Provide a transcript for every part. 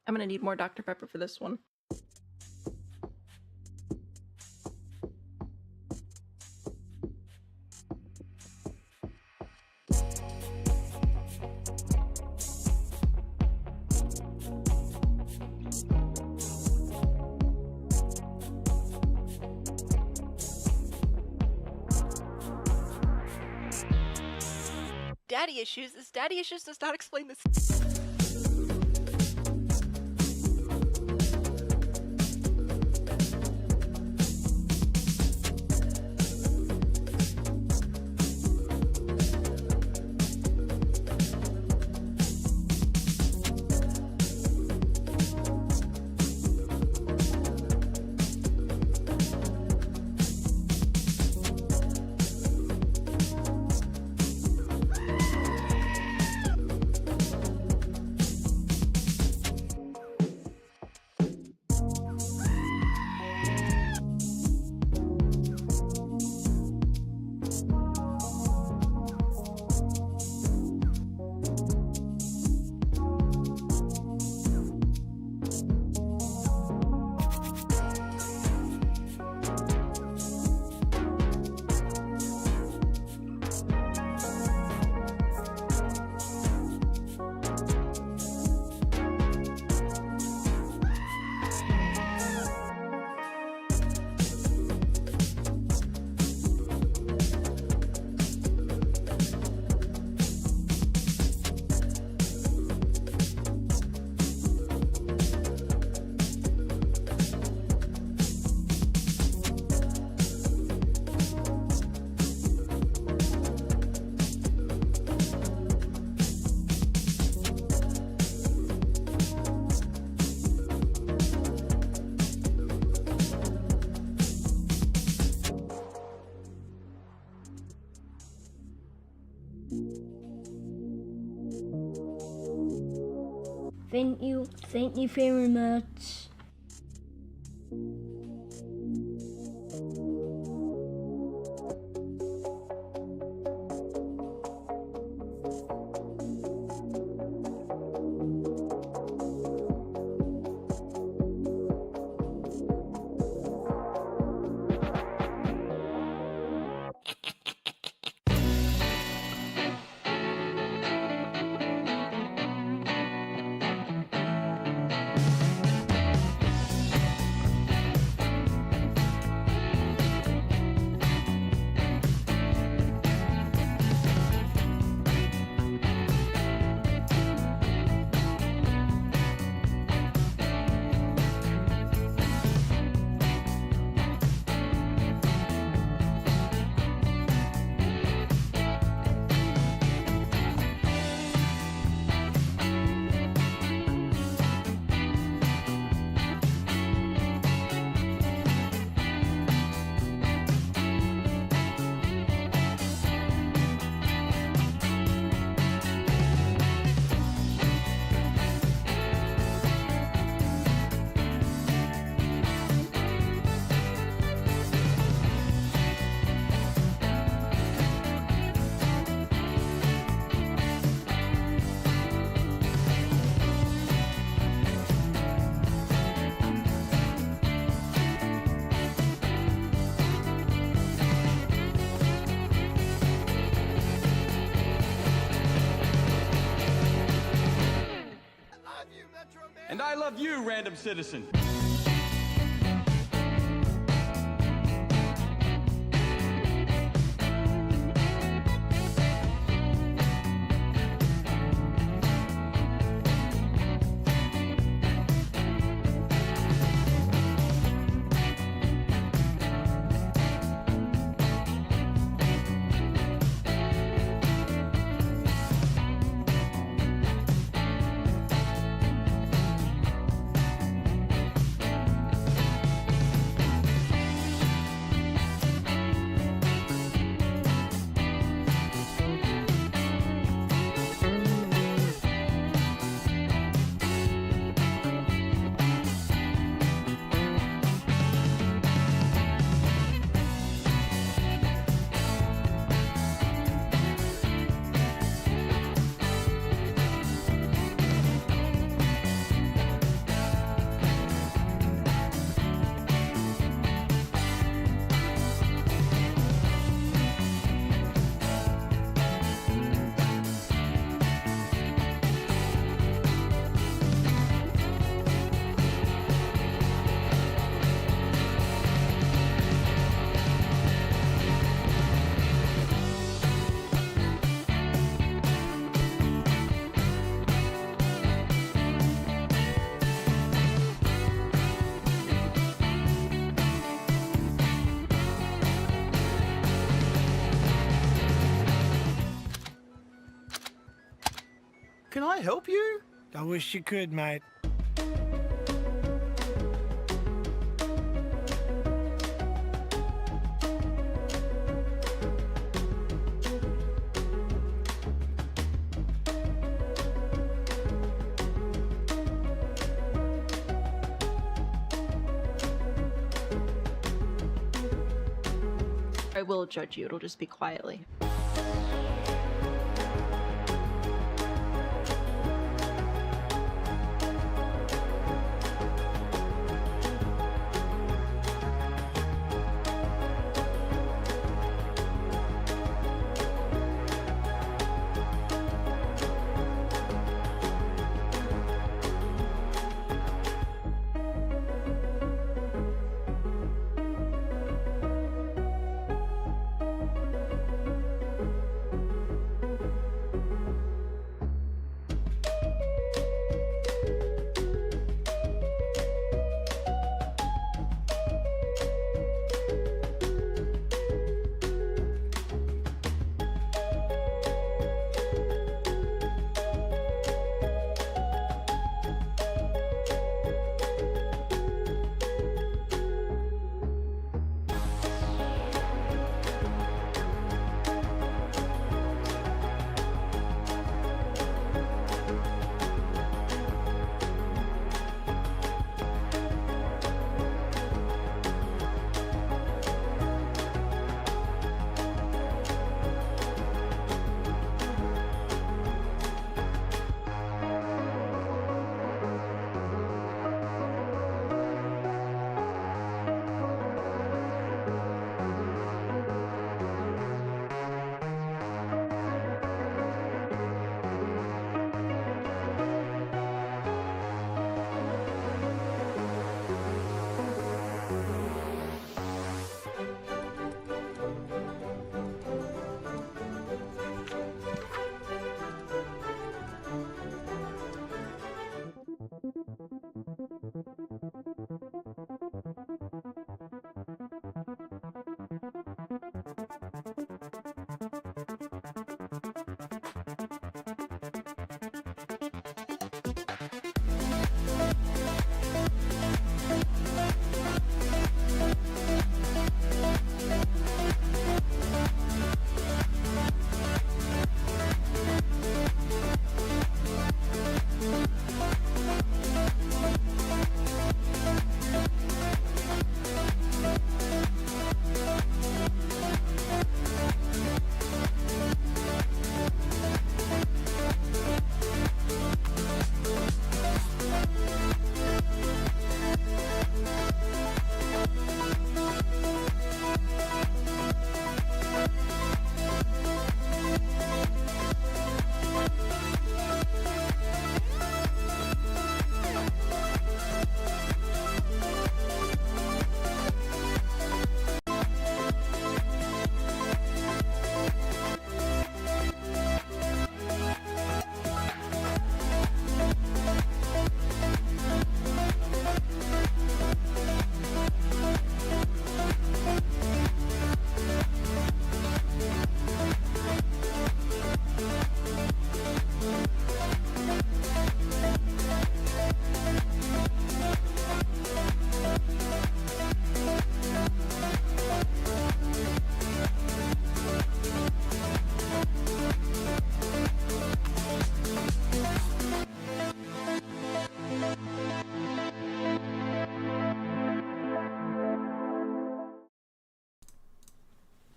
I'm gonna need more Dr. Pepper for this one. Daddy issues? Is daddy issues does not explain this. Thank you very much. And I love you, random citizen. Can I help you? I wish you could, mate. I will judge you, it'll just be quietly.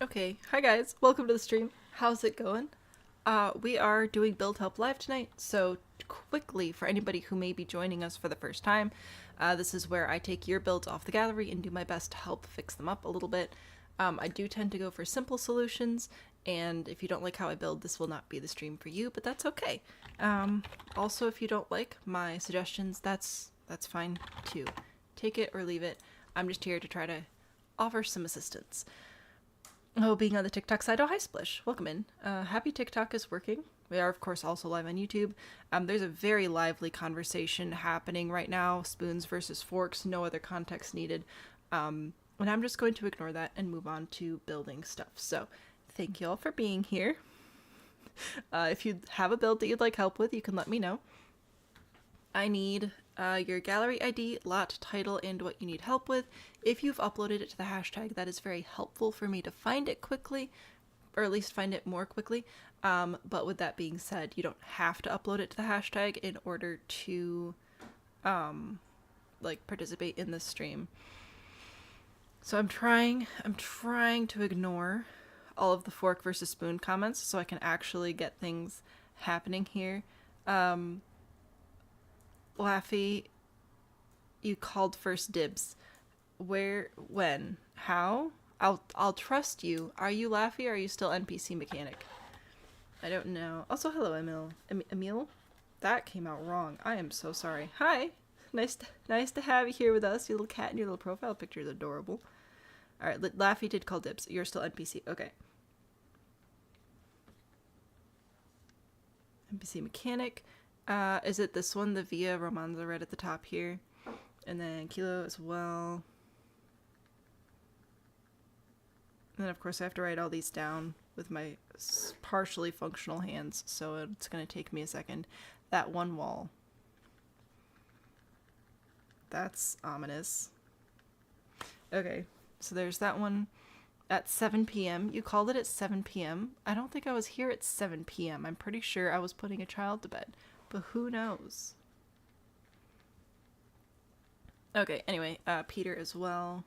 Okay, hi guys, welcome to the stream. How's it going? We are doing Build Help Live tonight, so quickly, for anybody who may be joining us for the first time, this is where I take your builds off the gallery and do my best to help fix them up a little bit. I do tend to go for simple solutions, and if you don't like how I build, this will not be the stream for you, but that's okay. Also, if you don't like my suggestions, that's fine too. Take it or leave it. I'm just here to try to offer some assistance. Oh, being on the TikTok side. Oh, hi Splish. Welcome in. Happy TikTok is working. We are, of course, also live on YouTube. There's a very lively conversation happening right now. Spoons versus forks. No other context needed. And I'm just going to ignore that and move on to building stuff. So, thank you all for being here. If you have a build that you'd like help with, you can let me know. I need your gallery ID, lot, title, and what you need help with. If you've uploaded it to the hashtag, that is very helpful for me to find it quickly, or at least find it more quickly. But with that being said, you don't have to upload it to the hashtag in order to like participate in this stream. So I'm trying to ignore all of the fork versus spoon comments so I can actually get things happening here. Laffy, you called first dibs. Where, when, how? I'll trust you. Are you Laffy or are you still NPC mechanic? I don't know. Also, hello, Emil. Emil? That came out wrong. I am so sorry. Hi. Nice to have you here with us. Your little cat and your little profile picture is adorable. Alright, Laffy did call dibs. You're still NPC. Okay. NPC mechanic. Is it this one? The Via Romanza right at the top here. And then Kilo as well. And then of course I have to write all these down with my partially functional hands, so it's going to take me a second. That one wall. That's ominous. Okay, so there's that one at 7 p.m. You called it at 7 p.m. I don't think I was here at 7 p.m. I'm pretty sure I was putting a child to bed, but who knows? Okay, anyway, Peter as well.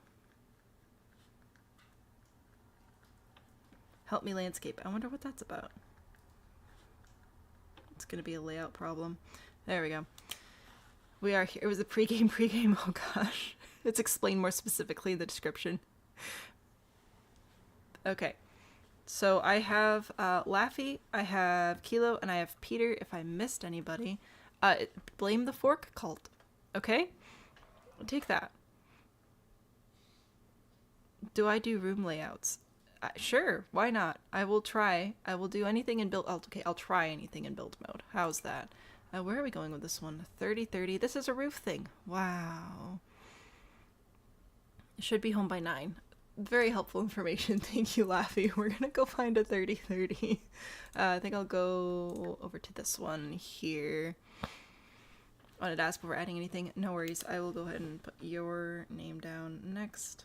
Help me landscape. I wonder what that's about. It's gonna be a layout problem. There we go. We are here. It was a pregame. Oh gosh. It's explained more specifically in the description. Okay. So I have Laffy, I have Kilo, and I have Peter. If I missed anybody, blame the fork cult. Okay? Take that. Do I do room layouts? Sure, why not? I will try. I will do anything in build. Okay, I'll try anything in build mode. How's that? Where are we going with this one? 30-30. This is a roof thing. Wow. Should be home by 9. Very helpful information. Thank you, Laffy. We're gonna go find a 30-30. I think I'll go over to this one here. Wanted to ask before adding anything. No worries. I will go ahead and put your name down next.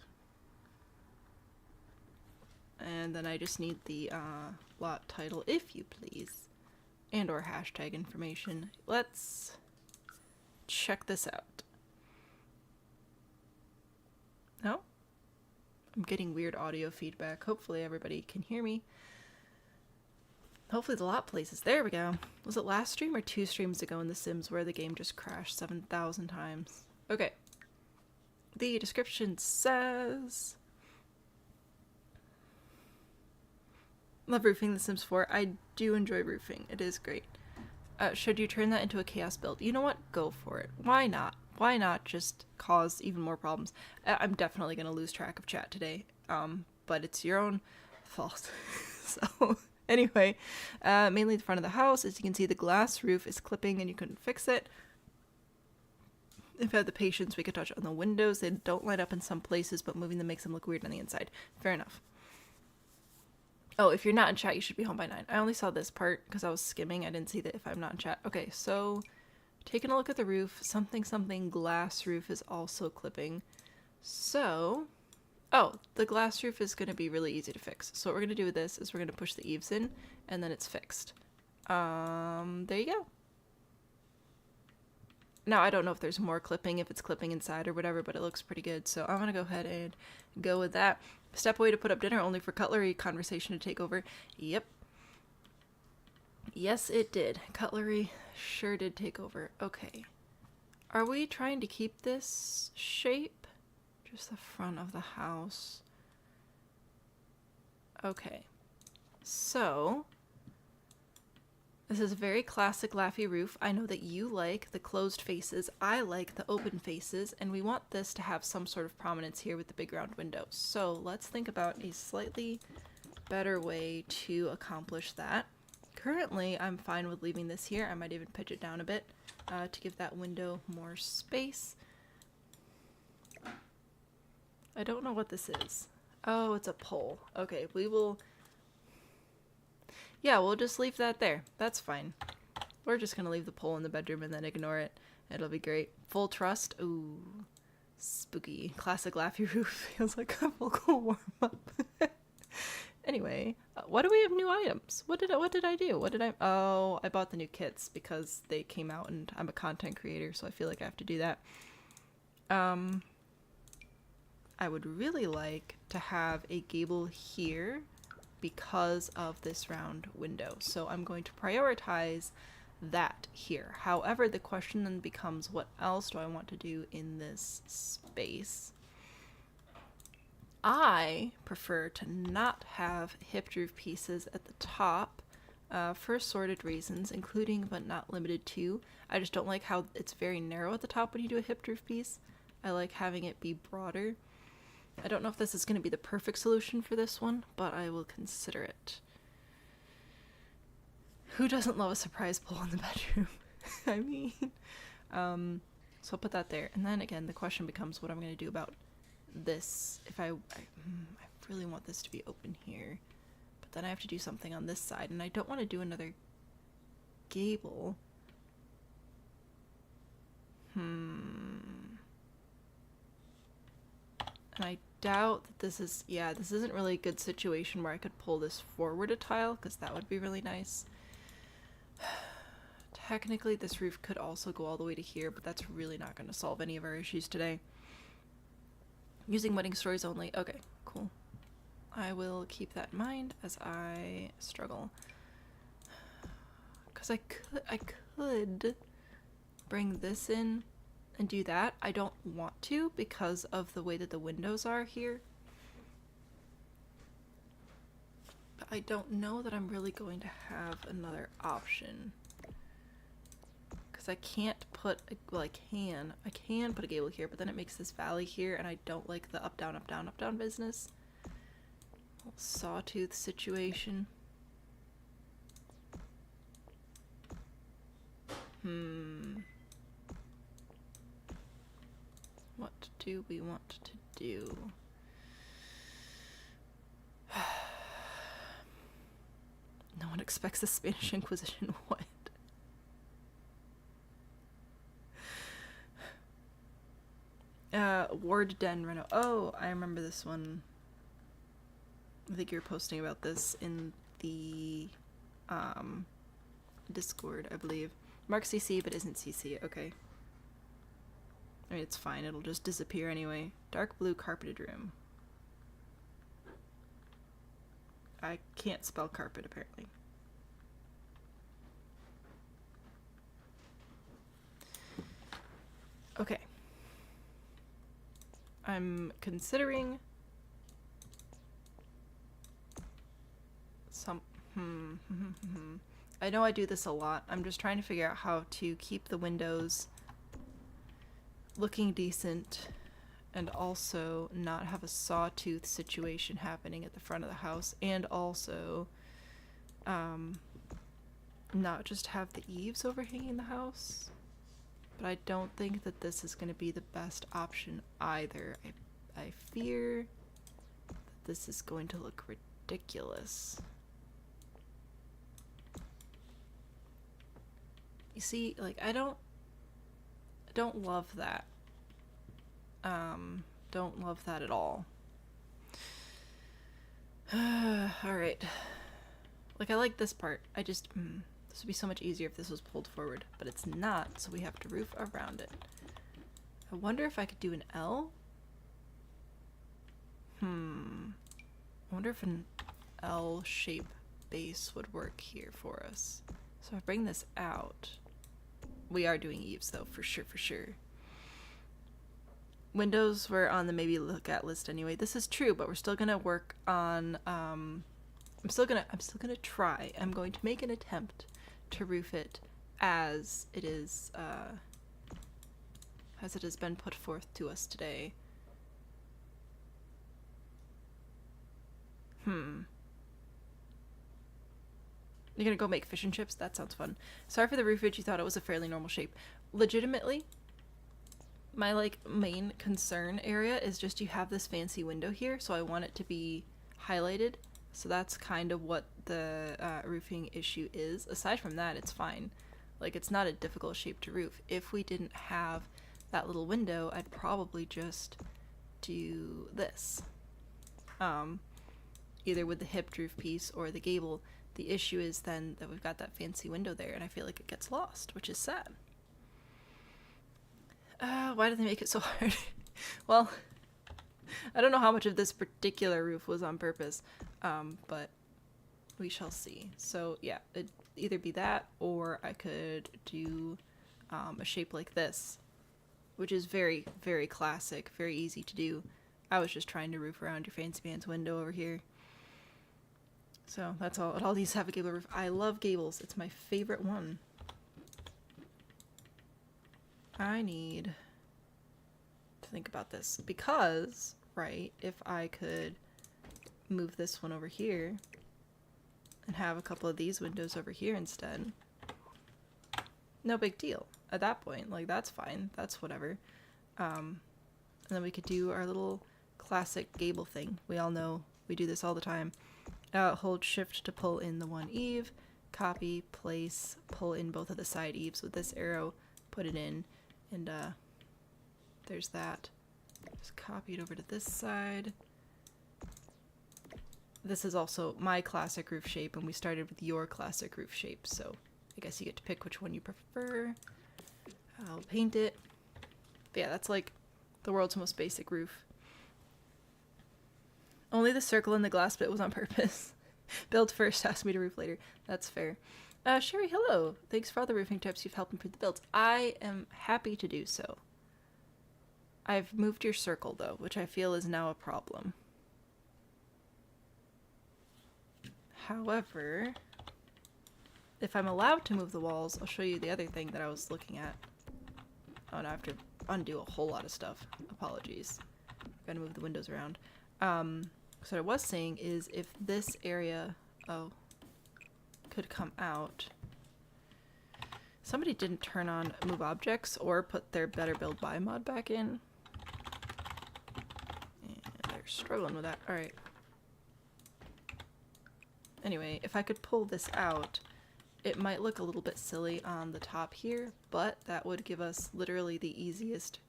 And then I just need the lot title, if you please, and or hashtag information. Let's check this out. No? I'm getting weird audio feedback. Hopefully everybody can hear me. Hopefully the lot places. There we go. Was it last stream or 2 streams ago in The Sims where the game just crashed 7,000 times? Okay. The description says... Love roofing The Sims 4. I do enjoy roofing. It is great. Should you turn that into a chaos build? You know what? Go for it. Why not? Why not just cause even more problems? I'm definitely going to lose track of chat today. But it's your own fault. So, anyway, mainly the front of the house. As you can see, the glass roof is clipping and you couldn't fix it. If I had the patience, we could touch on the windows. They don't light up in some places, but moving them makes them look weird on the inside. Fair enough. Oh, if you're not in chat, you should be home by 9. I only saw this part because I was skimming. I didn't see that if I'm not in chat. Okay, so taking a look at the roof. Something glass roof is also clipping. So, oh, the glass roof is going to be really easy to fix. So what we're going to do with this is we're going to push the eaves in and then it's fixed. There you go. Now, I don't know if there's more clipping, if it's clipping inside or whatever, but it looks pretty good. So I'm going to go ahead and go with that. Step away to put up dinner only for cutlery conversation to take over. Yep. Yes, it did. Cutlery sure did take over. Okay. Are we trying to keep this shape? Just the front of the house. Okay. So... this is a very classic Laffy roof. I know that you like the closed faces. I like the open faces. And we want this to have some sort of prominence here with the big round window. So let's think about a slightly better way to accomplish that. Currently, I'm fine with leaving this here. I might even pitch it down a bit to give that window more space. I don't know what this is. Oh, it's a pole. Okay, we will... Yeah, we'll just leave that there. That's fine. We're just gonna leave the pole in the bedroom and then ignore it. It'll be great. Full trust. Ooh. Spooky. Classic Laffy Roof. Feels like a vocal warm-up. Anyway, why do we have new items? What did I do? Oh, I bought the new kits because they came out and I'm a content creator, so I feel like I have to do that. I would really like to have a gable here because of this round window. So I'm going to prioritize that here. However, the question then becomes, what else do I want to do in this space? I prefer to not have hipped roof pieces at the top for assorted reasons, including but not limited to. I just don't like how it's very narrow at the top when you do a hipped roof piece. I like having it be broader. I don't know if this is going to be the perfect solution for this one, but I will consider it. Who doesn't love a surprise pole in the bedroom? I mean, so I'll put that there. And then again, the question becomes what I'm going to do about this. If I really want this to be open here, but then I have to do something on this side, and I don't want to do another gable. And I doubt that this is, yeah, this isn't really a good situation where I could pull this forward a tile, because that would be really nice. Technically, this roof could also go all the way to here, but that's really not going to solve any of our issues today. Using wedding stories only. Okay, cool. I will keep that in mind as I struggle. Because I could bring this in and do that. I don't want to because of the way that the windows are here. But I don't know that I'm really going to have another option. Because I can't put, well, I can put a gable here, but then it makes this valley here, and I don't like the up, down, up, down, up, down business. Little sawtooth situation. What do we want to do? No one expects the Spanish Inquisition. What? Ward Den Reno. Oh, I remember this one. I think you were posting about this in the Discord, I believe. Mark CC, but isn't CC. Okay. I mean, it's fine. It'll just disappear anyway. Dark blue carpeted room. I can't spell carpet, apparently. Okay. I'm considering some... I know I do this a lot. I'm just trying to figure out how to keep the windows looking decent and also not have a sawtooth situation happening at the front of the house, and also not just have the eaves overhanging the house. But I don't think that this is going to be the best option either. I fear that this is going to look ridiculous. You see, like, I don't love that. Don't love that at all. Alright. Like, I like this part. I just, this would be so much easier if this was pulled forward, but it's not, so we have to roof around it. I wonder if I could do an L? I wonder if an L shape base would work here for us. So if I bring this out, we are doing eaves though, for sure. Windows were on the maybe look at list anyway. This is true, but we're still gonna work on, I'm still gonna try. I'm going to make an attempt to roof it as it is, as it has been put forth to us today. You're gonna go make fish and chips? That sounds fun. Sorry for the roofage, you thought it was a fairly normal shape. Legitimately, my, like, main concern area is just you have this fancy window here, so I want it to be highlighted. So that's kind of what the roofing issue is. Aside from that, it's fine. Like, it's not a difficult shape to roof. If we didn't have that little window, I'd probably just do this. Either with the hipped roof piece or the gable. The issue is then that we've got that fancy window there, and I feel like it gets lost, which is sad. Why did they make it so hard? Well, I don't know how much of this particular roof was on purpose, but we shall see. So yeah, it'd either be that, or I could do a shape like this, which is very, very classic, very easy to do. I was just trying to roof around your fancy man's window over here. So that's all. All these have a gable roof. I love gables. It's my favorite one. I need to think about this because, right, if I could move this one over here and have a couple of these windows over here instead, no big deal at that point. Like, that's fine. That's whatever. And then we could do our little classic gable thing. We all know we do this all the time. Hold shift to pull in the one eave, copy, place, pull in both of the side eaves with this arrow, put it in, and there's that. Just copy it over to this side. This is also my classic roof shape, and we started with your classic roof shape, so I guess you get to pick which one you prefer. I'll paint it. But yeah, that's like the world's most basic roof. Only the circle and the glass bit was on purpose. Build first, ask me to roof later. That's fair. Sherry, hello. Thanks for all the roofing tips you've helped improve the builds. I am happy to do so. I've moved your circle, though, which I feel is now a problem. However, if I'm allowed to move the walls, I'll show you the other thing that I was looking at. Oh, and I have to undo a whole lot of stuff. Apologies. I'm gonna move the windows around. So what I was saying is if this area, could come out. Somebody didn't turn on move objects or put their better build by mod back in. And they're struggling with that. Alright. Anyway, if I could pull this out, it might look a little bit silly on the top here, but that would give us literally the easiest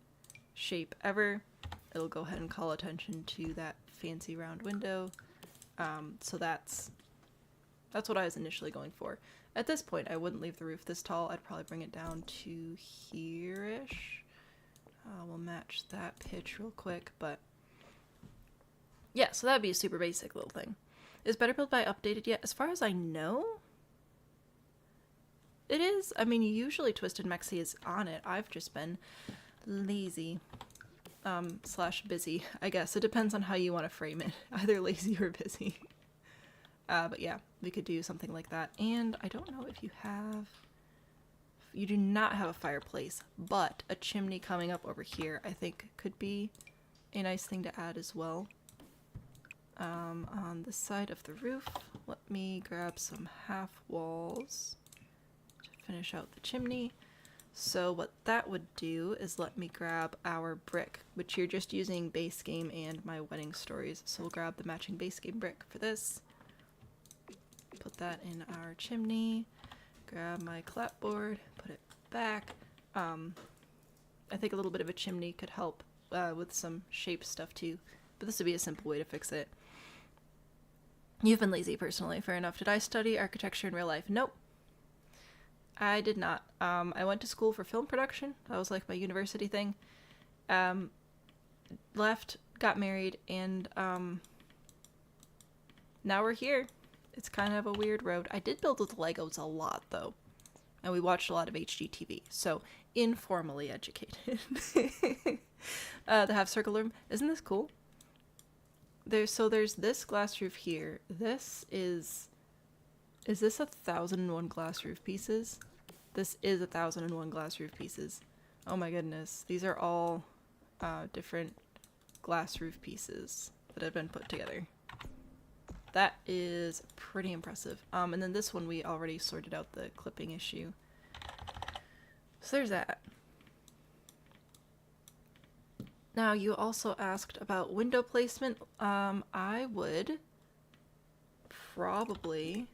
shape ever. It'll go ahead and call attention to that fancy round window. So that's what I was initially going for. At this point, I wouldn't leave the roof this tall. I'd probably bring it down to here-ish. We'll match that pitch real quick, but yeah, so that'd be a super basic little thing. Is Better Build by updated yet? As far as I know, it is. I mean, usually Twisted Mexi is on it. I've just been lazy. / busy, I guess. It depends on how you want to frame it. Either lazy or busy. But yeah, we could do something like that. And I don't know if you have... You do not have a fireplace, but a chimney coming up over here I think could be a nice thing to add as well. On the side of the roof, let me grab some half walls to finish out the chimney. So what that would do is let me grab our brick, which you're just using base game and my wedding stories. So we'll grab the matching base game brick for this. Put that in our chimney. Grab my clapboard, put it back. I think a little bit of a chimney could help with some shape stuff too, but this would be a simple way to fix it. You've been lazy personally, fair enough. Did I study architecture in real life? Nope. I did not. I went to school for film production. That was like my university thing. Left, got married, and now we're here. It's kind of a weird road. I did build with Legos a lot, though. And we watched a lot of HGTV, so informally educated. The half circle room. Isn't this cool? There's this glass roof here. This is this 1,001 glass roof pieces? This is 1,001 glass roof pieces. Oh my goodness. These are all different glass roof pieces that have been put together. That is pretty impressive. And then this one we already sorted out the clipping issue. So there's that. Now you also asked about window placement. I would probably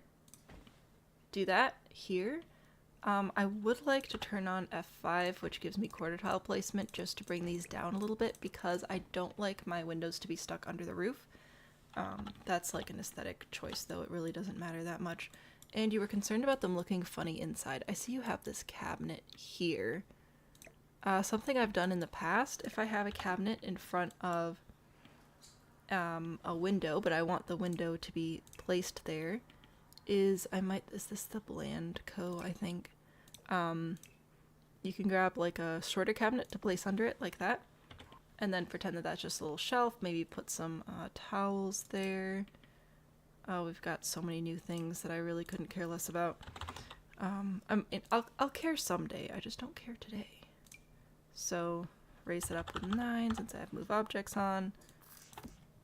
do that here. I would like to turn on F5, which gives me quarter tile placement, just to bring these down a little bit, because I don't like my windows to be stuck under the roof. That's like an aesthetic choice, though. It really doesn't matter that much. And you were concerned about them looking funny inside. I see you have this cabinet here. Something I've done in the past, if I have a cabinet in front of a window, but I want the window to be placed there, is this the Blandco, I think? You can grab like a shorter cabinet to place under it like that, and then pretend that that's just a little shelf. Maybe put some towels there. Oh, we've got so many new things that I really couldn't care less about. I'll care someday, I just don't care today. So raise it up with 9 since I have move objects on.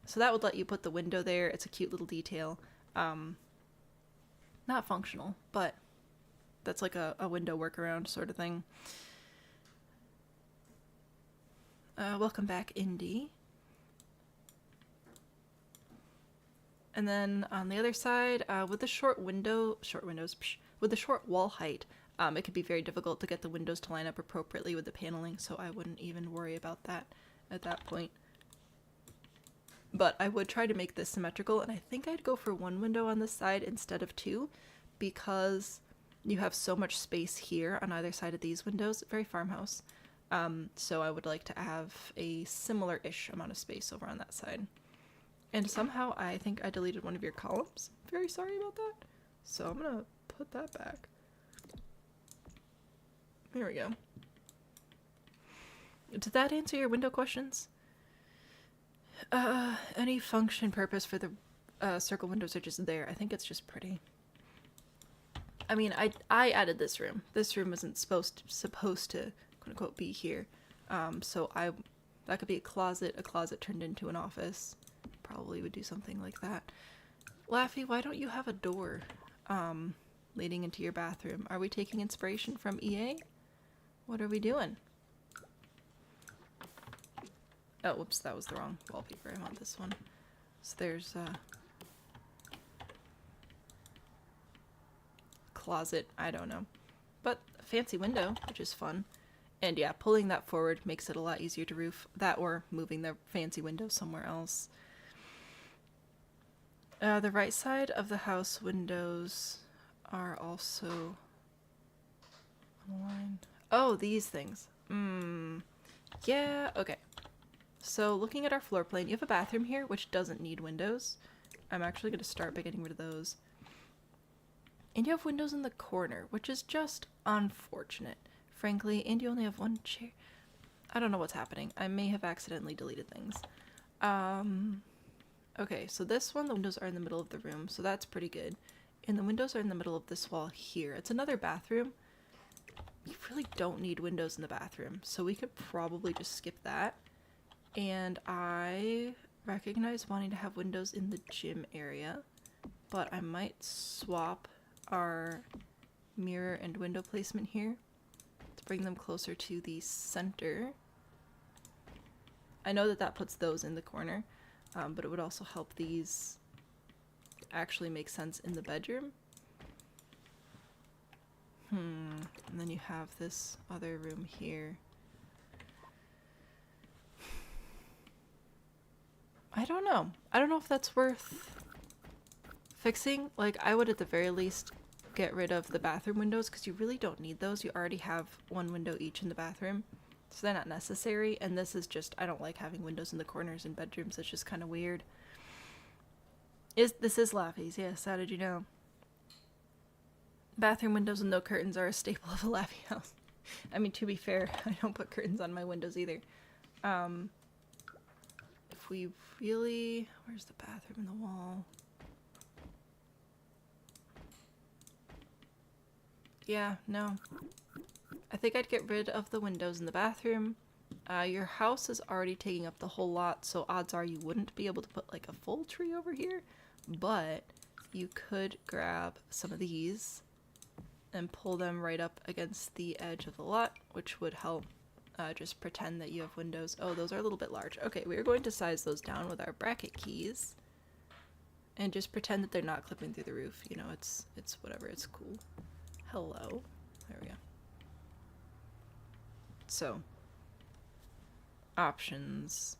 So that would let you put the window there. It's a cute little detail. Not functional, but that's like a window workaround sort of thing. Welcome back, Indy. And then on the other side, with the with the short wall height, it could be very difficult to get the windows to line up appropriately with the paneling, so I wouldn't even worry about that at that point. But I would try to make this symmetrical, and I think I'd go for 1 window on this side instead of 2, because you have so much space here on either side of these windows. Very farmhouse. So I would like to have a similar-ish amount of space over on that side. And somehow I think I deleted one of your columns. Very sorry about that. So I'm gonna put that back. There we go. Did that answer your window questions? Any function purpose for the circle windows are just there. I think it's just pretty. I mean, I added this room. This room wasn't supposed to quote unquote be here. So that could be a closet turned into an office. Probably would do something like that. Laffy, why don't you have a door leading into your bathroom? Are we taking inspiration from EA? What are we doing? Oh, whoops, that was the wrong wallpaper. I want this one. So there's a closet, I don't know. But a fancy window, which is fun. And yeah, pulling that forward makes it a lot easier to roof. That or moving the fancy window somewhere else. The right side of the house windows are also aligned. Oh, these things. Yeah, okay. So looking at our floor plan, you have a bathroom here, which doesn't need windows. I'm actually going to start by getting rid of those. And you have windows in the corner, which is just unfortunate, frankly. And you only have 1 chair. I don't know what's happening. I may have accidentally deleted things. Okay, so this one, the windows are in the middle of the room, so that's pretty good. And the windows are in the middle of this wall here. It's another bathroom. You really don't need windows in the bathroom, so we could probably just skip that. And I recognize wanting to have windows in the gym area, but I might swap our mirror and window placement here to bring them closer to the center. I know that that puts those in the corner, but it would also help these actually make sense in the bedroom. And then you have this other room here. I don't know. I don't know if that's worth fixing. Like, I would at the very least get rid of the bathroom windows, because you really don't need those. You already have 1 window each in the bathroom, so they're not necessary. And this is just, I don't like having windows in the corners in bedrooms. It's just kind of weird. This is Laffy's, yes, how did you know? Bathroom windows and no curtains are a staple of a Laffy house. I mean, to be fair, I don't put curtains on my windows either. If we really... Where's the bathroom in the wall? Yeah, no. I think I'd get rid of the windows in the bathroom. Your house is already taking up the whole lot, so odds are you wouldn't be able to put like a full tree over here, but you could grab some of these and pull them right up against the edge of the lot, which would help just pretend that you have windows. Oh, those are a little bit large. Okay, we are going to size those down with our bracket keys. And just pretend that they're not clipping through the roof. You know, it's whatever. It's cool. Hello. There we go. So, options.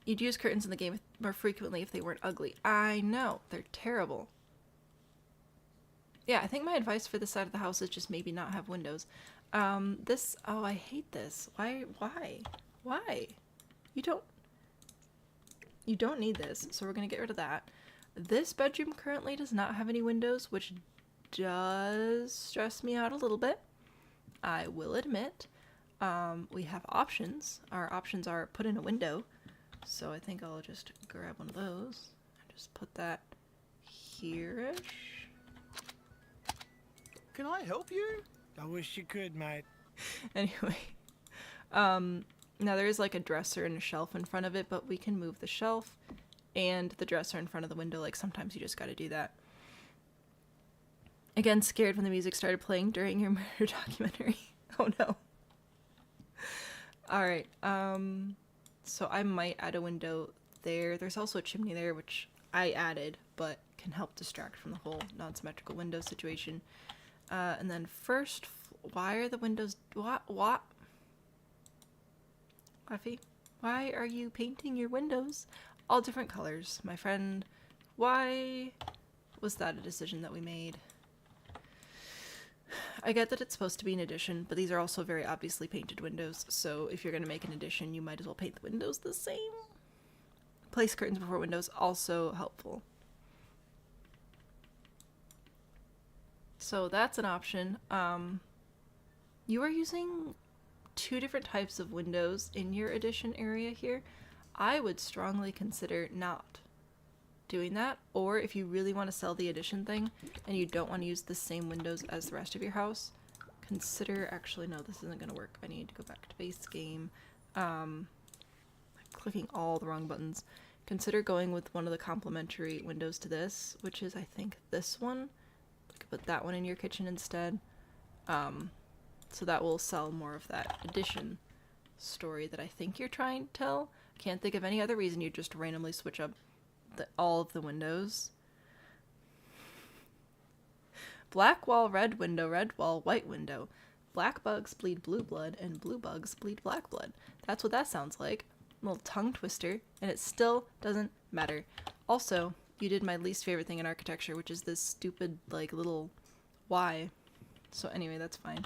You'd use curtains in the game more frequently if they weren't ugly. I know. They're terrible. Yeah, I think my advice for this side of the house is just maybe not have windows. This... Oh, I hate this. Why? You don't need this, so we're gonna get rid of that. This bedroom currently does not have any windows, which does stress me out a little bit. I will admit. We have options. Our options are put in a window. So I think I'll just grab one of those and just put that here-ish. Can I help you? I wish you could, mate. Anyway, now there is like a dresser and a shelf in front of it, but we can move the shelf and the dresser in front of the window. Like sometimes you just gotta do that. Again, scared when the music started playing during your murder documentary. Oh no. Alright, so I might add a window there. There's also a chimney there, which I added, but can help distract from the whole non-symmetrical window situation. And then first, why are the windows... What? Laffy, why are you painting your windows all different colors? My friend, why was that a decision that we made? I get that it's supposed to be an addition, but these are also very obviously painted windows, so if you're going to make an addition, you might as well paint the windows the same. Place curtains before windows, also helpful. So that's an option. You are using 2 different types of windows in your addition area here. I would strongly consider not doing that, or if you really want to sell the addition thing and you don't want to use the same windows as the rest of your house, consider... Actually, no, this isn't going to work. I need to go back to base game. I'm clicking all the wrong buttons. Consider going with one of the complementary windows to this, which is, I think, this one. You could put that one in your kitchen instead. So that will sell more of that addition story that I think you're trying to tell. Can't think of any other reason you'd just randomly switch up all of the windows. Black wall, red window, red wall, white window. Black bugs bleed blue blood, and blue bugs bleed black blood. That's what that sounds like. A little tongue twister, and it still doesn't matter. Also, you did my least favorite thing in architecture, which is this stupid, like, little Y. So anyway, that's fine.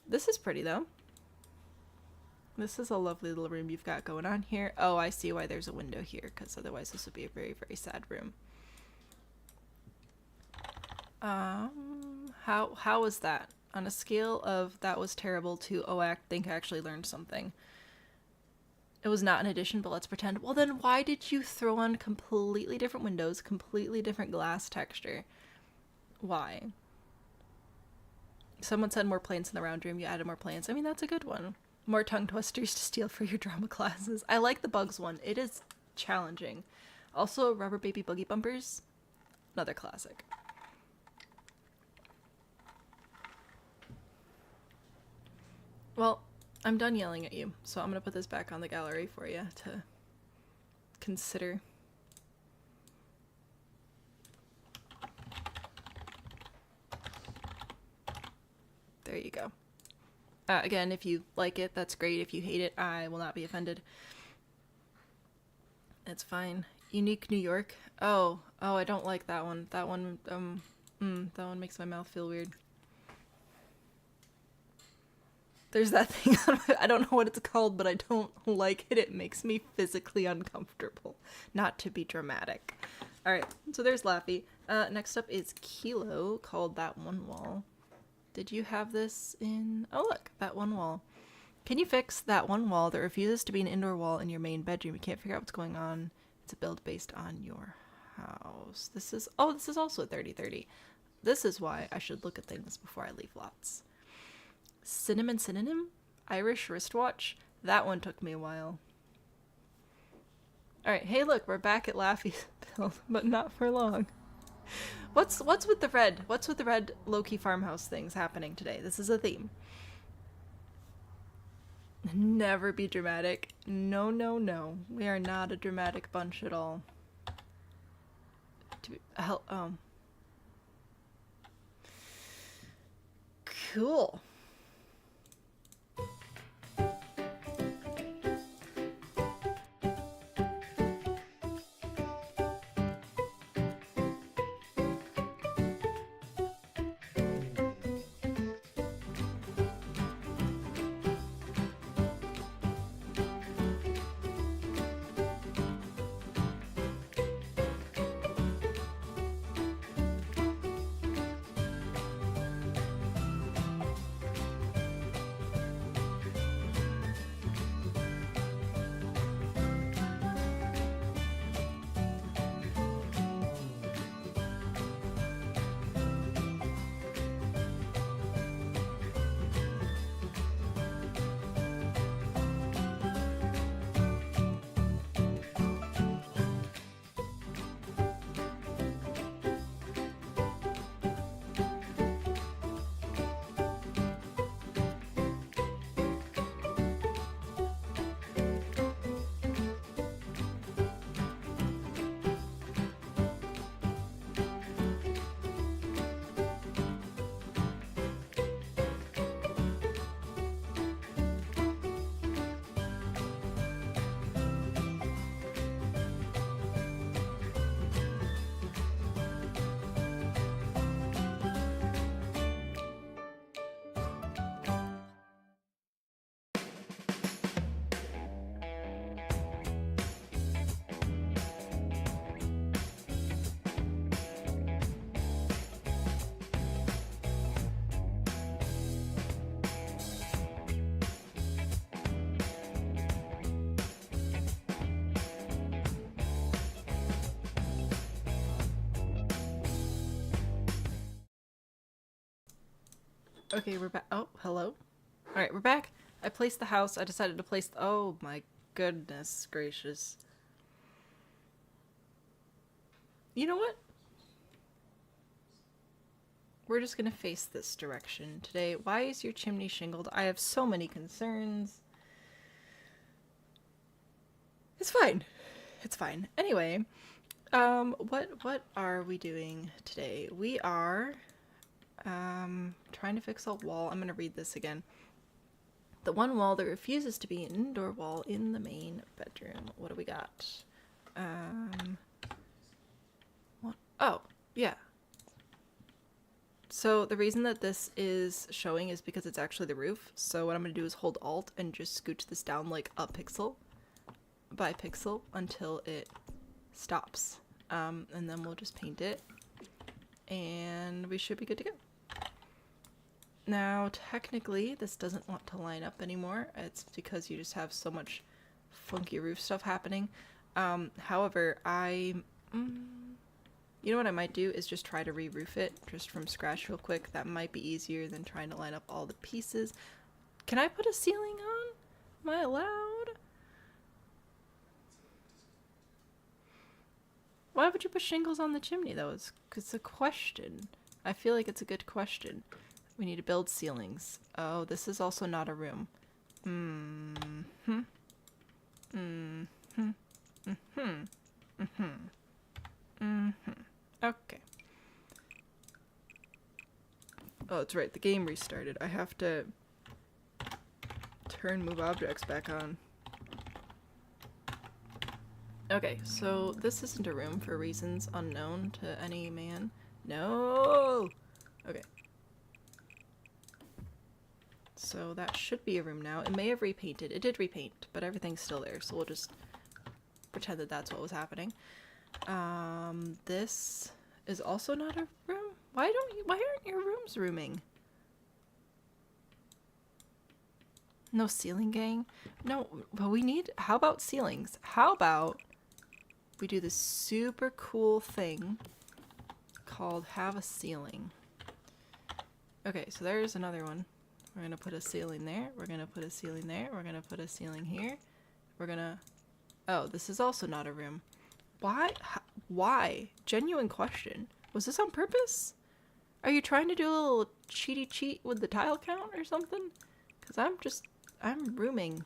This is pretty, though. This is a lovely little room you've got going on here. Oh, I see why there's a window here, because otherwise this would be a very, very sad room. How was that? On a scale of that was terrible to, oh, I think I actually learned something. It was not an addition, but let's pretend. Well, then why did you throw on completely different windows, completely different glass texture? Why? Someone said more plants in the round room. You added more plants. I mean, that's a good one. More tongue twisters to steal for your drama classes. I like the bugs one. It is challenging. Also, rubber baby buggy bumpers. Another classic. Well, I'm done yelling at you, so I'm gonna put this back on the gallery for you to consider. There you go. Again, if you like it, that's great. If you hate it, I will not be offended. It's fine. Unique New York. Oh, I don't like that one. That one, that one makes my mouth feel weird. There's that thing, I don't know what it's called, but I don't like it. It makes me physically uncomfortable. Not to be dramatic. Alright, so there's Laffy. Next up is Kilo, called That One Wall. Did you have this in... Oh, look, that one wall. Can you fix that one wall that refuses to be an indoor wall in your main bedroom? You can't figure out what's going on. It's a build based on your house. This is... Oh, this is also a 30-30. This is why I should look at things before I leave lots. Cinnamon synonym? Irish wristwatch? That one took me a while. Alright, hey look, we're back at Laffy's build, but not for long. What's with the red? What's with the red low-key farmhouse things happening today? This is a theme. Never be dramatic. No, no, no. We are not a dramatic bunch at all. Cool. Okay, we're back. Oh, hello. Alright, we're back. I placed the house. I decided to place... Oh my goodness gracious. You know what? We're just gonna face this direction today. Why is your chimney shingled? I have so many concerns. It's fine. It's fine. Anyway, what are we doing today? We are... trying to fix a wall. I'm gonna read this again. The one wall that refuses to be an indoor wall in the main bedroom. What do we got? What? Oh, yeah. So the reason that this is showing is because it's actually the roof. So what I'm gonna do is hold Alt and just scooch this down like a pixel by pixel until it stops. And then we'll just paint it and we should be good to go. Now, technically, this doesn't want to line up anymore. It's because you just have so much funky roof stuff happening. However, you know what I might do is just try to re-roof it just from scratch real quick. That might be easier than trying to line up all the pieces. Can I put a ceiling on? Am I allowed? Why would you put shingles on the chimney, though? It's a question. I feel like it's a good question. We need to build ceilings. Oh, this is also not a room. Okay. Oh, that's right. The game restarted. I have to turn move objects back on. Okay, so this isn't a room for reasons unknown to any man. No! Okay. So that should be a room now. It may have repainted. It did repaint, but everything's still there, so we'll just pretend that that's what was happening. This is also not a room? Why aren't your rooms rooming? No ceiling gang? No, but we need, how about ceilings? How about we do this super cool thing called have a ceiling. Okay, so there's another one. We're gonna put a ceiling there. We're gonna put a ceiling there. We're gonna put a ceiling here. We're gonna... Oh, this is also not a room. Why? Why? Genuine question. Was this on purpose? Are you trying to do a little cheaty cheat with the tile count or something? Because I'm rooming.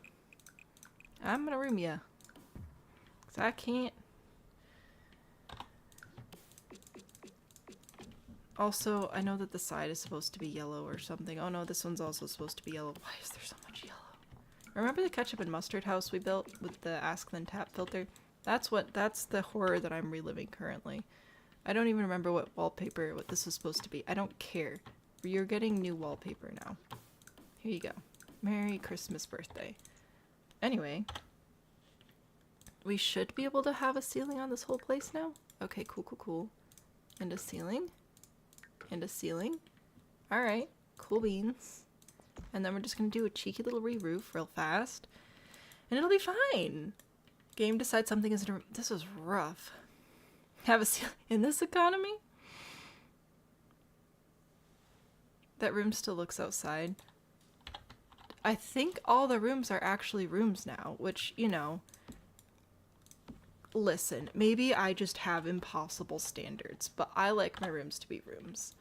I'm gonna room ya. 'Cause I can't. Also, I know that the side is supposed to be yellow or something. Oh no, this one's also supposed to be yellow. Why is there so much yellow? Remember the ketchup and mustard house we built with the Ask Then Tap filter? That's the horror that I'm reliving currently. I don't even remember what this was supposed to be. I don't care. You're getting new wallpaper now. Here you go. Merry Christmas birthday. Anyway, we should be able to have a ceiling on this whole place now. Okay, cool, cool, cool. And a ceiling. And a ceiling. Alright, cool beans. And then we're just gonna do a cheeky little re-roof real fast. And it'll be fine. Game decides something isn't this was rough. Have a ceiling in this economy? That room still looks outside. I think all the rooms are actually rooms now, which, you know, listen, maybe I just have impossible standards, but I like my rooms to be rooms.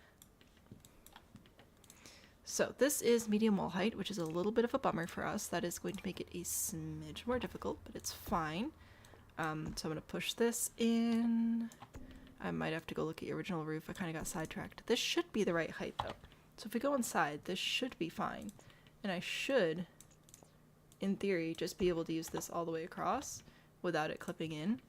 So this is medium wall height, which is a little bit of a bummer for us. That is going to make it a smidge more difficult, but it's fine. So I'm going to push this in. I might have to go look at the original roof. I kind of got sidetracked. This should be the right height though. So if we go inside, this should be fine. And I should, in theory, just be able to use this all the way across without it clipping in.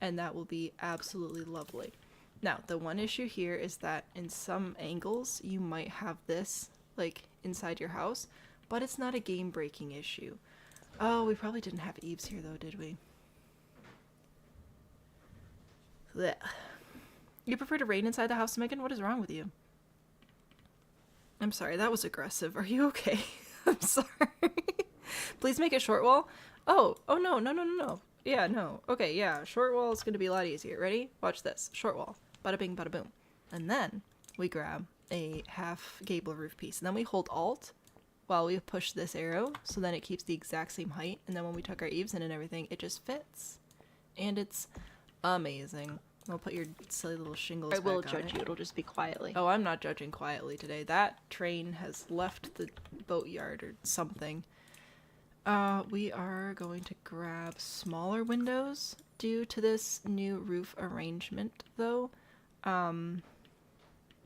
And that will be absolutely lovely. Now, the one issue here is that in some angles, you might have this, like, inside your house, but it's not a game-breaking issue. Oh, we probably didn't have eaves here, though, did we? Blech. You prefer to rain inside the house, Megan? What is wrong with you? I'm sorry, that was aggressive. Are you okay? I'm sorry. Please make it short wall. Oh, no. Yeah, no. Okay, yeah, short wall is going to be a lot easier. Ready? Watch this. Short wall. Bada bing, bada boom. And then we grab a half gable roof piece. And then we hold Alt while we push this arrow, so then it keeps the exact same height. And then when we tuck our eaves in and everything, it just fits. And it's amazing. I'll put your silly little shingles back on it. I will judge you. It'll just be quietly. Oh, I'm not judging quietly today. That train has left the boatyard or something. We are going to grab smaller windows due to this new roof arrangement, though.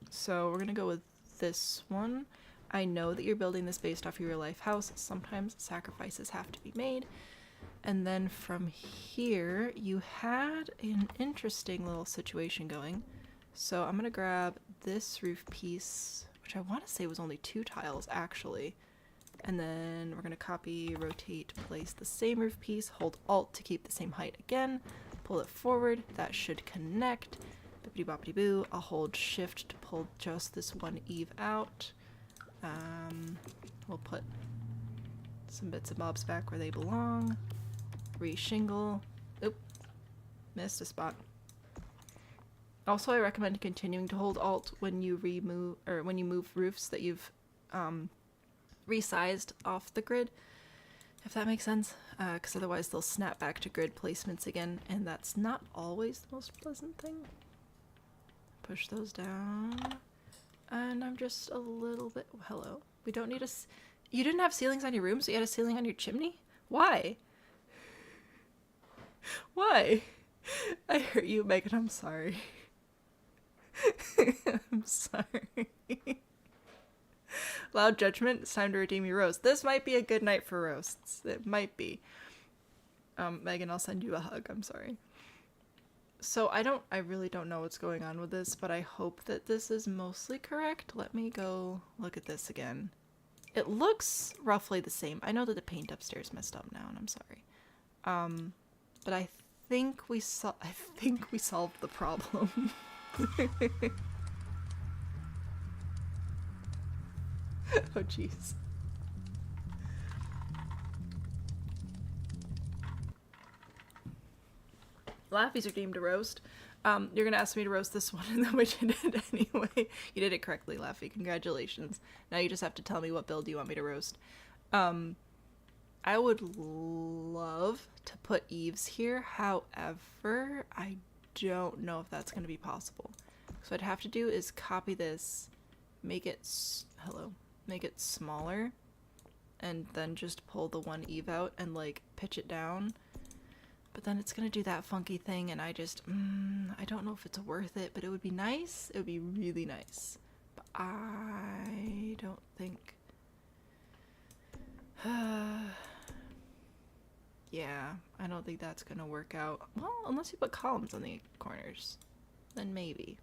So we're gonna go with this one. I know that you're building this based off your real life house. Sometimes sacrifices have to be made. And then from here, you had an interesting little situation going. So I'm gonna grab this roof piece, which I want to say was only 2 tiles, actually. And then we're gonna copy, rotate, place the same roof piece, hold Alt to keep the same height again, pull it forward, that should connect. Bippity boppity boo. I'll hold Shift to pull just this one eave out. We'll put some bits and bobs back where they belong. Re-shingle. Oop. Missed a spot. Also, I recommend continuing to hold Alt when you move roofs that you've resized off the grid, if that makes sense, because otherwise they'll snap back to grid placements again, and that's not always the most pleasant thing. Push those down, and I'm just a little bit, hello, we don't need you didn't have ceilings on your room, so you had a ceiling on your chimney? Why? Why? I hurt you, Megan, I'm sorry. I'm sorry. Loud judgment, it's time to redeem your roast. This might be a good night for roasts. It might be. Megan, I'll send you a hug. I'm sorry. So I really don't know what's going on with this, but I hope that this is mostly correct. Let me go look at this again. It looks roughly the same. I know that the paint upstairs messed up now, and I'm sorry. But I think we solved the problem. Oh, jeez. Laffy's are deemed to roast. You're gonna ask me to roast this one, and then we did it anyway. You did it correctly, Laffy. Congratulations. Now you just have to tell me what build you want me to roast. I would love to put eaves here. However, I don't know if that's gonna be possible. So what I'd have to do is copy this, make it smaller, and then just pull the one eave out and like pitch it down. But then it's gonna do that funky thing, and I just, I don't know if it's worth it, but it would be nice. It would be really nice. But I don't think... yeah, I don't think that's gonna work out. Well, unless you put columns on the corners. Then maybe.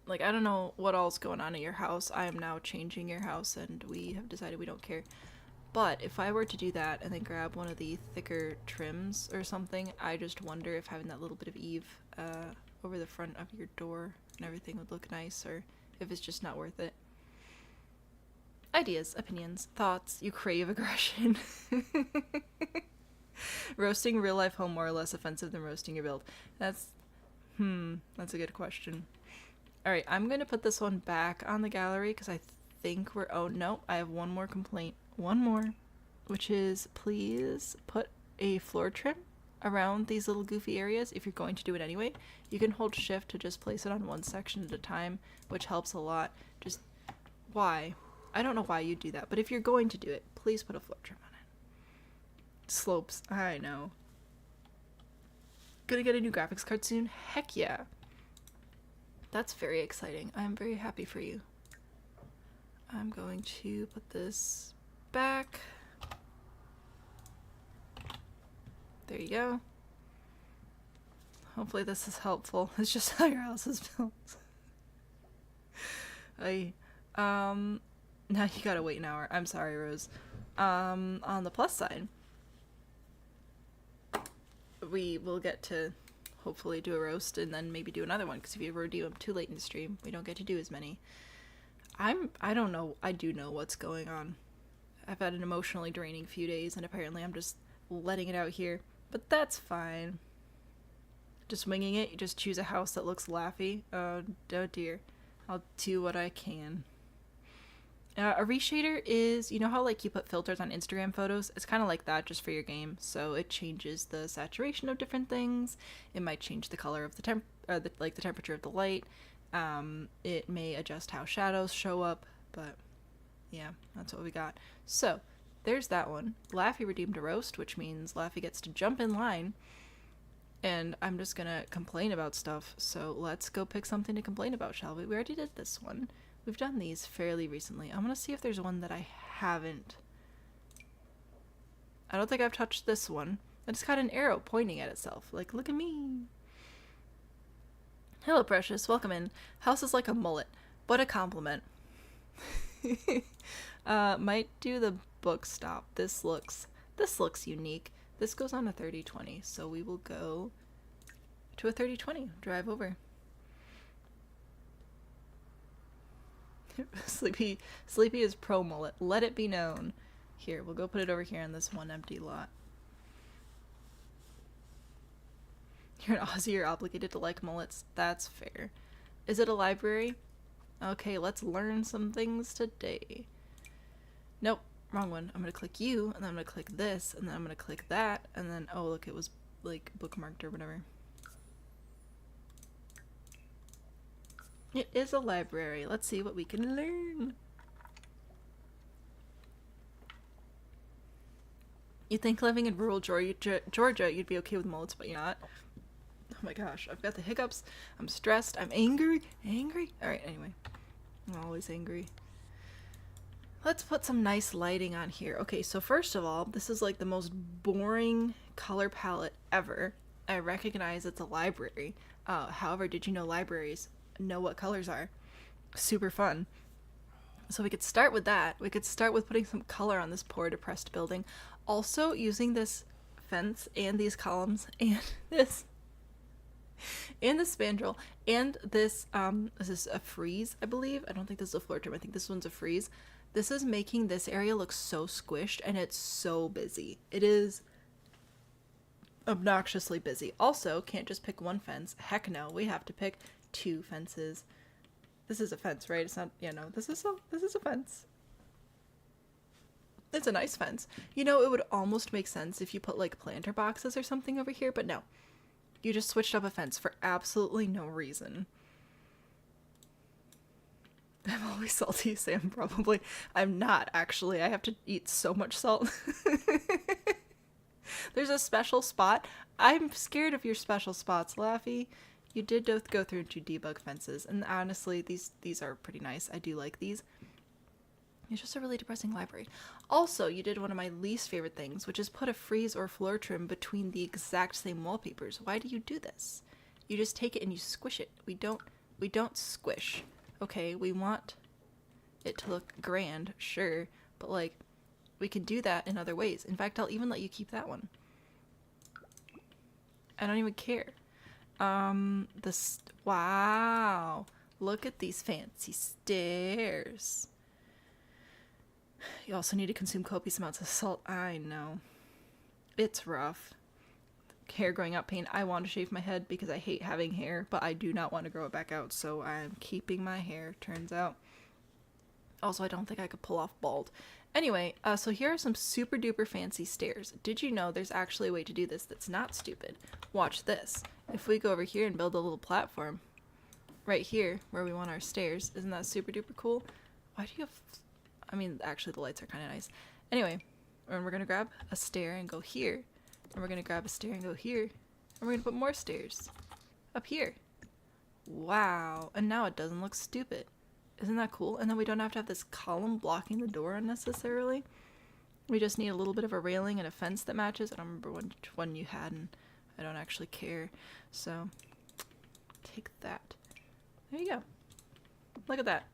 Like, I don't know what all's going on at your house. I am now changing your house, and we have decided we don't care. But if I were to do that and then grab one of the thicker trims or something, I just wonder if having that little bit of eave over the front of your door and everything would look nice, or if it's just not worth it. Ideas, opinions, thoughts. You crave aggression. Roasting real life home more or less offensive than roasting your build? That's a good question. Alright, I'm going to put this one back on the gallery because I think we're... oh, no, I have one more complaint. One more, which is please put a floor trim around these little goofy areas if you're going to do it anyway. You can hold shift to just place it on one section at a time, which helps a lot. Just, why? I don't know why you do that, but if you're going to do it, please put a floor trim on it. Slopes, I know. Gonna get a new graphics card soon? Heck yeah. That's very exciting. I'm very happy for you. I'm going to put this back. There you go. Hopefully this is helpful. It's just how your house is built. Now you gotta wait an hour. I'm sorry, Rose. On the plus side, we will get to hopefully do a roast and then maybe do another one, because if you ever do them too late in the stream, we don't get to do as many. I don't know. I do know what's going on. I've had an emotionally draining few days, and apparently I'm just letting it out here. But that's fine. Just winging it. You just choose a house that looks laughy. Oh dear. I'll do what I can. A reshader is, you know how like you put filters on Instagram photos? It's kind of like that, just for your game. So it changes the saturation of different things. It might change the color of the the temperature of the light. It may adjust how shadows show up, but yeah, that's what we got. So there's that one. Laffy redeemed a roast, which means Laffy gets to jump in line, and I'm just gonna complain about stuff. So let's go pick something to complain about, shall we? We already did this one. We've done these fairly recently. I'm gonna see if there's one that I haven't. I don't think I've touched this one. It's got an arrow pointing at itself. Like, look at me. Hello, precious. Welcome in. House is like a mullet, but a compliment. Might do the book stop. This looks unique. This goes on a 30-20, so we will go to a 30-20. Drive over. Sleepy is pro mullet. Let it be known. Here, we'll go put it over here on this one empty lot. You're an Aussie, you're obligated to like mullets. That's fair. Is it a library? Okay, let's learn some things today. Nope, wrong one. I'm gonna click you, and then I'm gonna click this, and then I'm gonna click that, and then, oh look, it was like bookmarked or whatever. It is a library. Let's see what we can learn. You think living in rural Georgia, you'd be okay with mullets, but you're not. Oh my gosh, I've got the hiccups. I'm stressed. I'm angry. Alright, anyway. I'm always angry. Let's put some nice lighting on here. Okay, so first of all, this is like the most boring color palette ever. I recognize it's a library. However, did you know libraries know what colors are? Super fun. So we could start with that. We could start with putting some color on this poor depressed building. Also using this fence and these columns and this spandrel and this this is a frieze, I believe. I don't think this is a floor trim. I think this one's a frieze. This is making this area look so squished, and it's so busy. It is obnoxiously busy. Also, can't just pick one fence. Heck no, we have to pick 2 fences. This is a fence, right? It's not, yeah, no, this is a fence. It's a nice fence. You know, it would almost make sense if you put like planter boxes or something over here, but no. You just switched up a fence for absolutely no reason. I'm always salty, Sam, probably. I'm not, actually. I have to eat so much salt. There's a special spot. I'm scared of your special spots, Laffy. You did both go through to debug fences, and honestly, these are pretty nice. I do like these. It's just a really depressing library. Also, you did one of my least favorite things, which is put a freeze or floor trim between the exact same wallpapers. Why do you do this? You just take it and you squish it. We don't squish. Okay, we want it to look grand, sure, but like, we can do that in other ways. In fact, I'll even let you keep that one. I don't even care. Wow. Look at these fancy stairs. You also need to consume copious amounts of salt. I know. It's rough. Hair growing out pain. I want to shave my head because I hate having hair, but I do not want to grow it back out, so I'm keeping my hair, turns out. Also, I don't think I could pull off bald. Anyway, so here are some super duper fancy stairs. Did you know there's actually a way to do this that's not stupid? Watch this. If we go over here and build a little platform right here where we want our stairs, isn't that super duper cool? Why do you have... I mean, actually the lights are kind of nice. Anyway, and we're going to grab a stair and go here. And we're going to grab a stair and go here. And we're going to put more stairs up here. Wow. And now it doesn't look stupid. Isn't that cool? And then we don't have to have this column blocking the door unnecessarily. We just need a little bit of a railing and a fence that matches. I don't remember which one you had, and I don't actually care. So, take that. There you go. Look at that.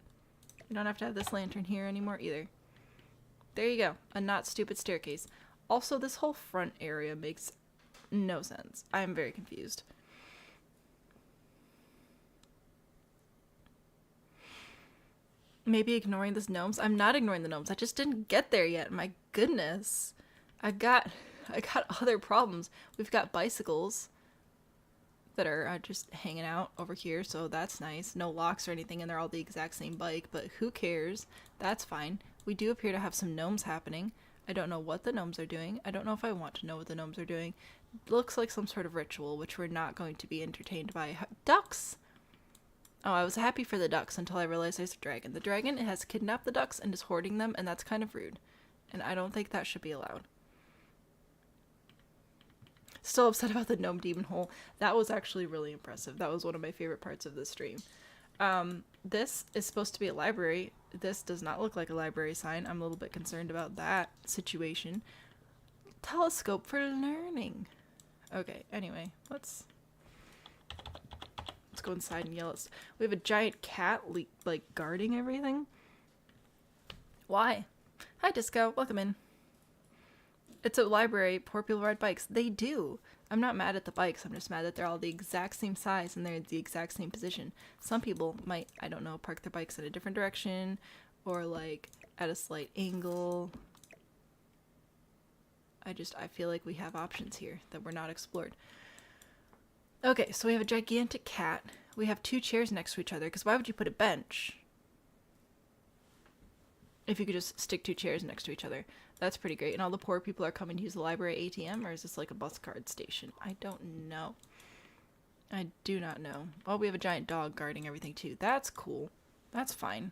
You don't have to have this lantern here anymore either. There you go. A not stupid staircase. Also, this whole front area makes no sense. I am very confused. Maybe ignoring the gnomes? I'm not ignoring the gnomes. I just didn't get there yet. My goodness. I got other problems. We've got bicycles that are just hanging out over here, so that's nice. No locks or anything, and they're all the exact same bike, but who cares? That's fine. We do appear to have some gnomes happening. I don't know what the gnomes are doing. I don't know if I want to know what the gnomes are doing. It looks like some sort of ritual, which we're not going to be entertained by. Ducks! Oh, I was happy for the ducks until I realized there's a dragon. The dragon has kidnapped the ducks and is hoarding them, and that's kind of rude. And I don't think that should be allowed. Still upset about the gnome demon hole. That was actually really impressive. That was one of my favorite parts of this stream. This is supposed to be a library. This does not look like a library sign. I'm a little bit concerned about that situation. Telescope for learning. Okay, anyway, let's go inside and yell at... We have a giant cat, like, guarding everything. Why? Hi, Disco. Welcome in. It's a library. Poor people ride bikes. They do. I'm not mad at the bikes. I'm just mad that they're all the exact same size and they're in the exact same position. Some people might, I don't know, park their bikes in a different direction or, like, at a slight angle. I feel like we have options here that were not explored. Okay, so we have a gigantic cat. We have 2 chairs next to each other, because why would you put a bench if you could just stick 2 chairs next to each other? That's pretty great. And all the poor people are coming to use the library ATM, or is this like a bus card station? I don't know. I do not know. Oh, we have a giant dog guarding everything too. That's cool. That's fine.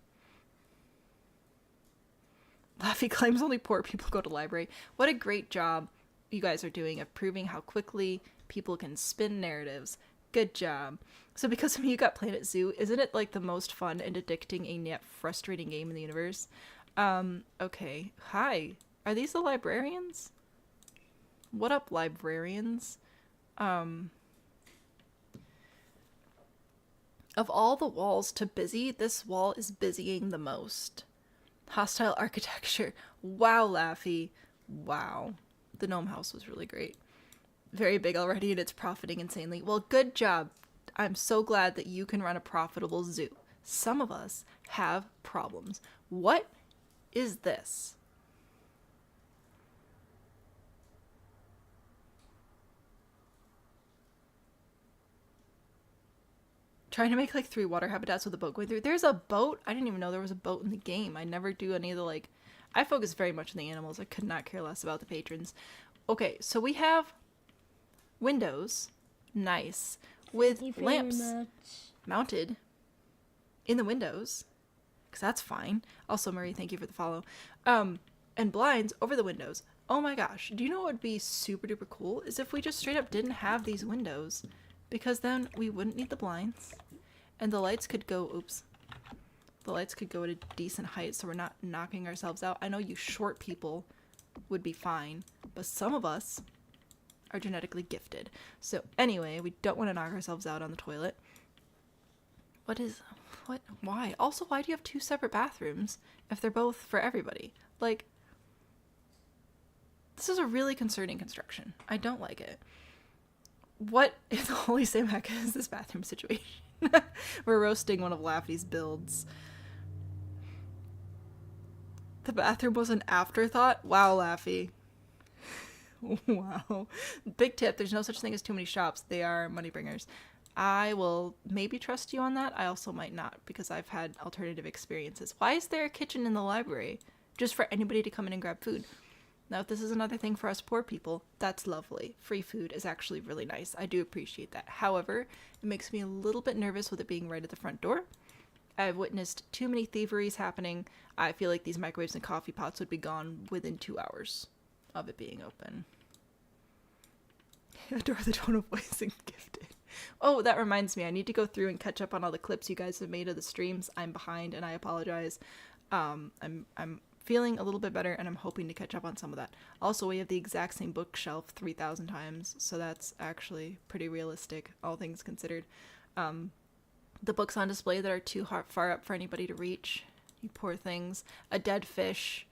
Laffy claims only poor people go to library. What a great job you guys are doing of proving how quickly people can spin narratives. Good job. So because of me, you got Planet Zoo. Isn't it like the most fun and addicting and yet frustrating game in the universe? Okay. Hi. Are these the librarians? What up, librarians? Of all the walls to busy, this wall is busying the most. Hostile architecture. Wow, Laffy. Wow. The gnome house was really great. Very big already, and it's profiting insanely. Well, good job. I'm so glad that you can run a profitable zoo. Some of us have problems. What is this? Trying to make like 3 water habitats with a boat going through. There's a boat? I didn't even know there was a boat in the game. I never do any of the like... I focus very much on the animals. I could not care less about the patrons. Okay, so we have windows. Nice. With lamps mounted in the windows. because that's fine. Also, Marie, thank you for the follow. And blinds over the windows. Oh my gosh, do you know what would be super duper cool is if we just straight up didn't have these windows, because then we wouldn't need the blinds and the lights could go, oops, the lights could go at a decent height so we're not knocking ourselves out. I know you short people would be fine, but some of us are genetically gifted. So anyway, we don't want to knock ourselves out on the toilet. Why? Also, why do you have 2 separate bathrooms if they're both for everybody? Like, this is a really concerning construction. I don't like it. What in the holy Samhack is this bathroom situation? We're roasting one of Laffy's builds. The bathroom was an afterthought? Wow, Laffy. Wow. Big tip, there's no such thing as too many shops. They are money bringers. I will maybe trust you on that. I also might not, because I've had alternative experiences. Why is there a kitchen in the library? Just for anybody to come in and grab food. Now, if this is another thing for us poor people, that's lovely. Free food is actually really nice. I do appreciate that. However, it makes me a little bit nervous with it being right at the front door. I've witnessed too many thieveries happening. I feel like these microwaves and coffee pots would be gone within 2 hours of it being open. Adore the tone of voice and gifted. Oh, that reminds me. I need to go through and catch up on all the clips you guys have made of the streams. I'm behind and I apologize. I'm feeling a little bit better and I'm hoping to catch up on some of that. Also, we have the exact same bookshelf 3,000 times, so that's actually pretty realistic, all things considered. The books on display that are too far up for anybody to reach. You poor things. A dead fish.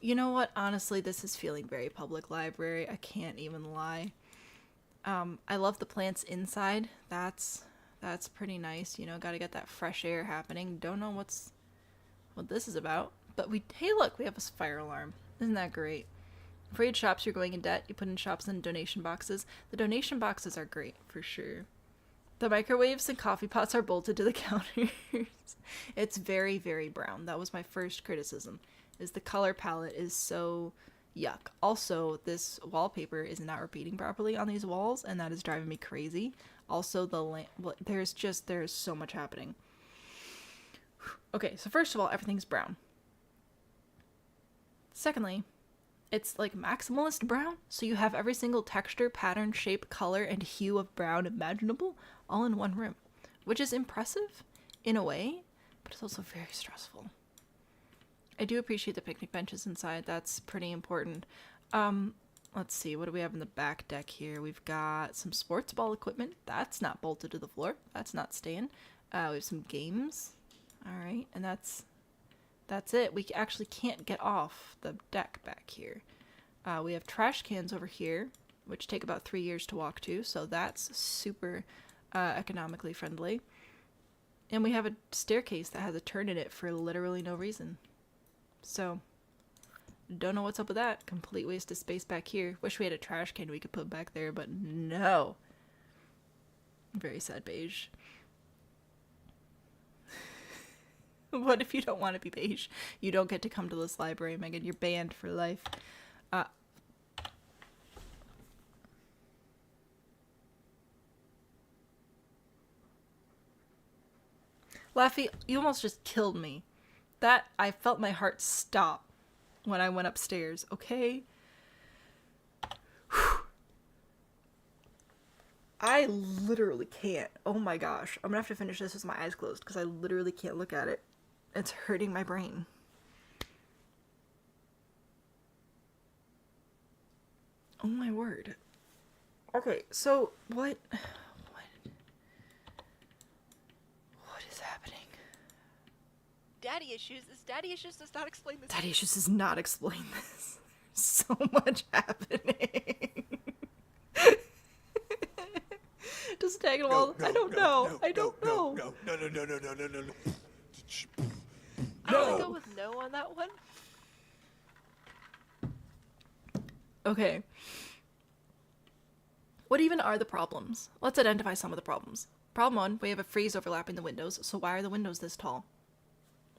You know what? Honestly, this is feeling very public library. I can't even lie. I love the plants inside. That's pretty nice. You know, gotta get that fresh air happening. Don't know what this is about. But hey look, we have a fire alarm. Isn't that great? Afraid shops, you're going in debt. You put in shops and donation boxes. The donation boxes are great, for sure. The microwaves and coffee pots are bolted to the counters. It's very, very brown. That was my first criticism, is the color palette is so yuck. Also, this wallpaper is not repeating properly on these walls, and that is driving me crazy. Also, there's so much happening. Okay, so first of all, everything's brown. Secondly, it's like maximalist brown, so you have every single texture, pattern, shape, color, and hue of brown imaginable all in one room, which is impressive in a way, but it's also very stressful. I do appreciate the picnic benches inside. That's pretty important. Let's see, what do we have in the back deck here? We've got some sports ball equipment. That's not bolted to the floor. That's not staying. We have some games. All right, and that's it. We actually can't get off the deck back here. We have trash cans over here, which take about 3 years to walk to, so that's super economically friendly. And we have a staircase that has a turn in it for literally no reason. So, don't know what's up with that. Complete waste of space back here. Wish we had a trash can we could put back there, but no. Very sad beige. What if you don't want to be beige? You don't get to come to this library, Megan. You're banned for life. Laffy, you almost just killed me. I felt my heart stop when I went upstairs, okay? Whew. I literally can't. Oh my gosh. I'm gonna have to finish this with my eyes closed because I literally can't look at it. It's hurting my brain. Oh my word. Okay, so what is happening? Daddy issues. Daddy issues does not explain this. Daddy issues does not explain this. There's so much happening. Does tag it all? I don't know. I don't know. No. I'm gonna go with no on that one. Okay. What even are the problems? Let's identify some of the problems. Problem 1, we have a frieze overlapping the windows, so why are the windows this tall?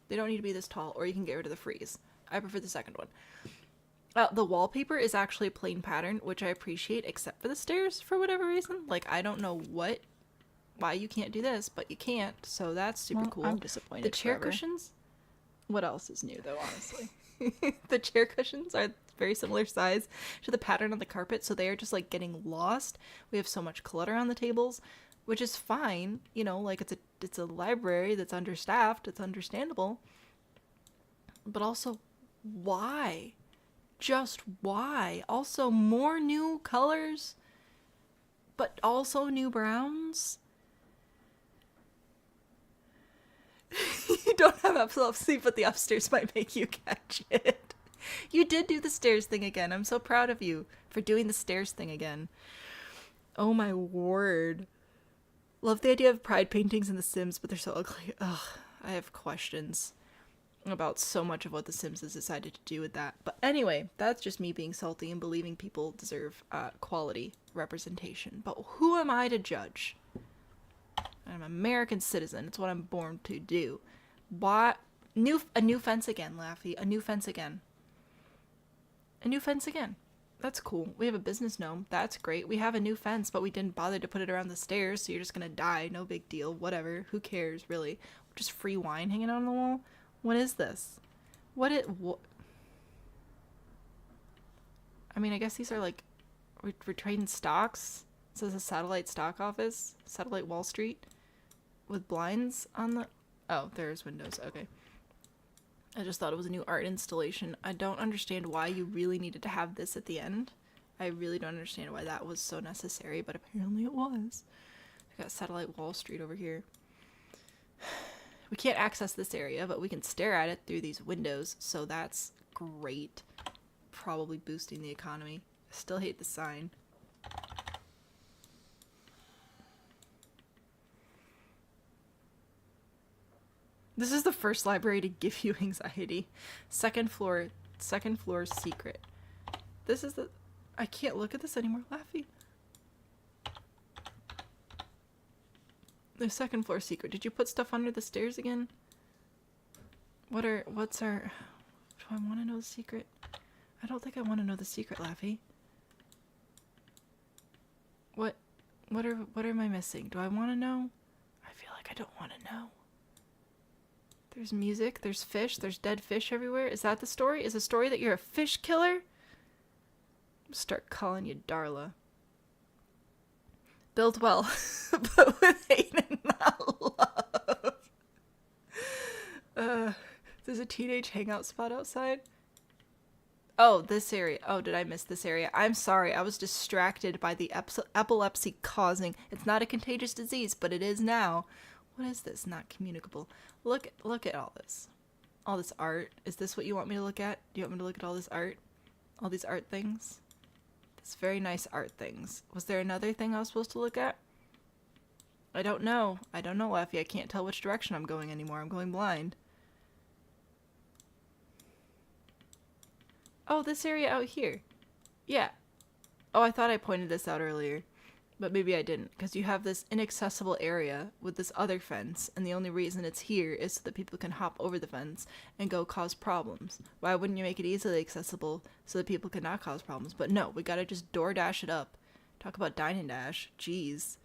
They don't need to be this tall, or you can get rid of the frieze. I prefer the second one. The wallpaper is actually a plain pattern, which I appreciate, except for the stairs, for whatever reason. Like, I don't know why you can't do this, but you can't, so that's super cool. I'm disappointed. The chair cushions What else is new, though, honestly? The chair cushions are very similar size to the pattern on the carpet, so they are just, like, getting lost. We have so much clutter on the tables, which is fine. You know, like, it's a library that's understaffed. It's understandable. But also, why? Just why? Also, more new colors, but also new browns? You don't have epilepsy, but the upstairs might make you catch it. You did do the stairs thing again. I'm so proud of you for doing the stairs thing again. Oh my word. Love the idea of pride paintings in The Sims, but they're so ugly. Ugh, I have questions about so much of what The Sims has decided to do with that. But anyway, that's just me being salty and believing people deserve quality representation. But who am I to judge? I'm an American citizen. It's what I'm born to do. Why? A new fence again, Laffy. A new fence again. A new fence again. That's cool. We have a business gnome. That's great. We have a new fence, but we didn't bother to put it around the stairs, so you're just gonna die. No big deal. Whatever. Who cares, really? Just free wine hanging out on the wall? What is this? What? I mean, I guess these are like... We're trading stocks. It says a satellite stock office. Satellite Wall Street. With blinds on the... Oh, there's windows. Okay. I just thought it was a new art installation. I don't understand why you really needed to have this at the end. I really don't understand why that was so necessary, but apparently it was. I got Satellite Wall Street over here. We can't access this area, but we can stare at it through these windows, so that's great. Probably boosting the economy. I still hate the sign. This is the first library to give you anxiety. Second floor secret. This is the... I can't look at this anymore, Laffy. The second floor secret. Did you put stuff under the stairs again? What's our... Do I want to know the secret? I don't think I want to know the secret, Laffy. What am I missing? Do I want to know? I feel like I don't want to know. There's music, there's fish, there's dead fish everywhere. Is that the story? Is the story that you're a fish killer? Start calling you Darla. Build well, but with hate and not love. There's a teenage hangout spot outside. Oh, this area. Oh, did I miss this area? I'm sorry. I was distracted by the epilepsy causing. It's not a contagious disease, but it is now. What is this? Not communicable. Look at all this. All this art. Is this what you want me to look at? Do you want me to look at all this art? All these art things? These very nice art things. Was there another thing I was supposed to look at? I don't know. I don't know, Effie. I can't tell which direction I'm going anymore. I'm going blind. Oh, this area out here. Yeah. Oh, I thought I pointed this out earlier. But maybe I didn't, because you have this inaccessible area with this other fence, and the only reason it's here is so that people can hop over the fence and go cause problems. Why wouldn't you make it easily accessible so that people could not cause problems? But no, we gotta just DoorDash it up. Talk about dine and dash. Jeez.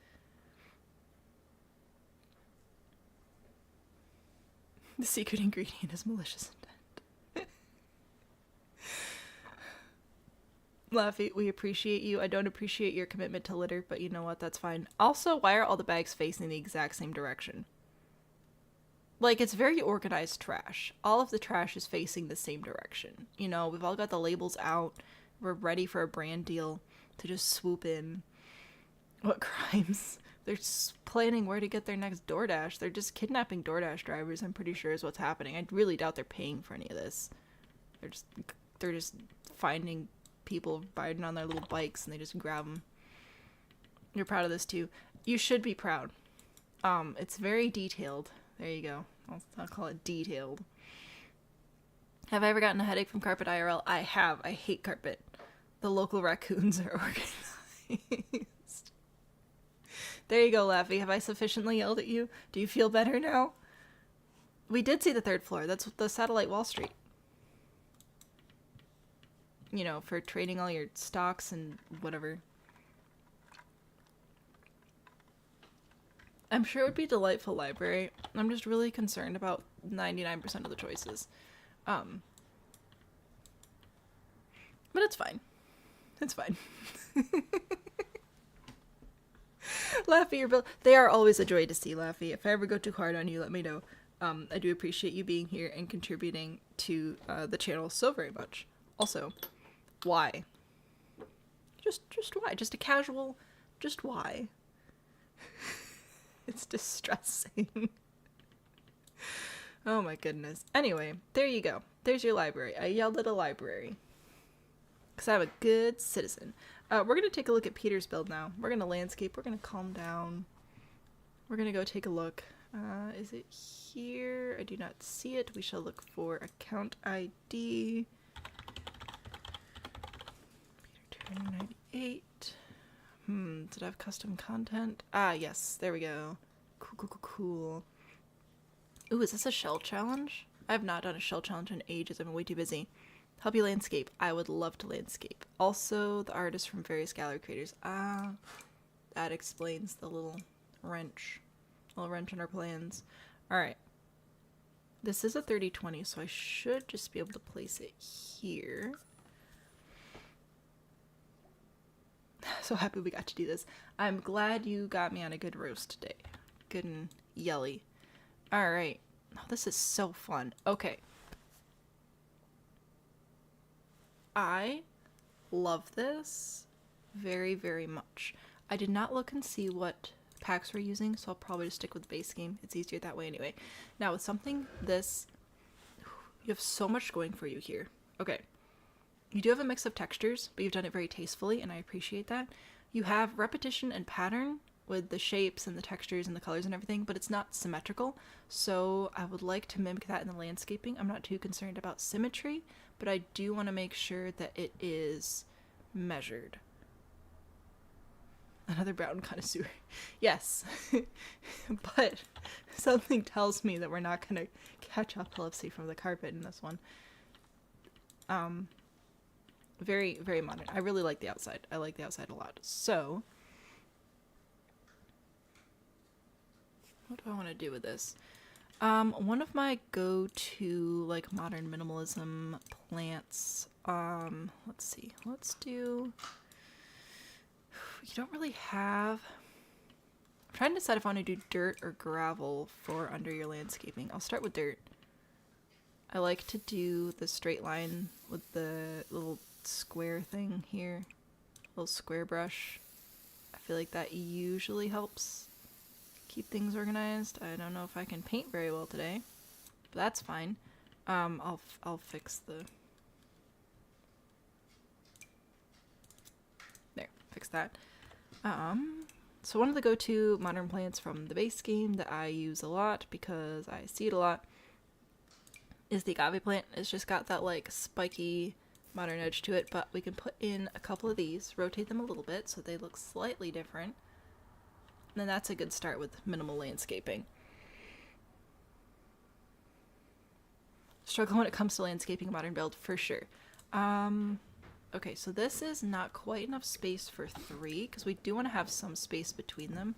The secret ingredient is malicious intent. Laffy, we appreciate you. I don't appreciate your commitment to litter, but you know what? That's fine. Also, why are all the bags facing the exact same direction? Like, it's very organized trash. All of the trash is facing the same direction. You know, we've all got the labels out. We're ready for a brand deal to just swoop in. What crimes? They're planning where to get their next DoorDash. They're just kidnapping DoorDash drivers, I'm pretty sure is what's happening. I really doubt they're paying for any of this. They're just finding people riding on their little bikes and they just grab them. You're proud of this too. You should be proud. It's very detailed. There you go. I'll call it detailed. Have I ever gotten a headache from carpet IRL? I have. I hate carpet. The local raccoons are organized. There you go, Laffy. Have I sufficiently yelled at you? Do you feel better now? We did see the third floor. That's the Satellite Wall Street. You know, for trading all your stocks and whatever. I'm sure it would be a delightful library. I'm just really concerned about 99% of the choices. But it's fine. It's fine. Laffy, your build. They are always a joy to see, Laffy. If I ever go too hard on you, let me know. I do appreciate you being here and contributing to the channel so very much. Also, why? Just why? Just a casual, just why? It's distressing. Oh my goodness. Anyway, there you go. There's your library. I yelled at a library. Because I'm a good citizen. We're going to take a look at Peter's build now. We're going to landscape. We're going to calm down. We're going to go take a look. Is it here? I do not see it. We shall look for account ID. Peter 298. Did I have custom content? Ah, yes. There we go. Cool. Ooh, is this a shell challenge? I have not done a shell challenge in ages. I've been way too busy. Help you landscape. I would love to landscape. Also, the artists from various gallery creators. Ah, that explains the little wrench. Little wrench in our plans. Alright. This is a 30-20, so I should just be able to place it here. So happy we got to do this. I'm glad you got me on a good roast today. Good and yelly. Alright. Oh, this is so fun. Okay. I love this very, very much. I did not look and see what packs we're using, so I'll probably just stick with the base game. It's easier that way anyway. Now, with something this, you have so much going for you here. Okay. You do have a mix of textures, but you've done it very tastefully, and I appreciate that. You have repetition and pattern with the shapes and the textures and the colors and everything, but it's not symmetrical, so I would like to mimic that in the landscaping. I'm not too concerned about symmetry, but I do want to make sure that it is measured. Another brown connoisseur. Yes. But something tells me that we're not going to catch epilepsy from the carpet in this one. Very, very modern. I really like the outside. I like the outside a lot. So, what do I want to do with this? One of my go-to, like, modern minimalism plants, let's see. Let's do... You don't really have... I'm trying to decide if I want to do dirt or gravel for under your landscaping. I'll start with dirt. I like to do the straight line with the little square thing here. Little square brush. I feel like that usually helps keep things organized. I don't know if I can paint very well today, but that's fine. I'll fix the... There, fix that. So one of the go-to modern plants from the base game that I use a lot because I see it a lot is the agave plant. It's just got that like spiky modern edge to it, but we can put in a couple of these, rotate them a little bit so they look slightly different. And then that's a good start with minimal landscaping. Struggle when it comes to landscaping a modern build, for sure. Okay, so this is not quite enough space for 3, because we do want to have some space between them.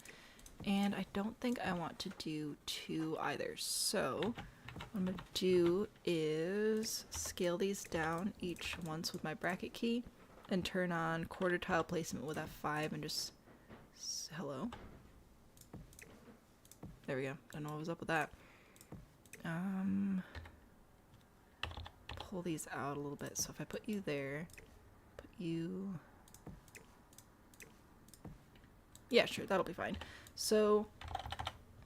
And I don't think I want to do 2 either. So, what I'm going to do is scale these down each once with my bracket key, and turn on quarter tile placement with F5 and just... Hello? There we go. Don't know what was up with that. Pull these out a little bit. So if I put you there... you... Yeah, sure, that'll be fine. So,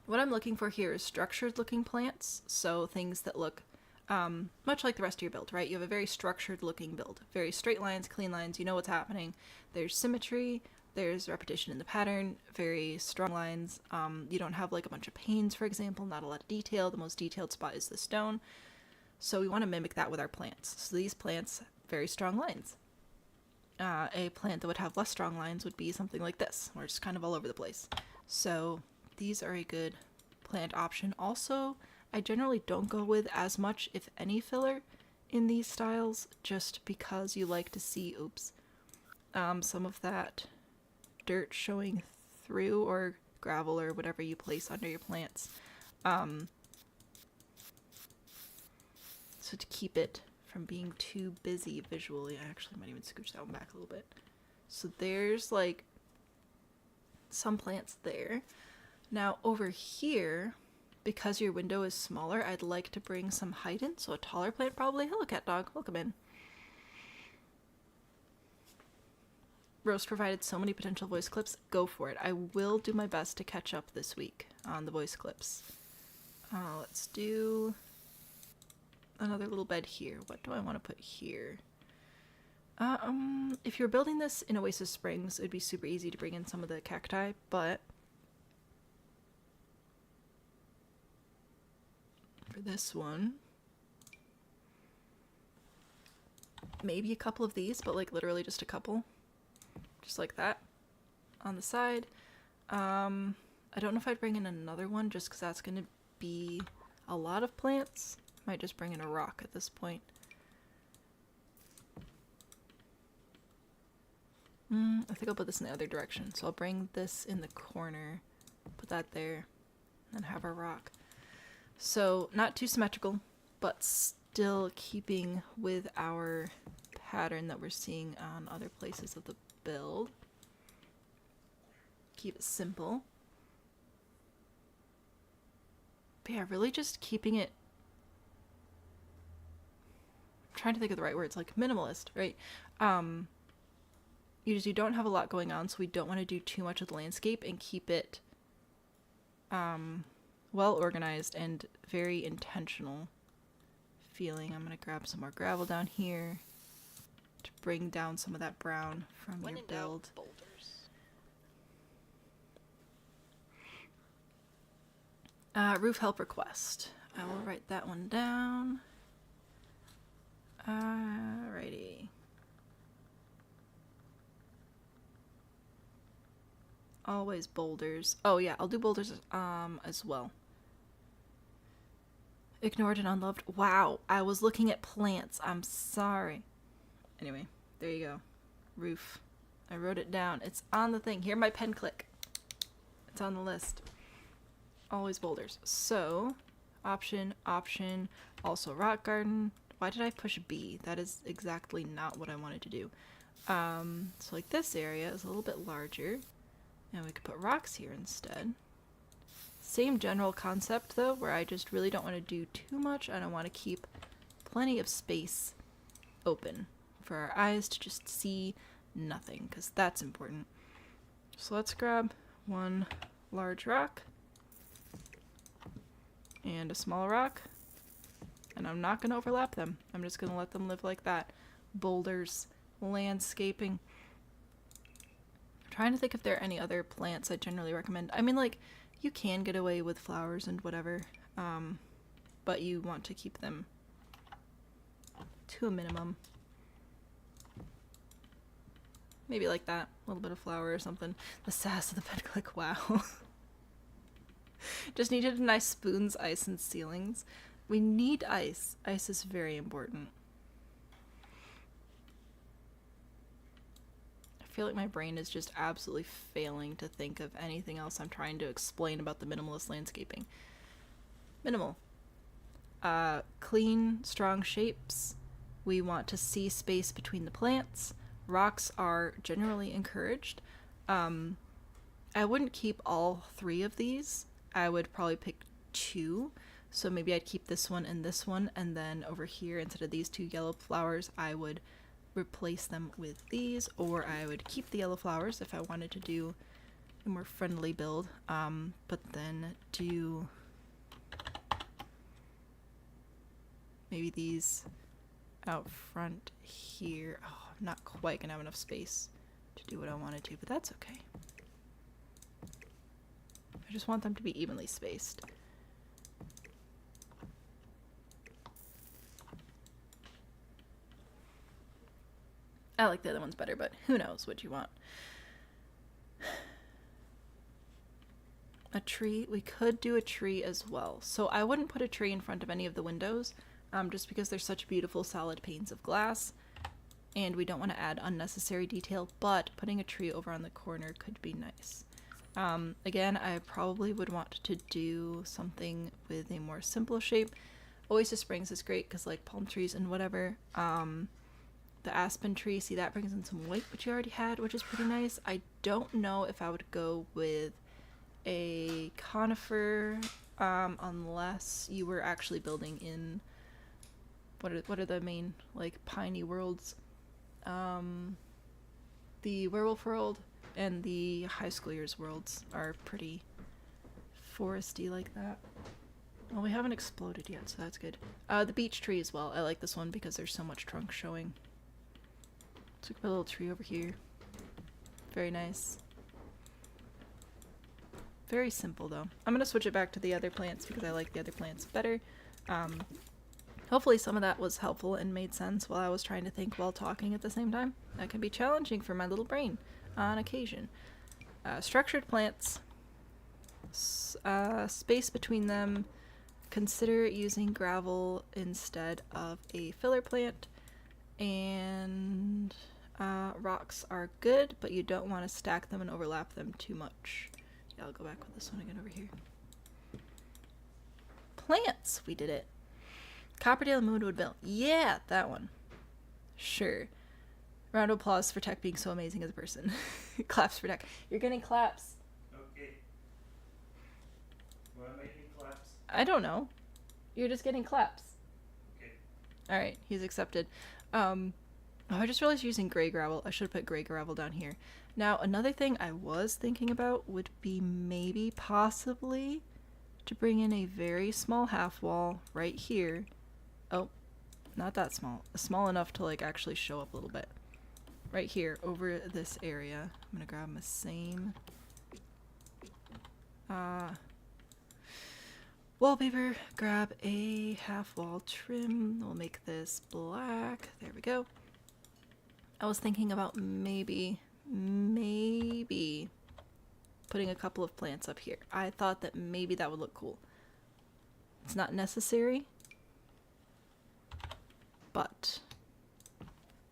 what I'm looking for here is structured looking plants, so things that look much like the rest of your build, right? You have a very structured looking build. Very straight lines, clean lines, you know what's happening. There's symmetry, there's repetition in the pattern, very strong lines. You don't have like a bunch of panes, for example, not a lot of detail. The most detailed spot is the stone. So we want to mimic that with our plants. So these plants, very strong lines. A plant that would have less strong lines would be something like this, where it's kind of all over the place. So these are a good plant option. Also, I generally don't go with as much, if any, filler in these styles, just because you like to see, some of that dirt showing through, or gravel, or whatever you place under your plants. So to keep it from being too busy visually, I actually might even scooch that one back a little bit. So there's like some plants there. Now over here, because your window is smaller, I'd like to bring some height in, so a taller plant probably. Hello, cat dog. Welcome in. Rose provided so many potential voice clips. Go for it. I will do my best to catch up this week on the voice clips. Let's do another little bed here. What do I want to put here? If you're building this in Oasis Springs, it'd be super easy to bring in some of the cacti, but for this one, maybe a couple of these, but like literally just a couple. Just like that on the side. I don't know if I'd bring in another one just because that's going to be a lot of plants. Might just bring in a rock at this point. I think I'll put this in the other direction. So I'll bring this in the corner, put that there, and have our rock. So not too symmetrical, but still keeping with our pattern that we're seeing on other places of the build. Keep it simple. But yeah, really just keeping it, I'm trying to think of the right words, like minimalist, right? You don't have a lot going on, so we don't want to do too much of the landscape and keep it well organized and very intentional feeling. I'm going to grab some more gravel down here to bring down some of that brown from When your in doubt, build. boulders. Roof help request. I will write that one down. Alrighty. Always boulders. Oh yeah, I'll do boulders as well. Ignored and unloved. Wow, I was looking at plants. I'm sorry. Anyway, there you go. Roof. I wrote it down. It's on the thing. Hear my pen click. It's on the list. Always boulders. So, option, also rock garden. Why did I push B? That is exactly not what I wanted to do. So like this area is a little bit larger. And we could put rocks here instead. Same general concept though, where I just really don't want to do too much and I want to keep plenty of space open for our eyes to just see nothing, because that's important. So let's grab one large rock and a small rock, and I'm not going to overlap them. I'm just going to let them live like that. Boulders, landscaping. I'm trying to think if there are any other plants I generally recommend. I mean, like, you can get away with flowers and whatever, but you want to keep them to a minimum. Maybe like that, a little bit of flower or something. The sass of the pen click, wow. Just needed a nice spoons, ice, and ceilings. We need ice. Ice is very important. I feel like my brain is just absolutely failing to think of anything else I'm trying to explain about the minimalist landscaping. Minimal. Clean, strong shapes. We want to see space between the plants. Rocks are generally encouraged. I wouldn't keep all three of these. I would probably pick two. So maybe I'd keep this one, and then over here, instead of these two yellow flowers, I would replace them with these, or I would keep the yellow flowers if I wanted to do a more friendly build, but then do maybe these out front here. Oh, I'm not quite gonna have enough space to do what I wanted to, but that's okay. I just want them to be evenly spaced. I like the other ones better, but who knows what you want. A tree. We could do a tree as well. So I wouldn't put a tree in front of any of the windows, just because they're such beautiful solid panes of glass, and we don't want to add unnecessary detail, but putting a tree over on the corner could be nice. Again, I probably would want to do something with a more simple shape. Oasis Springs is great because like palm trees and whatever. The aspen tree, see, that brings in some white, which you already had, which is pretty nice. I don't know if I would go with a conifer unless you were actually building in what are the main like piney worlds, the werewolf world and the high school years worlds are pretty foresty like that. Well, we haven't exploded yet, so that's good. The beech tree as well, I like this one because there's so much trunk showing. So we can put a little tree over here. Very nice. Very simple though. I'm gonna switch it back to the other plants because I like the other plants better. Hopefully some of that was helpful and made sense while I was trying to think while talking at the same time. That can be challenging for my little brain on occasion. Structured plants. Space between them. Consider using gravel instead of a filler plant. And rocks are good, but you don't want to stack them and overlap them too much. Yeah, I'll go back with this one again over here. Plants! We did it. Copperdale Moonwood Mill. Yeah, that one. Sure. Round of applause for Tech being so amazing as a person. Claps for Tech. You're getting claps. Okay. Wanna make me claps? I don't know. You're just getting claps. Okay. Alright, he's accepted. Oh, I just realized using gray gravel. I should have put gray gravel down here. Now, another thing I was thinking about would be maybe, possibly, to bring in a very small half wall right here. Oh, not that small. Small enough to, like, actually show up a little bit. Right here, over this area. I'm gonna grab my same wallpaper, grab a half wall trim. We'll make this black. There we go. I was thinking about maybe putting a couple of plants up here. I thought that maybe that would look cool. It's not necessary, but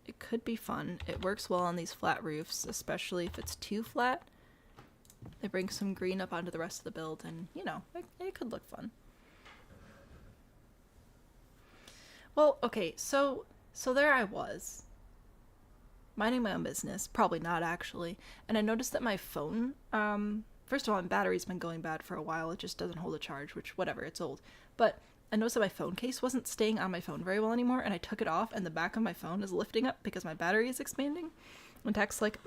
it could be fun. It works well on these flat roofs, especially if it's too flat. They bring some green up onto the rest of the build, and, you know, it could look fun. Well, okay, so there I was, minding my own business, probably not actually, and I noticed that my phone, first of all, my battery's been going bad for a while. It just doesn't hold a charge, which, whatever, it's old. But I noticed that my phone case wasn't staying on my phone very well anymore, and I took it off, and the back of my phone is lifting up because my battery is expanding. And Tech's like,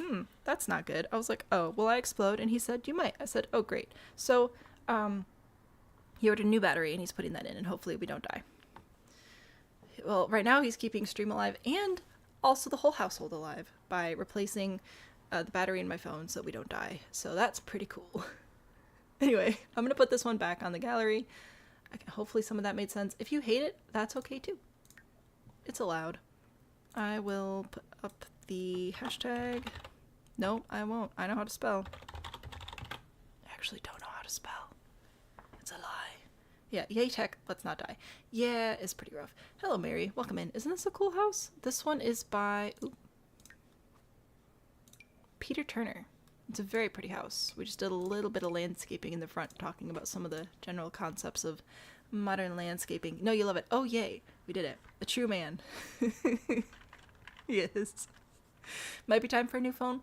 that's not good. I was like, oh, will I explode? And he said, you might. I said, oh, great. So, he ordered a new battery, and he's putting that in, and hopefully we don't die. Well, right now he's keeping Stream alive, and also the whole household alive, by replacing the battery in my phone so we don't die. So that's pretty cool. Anyway, I'm going to put this one back on the gallery. Hopefully some of that made sense. If you hate it, that's okay too. It's allowed. I will put up the hashtag. No, I won't. I know how to spell. I actually don't know how to spell. It's a lie. Yeah, yay Tech, let's not die. Yeah, it's pretty rough. Hello Mary, welcome in. Isn't this a cool house? This one is by Peter Turner. It's a very pretty house. We just did a little bit of landscaping in the front, talking about some of the general concepts of modern landscaping. No, you love it. Oh, yay. We did it. A true man. Yes. Might be time for a new phone.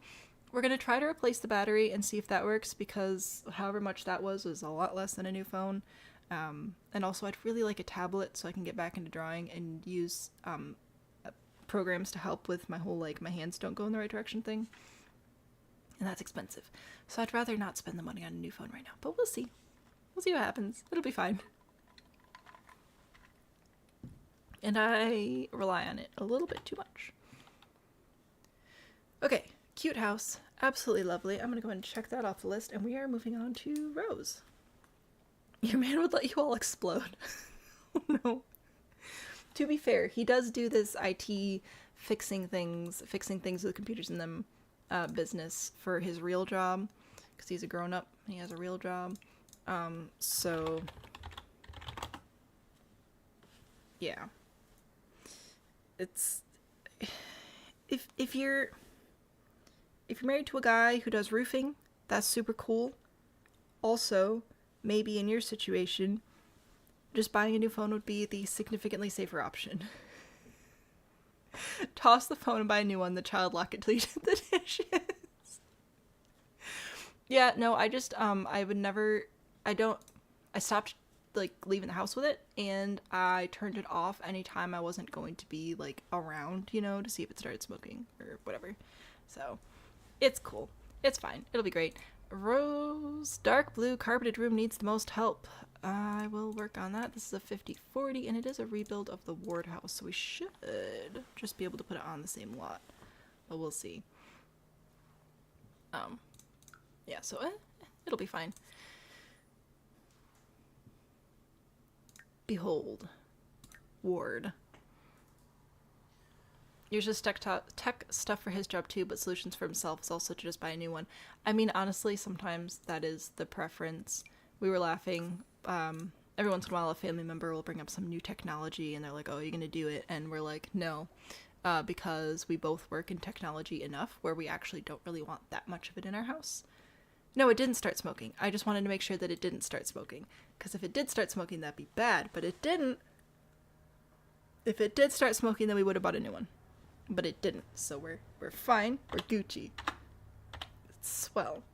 We're going to try to replace the battery and see if that works, because however much that was a lot less than a new phone. And also I'd really like a tablet so I can get back into drawing and use programs to help with my whole, like, my hands don't go in the right direction thing. And that's expensive. So I'd rather not spend the money on a new phone right now. But we'll see. We'll see what happens. It'll be fine. And I rely on it a little bit too much. Okay, cute house. Absolutely lovely. I'm going to go ahead and check that off the list. And we are moving on to Rose. Your man would let you all explode. Oh no. To be fair, he does do this IT fixing things with computers in them business for his real job, because he's a grown-up and he has a real job. So yeah, it's if you're married to a guy who does roofing, that's super cool. Also, maybe in your situation, just buying a new phone would be the significantly safer option. Toss the phone and buy a new one. The child lock it till you did the dishes. Yeah, no, I just, I would never, I stopped, like, leaving the house with it, and I turned it off anytime I wasn't going to be, like, around, you know, to see if it started smoking, or whatever. So, it's cool. It's fine. It'll be great. Rose, dark blue carpeted room needs the most help. I will work on that. This is a 50/40, and it is a rebuild of the ward house, so we should just be able to put it on the same lot, but we'll see. Yeah, so it'll be fine. Behold, ward. Here's just tech stuff for his job too, but solutions for himself is also to just buy a new one. I mean, honestly, sometimes that is the preference. We were laughing. Every once in a while, a family member will bring up some new technology, and they're like, "Oh, you're gonna do it?" And we're like, "No," because we both work in technology enough where we actually don't really want that much of it in our house. No, it didn't start smoking. I just wanted to make sure that it didn't start smoking, because if it did start smoking, that'd be bad. But it didn't. If it did start smoking, then we would have bought a new one. But it didn't, so we're fine. We're Gucci. It's swell.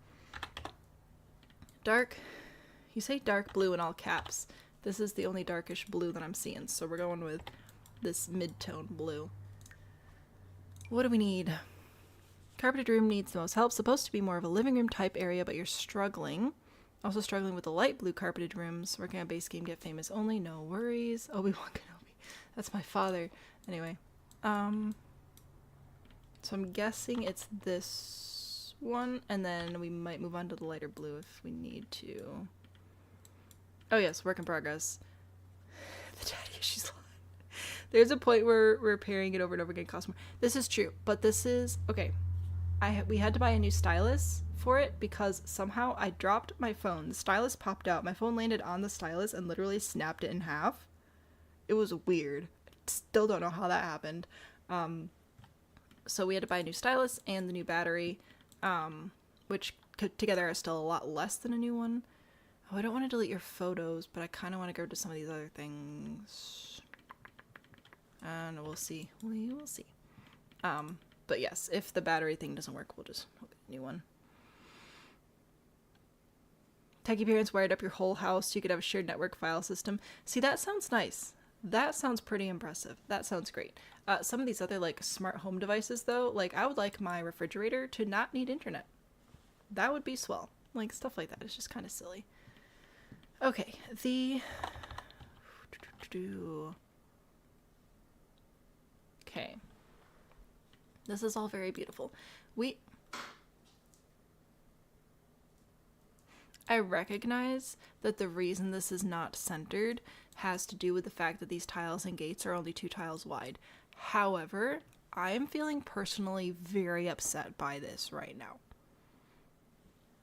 Dark. You say dark blue in all caps. This is the only darkish blue that I'm seeing, so we're going with this mid-tone blue. What do we need? Carpeted room needs the most help. Supposed to be more of a living room type area, but you're struggling. Also struggling with the light blue carpeted rooms. Working on base game, get famous only. No worries. Obi-Wan Kenobi. That's my father. Anyway. So I'm guessing it's this one, and then we might move on to the lighter blue if we need to. Oh yes, work in progress. The daddy issues line. There's a point where repairing it over and over again costs more. This is true, but this is okay. We had to buy a new stylus for it because somehow I dropped my phone. The stylus popped out. My phone landed on the stylus and literally snapped it in half. It was weird. Still don't know how that happened. So we had to buy a new stylus and the new battery, which together are still a lot less than a new one. Oh, I don't want to delete your photos, but I kind of want to go to some of these other things. And we'll see. We will see. But yes, if the battery thing doesn't work, we'll get a new one. Techie parents wired up your whole house so you could have a shared network file system. See, that sounds nice. That sounds pretty impressive. That sounds great. Some of these other, like, smart home devices, though, like, I would like my refrigerator to not need internet. That would be swell. Like, stuff like that. It's just kind of silly. Okay, Okay. This is all very beautiful. I recognize that the reason this is not centered has to do with the fact that these tiles and gates are only 2 tiles wide. However, I am feeling personally very upset by this right now.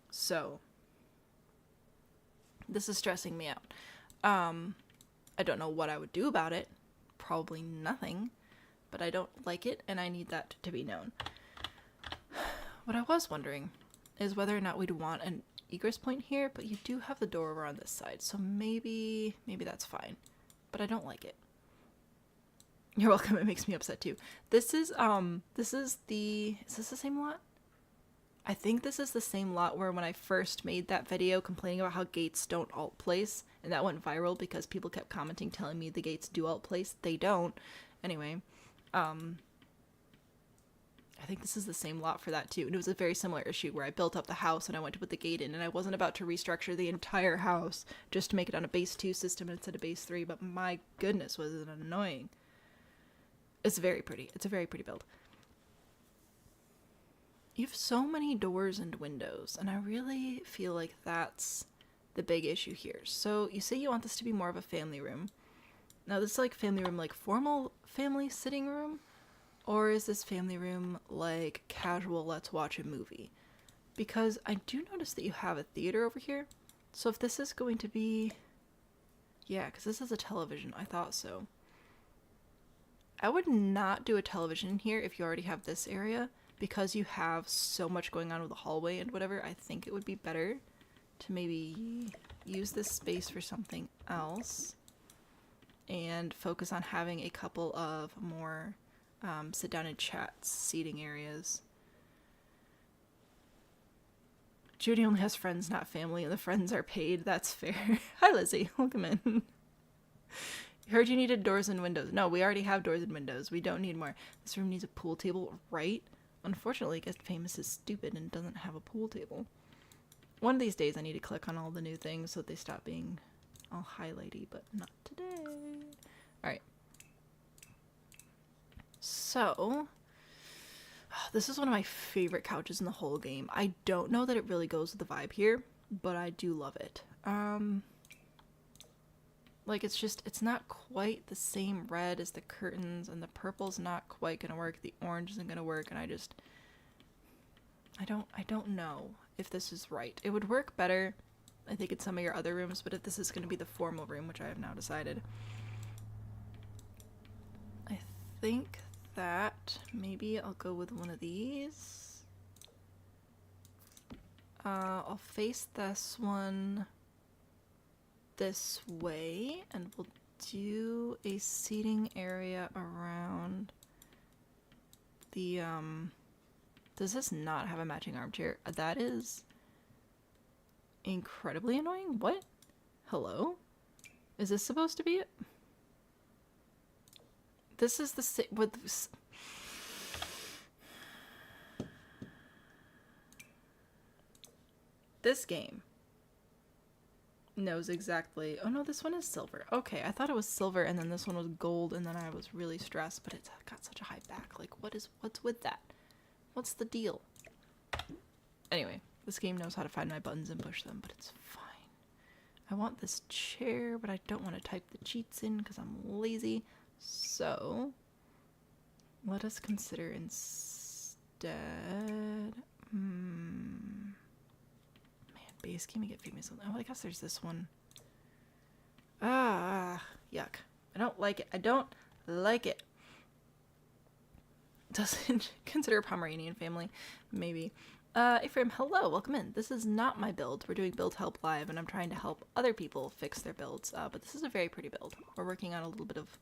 So, this is stressing me out. I don't know what I would do about it. Probably nothing. But I don't like it, and I need that to be known. What I was wondering is whether or not we'd want an egress point here, but you do have the door over on this side, so maybe that's fine. But I don't like it. You're welcome. It makes me upset too. Is this the same lot? I think this is the same lot where when I first made that video complaining about how gates don't alt place, and that went viral because people kept commenting telling me the gates do alt place. They don't. Anyway, I think this is the same lot for that too. And it was a very similar issue where I built up the house and I went to put the gate in, and I wasn't about to restructure the entire house just to make it on a base 2 system instead of base 3, but my goodness, was it annoying. It's very pretty. It's a very pretty build. You have so many doors and windows, and I really feel like that's the big issue here. So you say you want this to be more of a family room. Now this is like family room, like formal family sitting room? Or is this family room like casual, let's watch a movie? Because I do notice that you have a theater over here. So if this is going to be... Yeah, because this is a television. I thought so. I would not do a television here if you already have this area. Because you have so much going on with the hallway and whatever, I think it would be better to maybe use this space for something else. and focus on having a couple of more sit down and chat seating areas. Judy only has friends, not family, and the friends are paid. That's fair. Hi, Lizzie. Welcome in. Heard you needed doors and windows. No, we already have doors and windows. We don't need more. This room needs a pool table, right? Unfortunately, Get Famous is stupid and doesn't have a pool table. One of these days, I need to click on all the new things so that they stop being all highlighty, but not today. Alright. So, this is one of my favorite couches in the whole game. I don't know that it really goes with the vibe here, but I do love it. Like, it's not quite the same red as the curtains, and the purple's not quite gonna work, the orange isn't gonna work, and I don't know if this is right. It would work better, I think, in some of your other rooms, but if this is gonna be the formal room, which I have now decided. I think that maybe I'll go with one of these. I'll face this one this way, and we'll do a seating area around the, does this not have a matching armchair? That is incredibly annoying. What? Hello? Is this supposed to be it? This is the with this game knows exactly. Oh no, this one is silver. Okay, I thought it was silver and then this one was gold, and then I was really stressed, but it's got such a high back. Like, what's with that? What's the deal? Anyway, this game knows how to find my buttons and push them, but it's fine. I want this chair, but I don't want to type the cheats in because I'm lazy. So, let us consider instead. Man, base game and Get Famous. Oh, I guess there's this one. Ah, yuck. I don't like it. I don't like it. Doesn't consider a Pomeranian family. Maybe. Ephraim, hello, welcome in. This is not my build. We're doing Build Help Live, and I'm trying to help other people fix their builds. But this is a very pretty build. We're working on a little bit of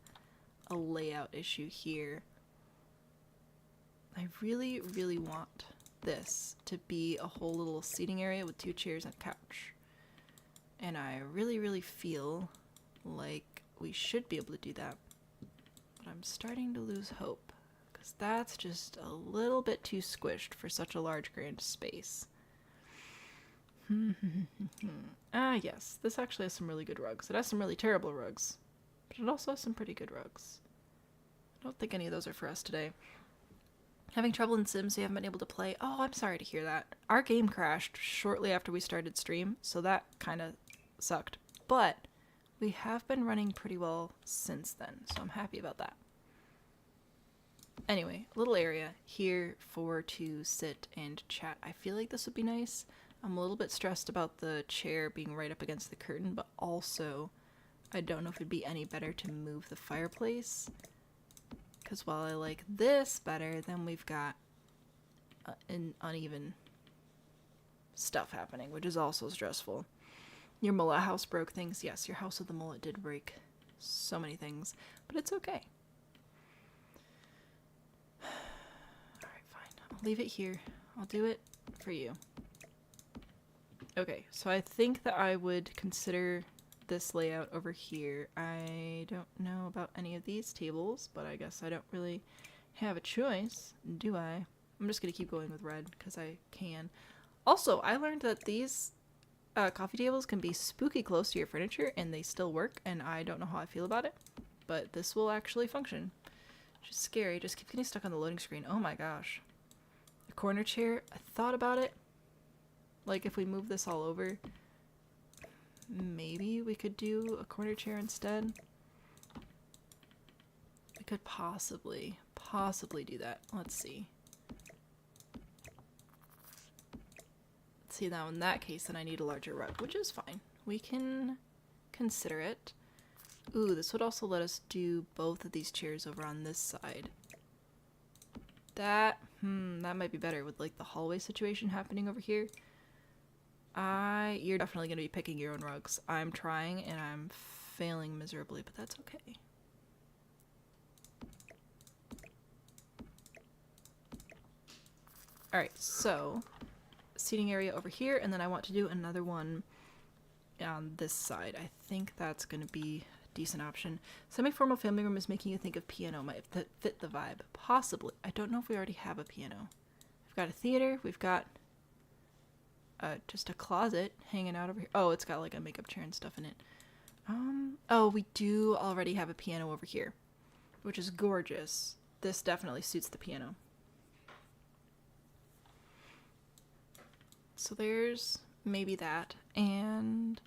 a layout issue here. I really, really want this to be a whole little seating area with 2 chairs and a couch. And I really, really feel like we should be able to do that. But I'm starting to lose hope, because that's just a little bit too squished for such a large, grand space. Yes, this actually has some really good rugs. It has some really terrible rugs, but it also has some pretty good rugs. I don't think any of those are for us today. Having trouble in Sims, so you haven't been able to play. Oh, I'm sorry to hear that. Our game crashed shortly after we started stream, so that kind of sucked. But we have been running pretty well since then, so I'm happy about that. Anyway, little area here to sit and chat. I feel like this would be nice. I'm a little bit stressed about the chair being right up against the curtain, but also I don't know if it'd be any better to move the fireplace. Because while I like this better, then we've got an uneven stuff happening, which is also stressful. Your mullet house broke things. Yes, your house with the mullet did break so many things, but it's okay. Alright, fine. I'll leave it here. I'll do it for you. Okay, so I think that I would consider this layout over here. I don't know about any of these tables, but I guess I don't really have a choice, do I? I'm just gonna keep going with red because I can. Also, I learned that these coffee tables can be spooky close to your furniture and they still work, and I don't know how I feel about it, but this will actually function. Which is scary. Just keep getting stuck on the loading screen. Oh my gosh. A corner chair, I thought about it. Like, if we move this all over, maybe we could do a corner chair instead. We could possibly do that. Let's see. Now in that case, then I need a larger rug, which is fine. We can consider it. Ooh, this would also let us do both of these chairs over on this side. That might be better with like the hallway situation happening over here. You're definitely going to be picking your own rugs. I'm trying and I'm failing miserably, but that's okay. Alright, so seating area over here, and then I want to do another one on this side. I think that's going to be a decent option. Semi-formal family room is making you think of piano. Might fit the vibe. Possibly. I don't know if we already have a piano. We've got a theater. We've got just a closet hanging out over here. Oh, it's got like a makeup chair and stuff in it. Oh, we do already have a piano over here, which is gorgeous. This definitely suits the piano. So there's maybe that, and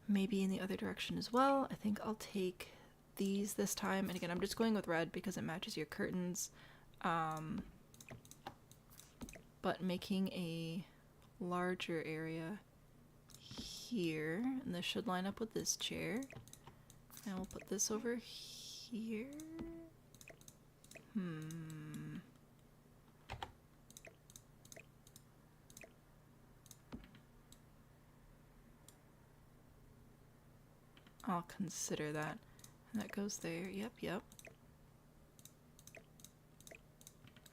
maybe in the other direction as well. I think I'll take these this time, and again, I'm just going with red because it matches your curtains, but making a larger area here, and this should line up with this chair, and we'll put this over here. I'll consider that. And that goes there. Yep.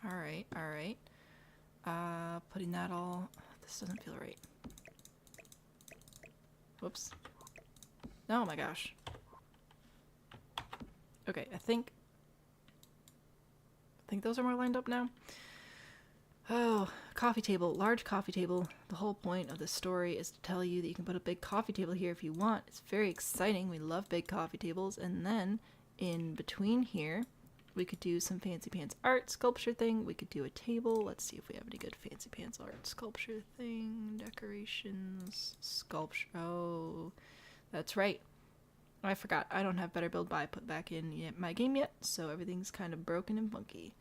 Alright. Putting that all... This doesn't feel right. Whoops. Oh my gosh. Okay, I think those are more lined up now. Oh, coffee table. Large coffee table. The whole point of the story is to tell you that you can put a big coffee table here if you want. It's very exciting. We love big coffee tables. And then in between here, we could do some fancy pants art sculpture thing. We could do a table. Let's see if we have any good fancy pants art sculpture thing. Decorations. Sculpture. Oh, that's right. I forgot. I don't have Better Build Buy put back in my game yet, so everything's kind of broken and funky.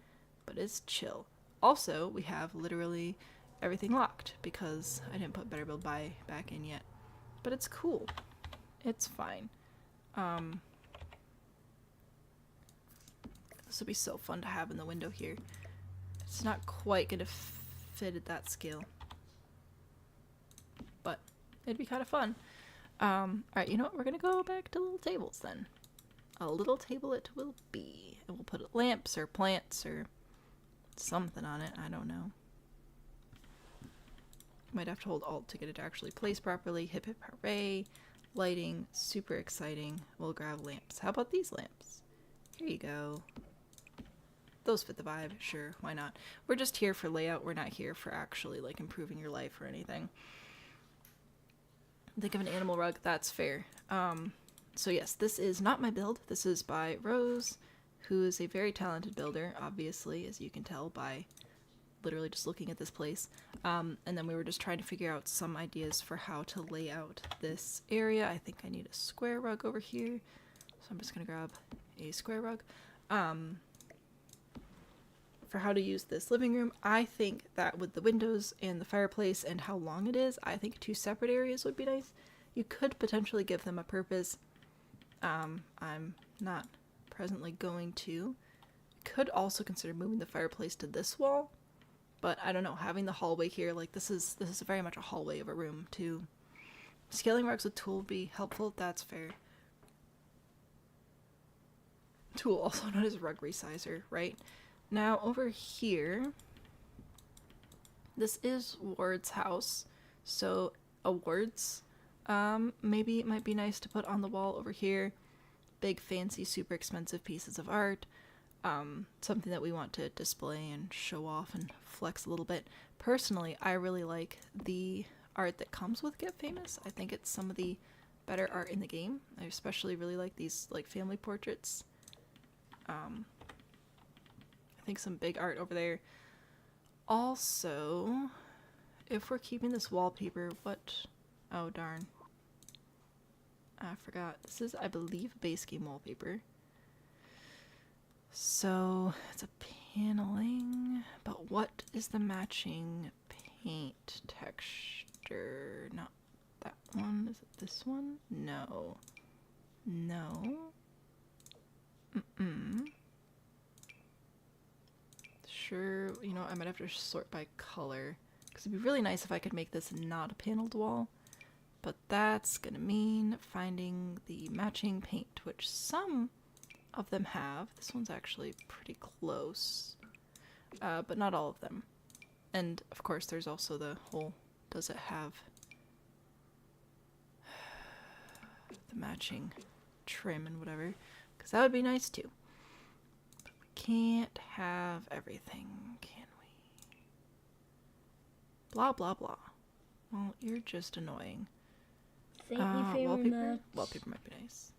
But it's chill. Also, we have literally everything locked because I didn't put Better Build Buy back in yet. But it's cool. It's fine. This will be so fun to have in the window here. It's not quite going to fit at that scale. But it'd be kind of fun. Alright, you know what? We're going to go back to little tables then. A little table it will be. And we'll put lamps or plants or something on it. I don't know. Might have to hold Alt to get it to actually place properly. Hip hip hooray. Lighting. Super exciting. We'll grab lamps. How about these lamps? Here you go. Those fit the vibe. Sure, why not? We're just here for layout. We're not here for actually like improving your life or anything. Think of an animal rug. That's fair. So yes, this is not my build. This is by Rose, who is a very talented builder, obviously, as you can tell by literally just looking at this place. And then we were just trying to figure out some ideas for how to lay out this area. I think I need a square rug over here. So I'm just going to grab a square rug. For how to use this living room, I think that with the windows and the fireplace and how long it is, I think 2 separate areas would be nice. You could potentially give them a purpose. I'm not presently going to. Could also consider moving the fireplace to this wall, but I don't know, having the hallway here, like this is very much a hallway of a room too. Scaling rugs with tool would be helpful. That's fair. Tool, also known as rug resizer, right? Now over here, this is Ward's house, so awards, maybe it might be nice to put on the wall over here. Big fancy super expensive pieces of art, something that we want to display and show off and flex a little bit. Personally, I really like the art that comes with Get Famous. I think it's some of the better art in the game. I especially really like these like family portraits. I think some big art over there. Also, if we're keeping this wallpaper, what... Oh, darn. I forgot. This is, I believe, base game wallpaper. So, it's a paneling. But what is the matching paint texture? Not that one. Is it this one? No. No. Sure, you know, I might have to sort by color, because it'd be really nice if I could make this not a paneled wall, But that's gonna mean finding the matching paint, which some of them have. This one's actually pretty close, but not all of them. And of course there's also the whole, does it have the matching trim and whatever, because that would be nice too. But we can't have everything, can we? Blah blah blah. Well, you're just annoying. Thank you very wallpaper? much. Wallpaper might be nice.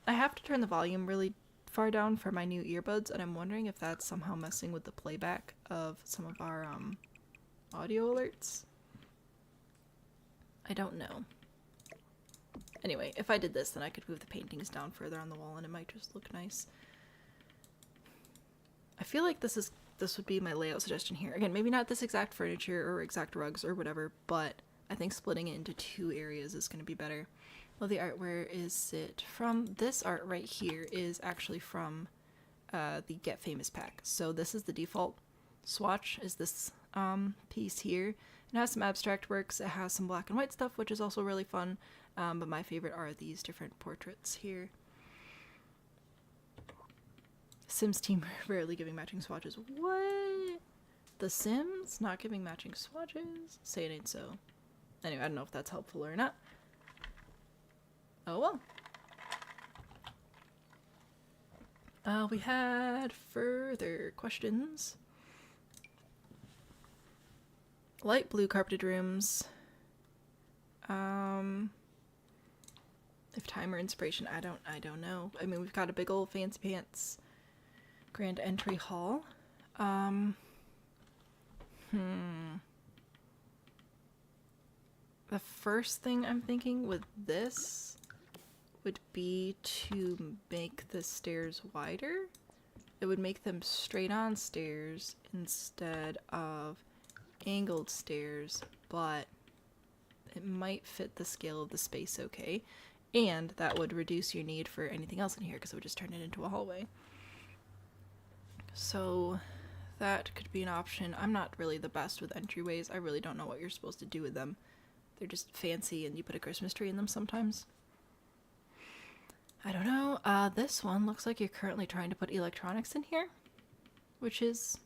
I have to turn the volume really far down for my new earbuds, and I'm wondering if that's somehow messing with the playback of some of our audio alerts. I don't know. Anyway, if I did this, then I could move the paintings down further on the wall and it might just look nice. I feel like this would be my layout suggestion here. Again, maybe not this exact furniture or exact rugs or whatever, but I think splitting it into 2 areas is going to be better. Well, the art, where is it from? This art right here is actually from the Get Famous pack. So this is the default swatch, is this piece here. It has some abstract works, it has some black and white stuff, which is also really fun, but my favorite are these different portraits here. Sims team rarely giving matching swatches. What? The Sims not giving matching swatches? Say it ain't so. Anyway, I don't know if that's helpful or not. Oh well. We had further questions. Light blue carpeted rooms. If time or inspiration, I don't know. I mean, we've got a big old fancy pants grand entry hall. The first thing I'm thinking with this would be to make the stairs wider. It would make them straight on stairs instead of angled stairs, but it might fit the scale of the space okay, and that would reduce your need for anything else in here because it would just turn it into a hallway. So that could be an option. I'm not really the best with entryways. I really don't know what you're supposed to do with them. They're just fancy and you put a Christmas tree in them sometimes. I don't know. This one looks like you're currently trying to put electronics in here, which is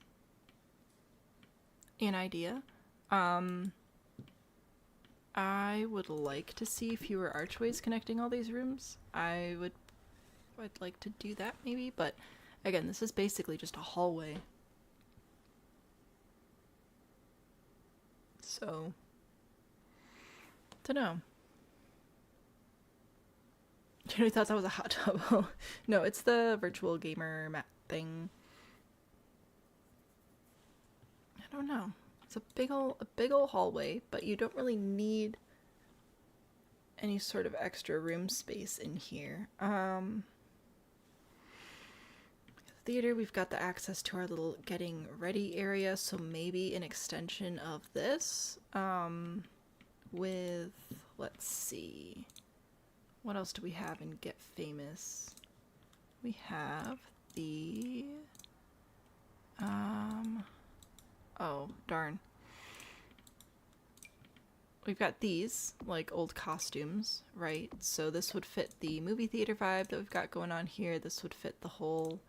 an idea. I would like to see fewer archways connecting all these rooms. I'd like to do that maybe, but again, this is basically just a hallway. So, dunno. You know, he thought that was a hot tub. Oh, no, it's the virtual gamer mat thing. I don't know. It's a big ol' hallway, but you don't really need any sort of extra room space in here. Theater, we've got the access to our little getting ready area, so maybe an extension of this. With, let's see. What else do we have in Get Famous? We have the, oh, darn. We've got these, like, old costumes, right? So this would fit the movie theater vibe that we've got going on here. This would fit the whole,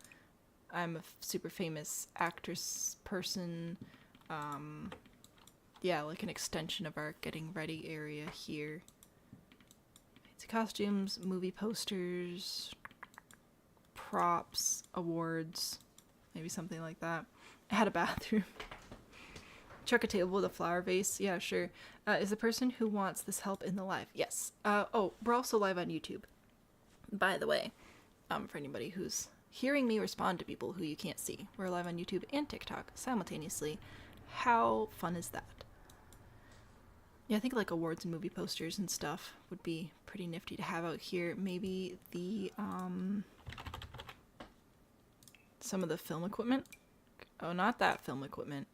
I'm a super famous actress person. Yeah, like an extension of our getting ready area here. It's costumes, movie posters, props, awards, maybe something like that. I had a bathroom. Chuck a table with a flower vase. Yeah, sure. Is the person who wants this help in the live? Yes. Oh, we're also live on YouTube. By the way, for anybody who's hearing me respond to people who you can't see, we're live on YouTube and TikTok simultaneously. How fun is that? Yeah, I think like awards and movie posters and stuff would be pretty nifty to have out here. Maybe the, some of the film equipment. Oh, not that film equipment.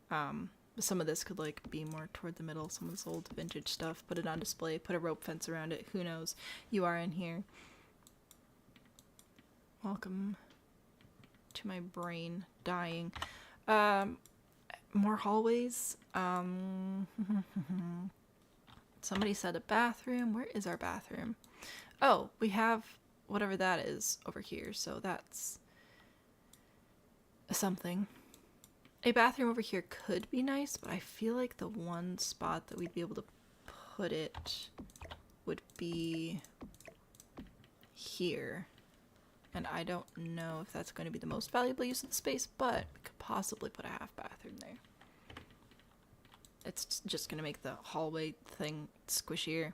But some of this could like be more toward the middle, some of this old vintage stuff. Put it on display, put a rope fence around it. Who knows? You are in here. Welcome to my brain dying. more hallways. Somebody said a bathroom. Where is our bathroom? Oh, we have whatever that is over here, so that's something. A bathroom over here could be nice, but I feel like the one spot that we'd be able to put it would be here. And I don't know if that's going to be the most valuable use of the space, but we could possibly put a half bathroom there. It's just going to make the hallway thing squishier.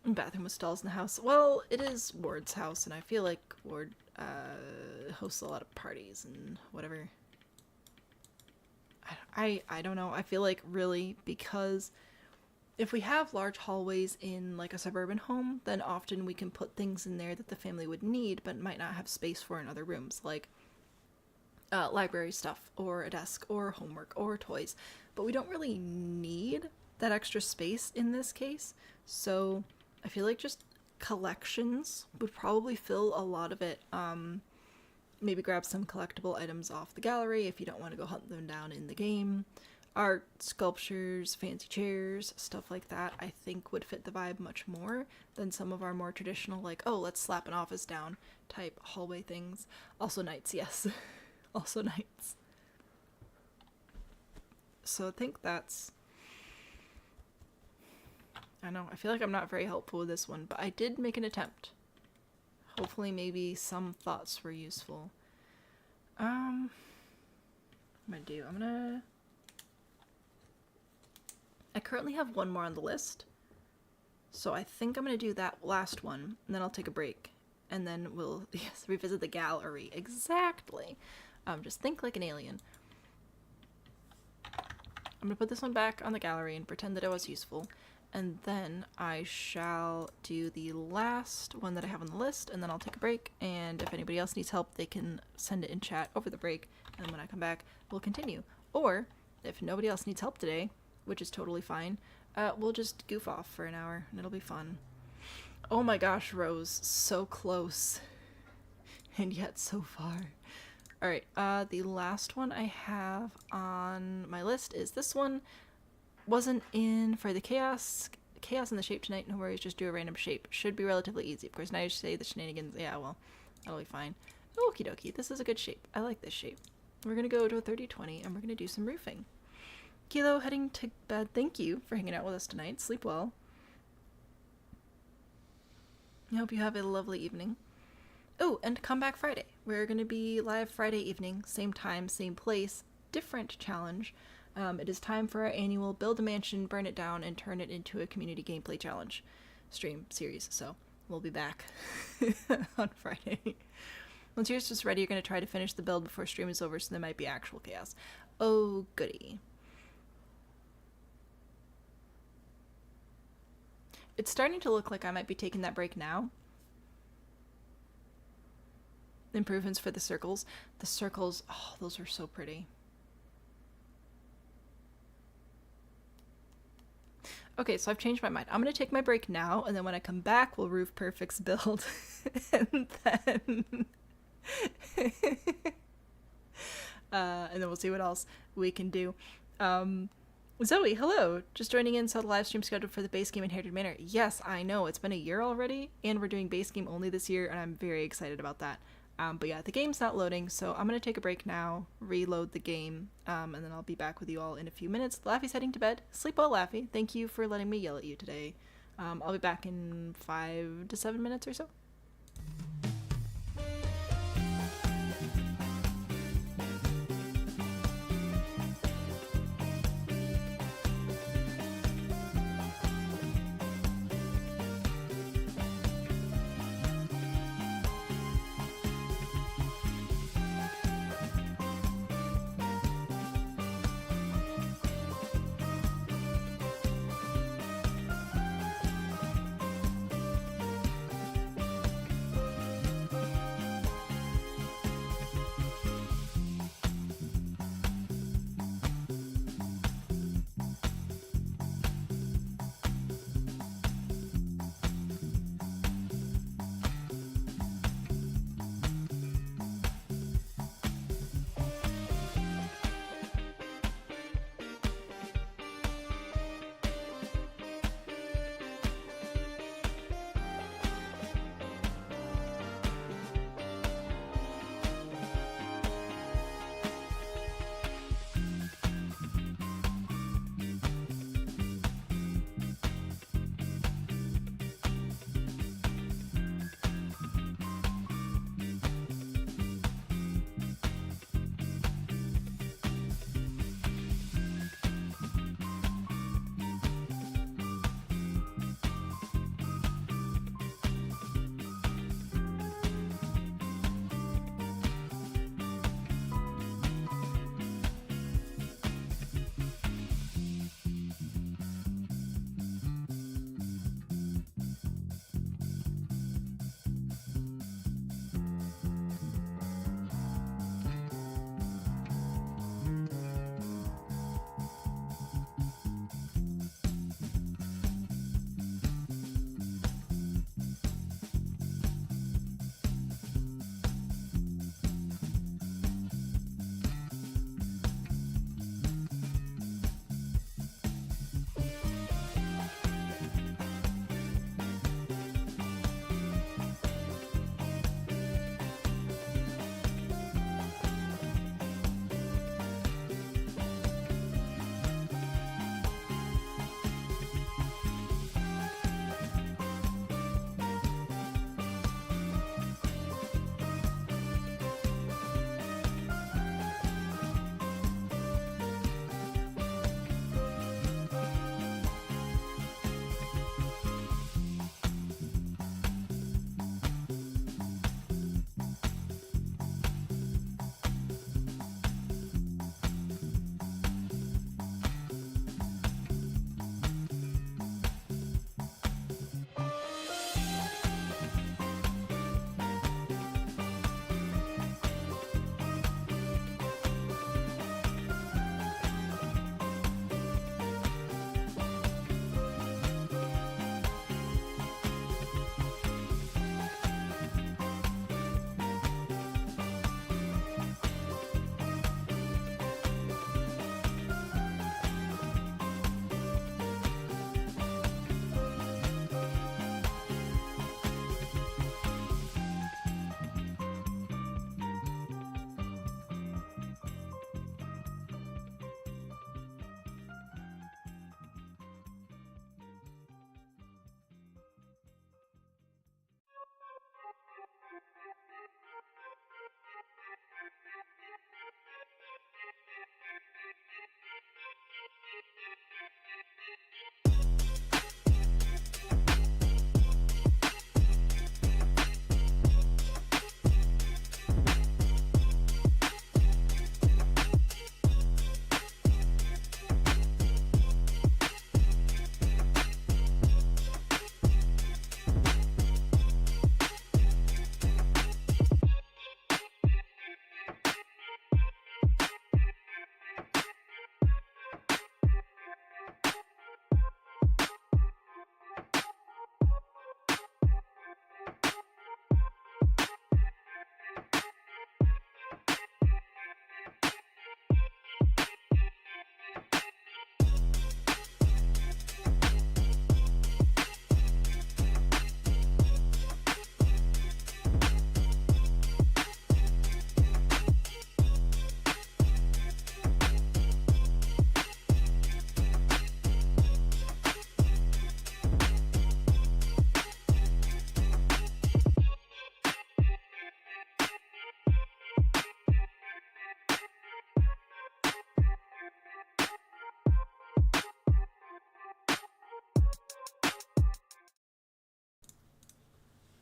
Bathroom with stalls in the house. Well, it is Ward's house, and I feel like Ward hosts a lot of parties and whatever. I don't know. I feel like really, because if we have large hallways in like a suburban home, then often we can put things in there that the family would need but might not have space for in other rooms, like library stuff or a desk or homework or toys. But we don't really need that extra space in this case, so I feel like just collections would probably fill a lot of it. Maybe grab some collectible items off the gallery if you don't want to go hunt them down in the game. Art, sculptures, fancy chairs, stuff like that I think would fit the vibe much more than some of our more traditional, like, oh, let's slap an office down type hallway things. Also nights, yes. Also nights. So I think that's... I don't know, I feel like I'm not very helpful with this one, but I did make an attempt. Hopefully maybe some thoughts were useful. What I'm gonna do, I currently have one more on the list, so I think I'm gonna do that last one, and then I'll take a break, and then we'll revisit the gallery. Exactly. Just think like an alien. I'm gonna put this one back on the gallery and pretend that it was useful, and then I shall do the last one that I have on the list, and then I'll take a break, and if anybody else needs help, they can send it in chat over the break, and when I come back, we'll continue. Or, if nobody else needs help today, which is totally fine, we'll just goof off for an hour, and it'll be fun. Oh my gosh, Rose, so close, and yet so far. Alright, the last one I have on my list is this one. Wasn't in for the chaos in the shape tonight, no worries, just do a random shape. Should be relatively easy. Of course, now you say the shenanigans, yeah, well, that'll be fine. Okie dokie, this is a good shape. I like this shape. We're gonna go to a 30-20, and we're gonna do some roofing. Kilo, heading to bed. Thank you for hanging out with us tonight. Sleep well. I hope you have a lovely evening. Oh, and come back Friday. We're gonna be live Friday evening, same time, same place, different challenge. It is time for our annual Build a Mansion, Burn It Down, and Turn It into a Community Gameplay Challenge stream series, so we'll be back on Friday. Once yours is ready, you're going to try to finish the build before stream is over, so there might be actual chaos. Oh, goody. It's starting to look like I might be taking that break now. Improvements for the circles. The circles, oh, those are so pretty. Okay, so I've changed my mind. I'm going to take my break now, and then when I come back, we'll Roof Perfect's build. And then... and then we'll see what else we can do. Zoe, hello! Just joining in, saw the live stream scheduled for the base game Inherited Manor. Yes, I know, it's been a year already, and we're doing base game only this year, and I'm very excited about that. But yeah, the game's not loading, so I'm going to take a break now, reload the game, and then I'll be back with you all in a few minutes. Laffy's heading to bed. Sleep well, Laffy. Thank you for letting me yell at you today. I'll be back in 5 to 7 minutes or so.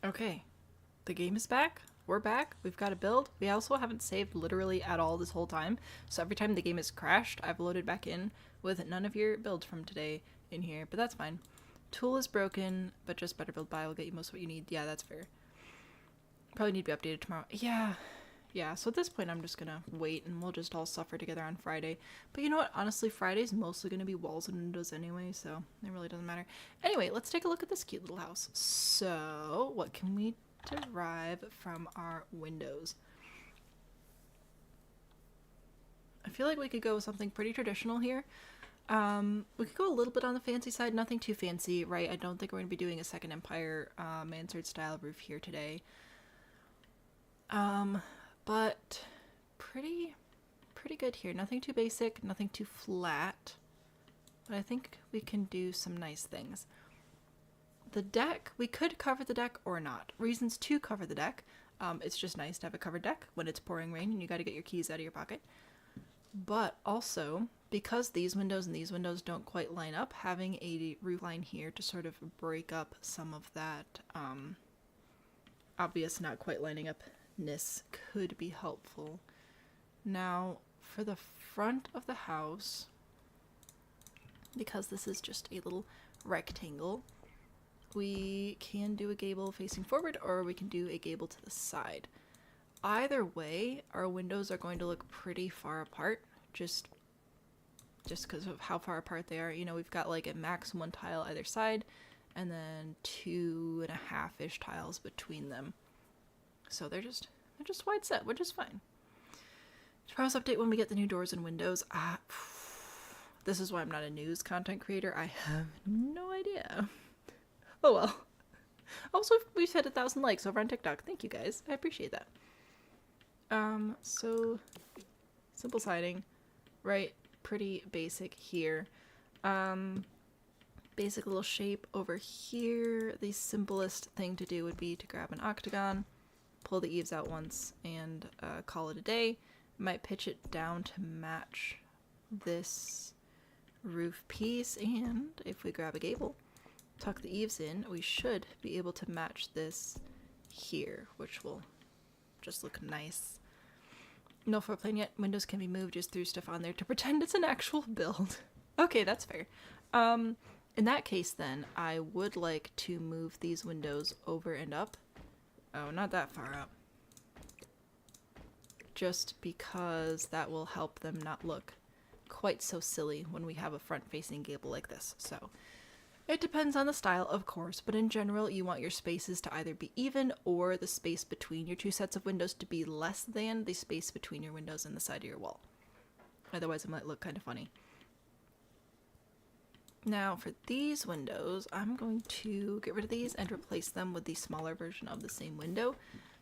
Okay, the game is back. We're back. We've got a build. We also haven't saved literally at all this whole time. So every time the game has crashed, I've loaded back in with none of your builds from today in here, but that's fine. Tool is broken, but just better build by will get you most of what you need. Yeah, that's fair. Probably need to be updated tomorrow. Yeah, so at this point I'm just gonna wait and we'll just all suffer together on Friday. But you know what? Honestly, Friday's mostly gonna be walls and windows anyway, so it really doesn't matter. Anyway, let's take a look at this cute little house. So, what can we derive from our windows? I feel like we could go with something pretty traditional here. We could go a little bit on the fancy side, nothing too fancy, right? I don't think we're gonna be doing a Second Empire mansard style roof here today. But pretty good here. Nothing too basic, nothing too flat. But I think we can do some nice things. The deck, we could cover the deck or not. Reasons to cover the deck. It's just nice to have a covered deck when it's pouring rain and you gotta get your keys out of your pocket. But also, because these windows and these windows don't quite line up, having a roof line here to sort of break up some of that obvious not quite lining upness could be helpful. Now, for the front of the house, because this is just a little rectangle, we can do a gable facing forward or we can do a gable to the side. Either way, our windows are going to look pretty far apart, just because of how far apart they are. You know, we've got like a max 1 tile either side, and then 2.5-ish tiles between them. So they're just wide set, which is fine. Tomorrow's update when we get the new doors and windows. This is why I'm not a news content creator. I have no idea. Oh well. Also, we've hit 1,000 likes over on TikTok. Thank you guys. I appreciate that. So simple siding, right? Pretty basic here. Basic little shape over here. The simplest thing to do would be to grab an octagon, pull the eaves out once, and call it a day. Might pitch it down to match this roof piece, and if we grab a gable, tuck the eaves in, we should be able to match this here, which will just look nice. No floor plan yet. Windows can be moved. Just threw stuff on there to pretend it's an actual build. Okay, that's fair. In that case then, I would like to move these windows over and up. Oh, not that far up. Just because that will help them not look quite so silly when we have a front-facing gable like this. So it depends on the style, of course, but in general, you want your spaces to either be even or the space between your two sets of windows to be less than the space between your windows and the side of your wall. Otherwise, it might look kind of funny. Now, for these windows, I'm going to get rid of these and replace them with the smaller version of the same window.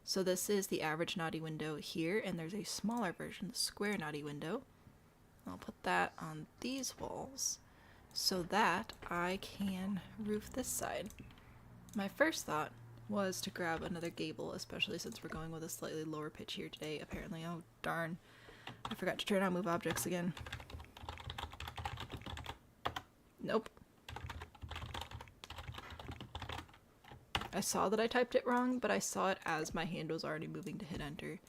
So this is the average naughty window here, and there's a smaller version, the square naughty window. I'll put that on these walls so that I can roof this side. My first thought was to grab another gable, especially since we're going with a slightly lower pitch here today, apparently. Oh, darn. I forgot to turn on move objects again. Nope. I saw that I typed it wrong, but I saw it as my hand was already moving to hit enter.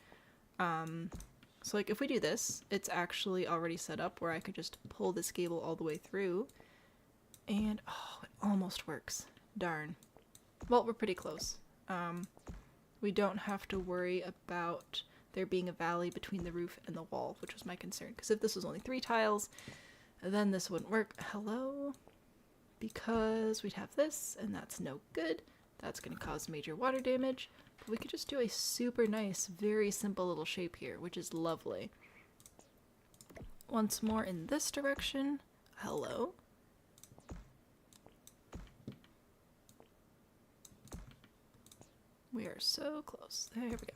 So like if we do this, it's actually already set up where I could just pull this gable all the way through. And, oh, it almost works. Darn. Well, we're pretty close. We don't have to worry about there being a valley between the roof and the wall, which was my concern. Because if this was only 3 tiles, then this wouldn't work. Hello? Because we'd have this, and that's no good. That's going to cause major water damage. But we could just do a super nice, very simple little shape here, which is lovely. Once more in this direction. Hello? We are so close. There we go.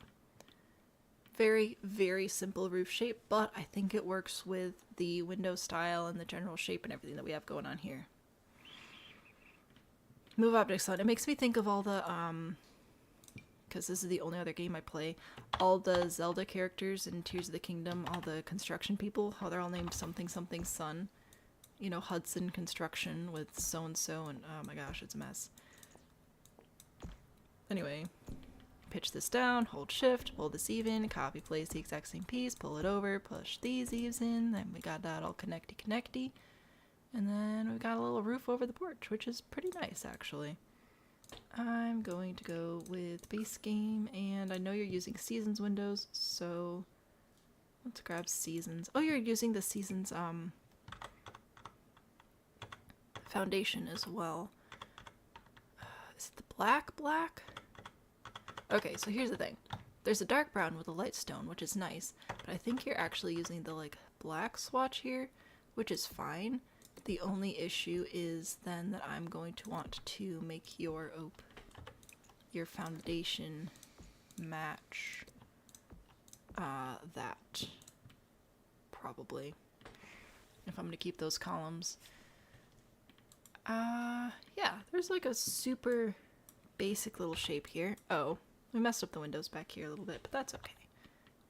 Very, very simple roof shape, but I think it works with the window style and the general shape and everything that we have going on here. Move objects on. It makes me think of all the, because this is the only other game I play, all the Zelda characters in Tears of the Kingdom, all the construction people, how they're all named something something Sun. You know, Hudson Construction with so-and-so, and oh my gosh, it's a mess. Anyway, pitch this down, hold shift, pull this even, copy place the exact same piece, pull it over, push these eaves in, then we got that all connecty. And then we got a little roof over the porch, which is pretty nice actually. I'm going to go with base game, and I know you're using seasons windows, so let's grab seasons. Oh, you're using the seasons foundation as well. Is it the black? Okay, so here's the thing. There's a dark brown with a light stone, which is nice, but I think you're actually using the like black swatch here, which is fine. The only issue is then that I'm going to want to make your foundation match that, probably, if I'm going to keep those columns. Yeah, there's like a super basic little shape here. Oh, we messed up the windows back here a little bit, but that's okay.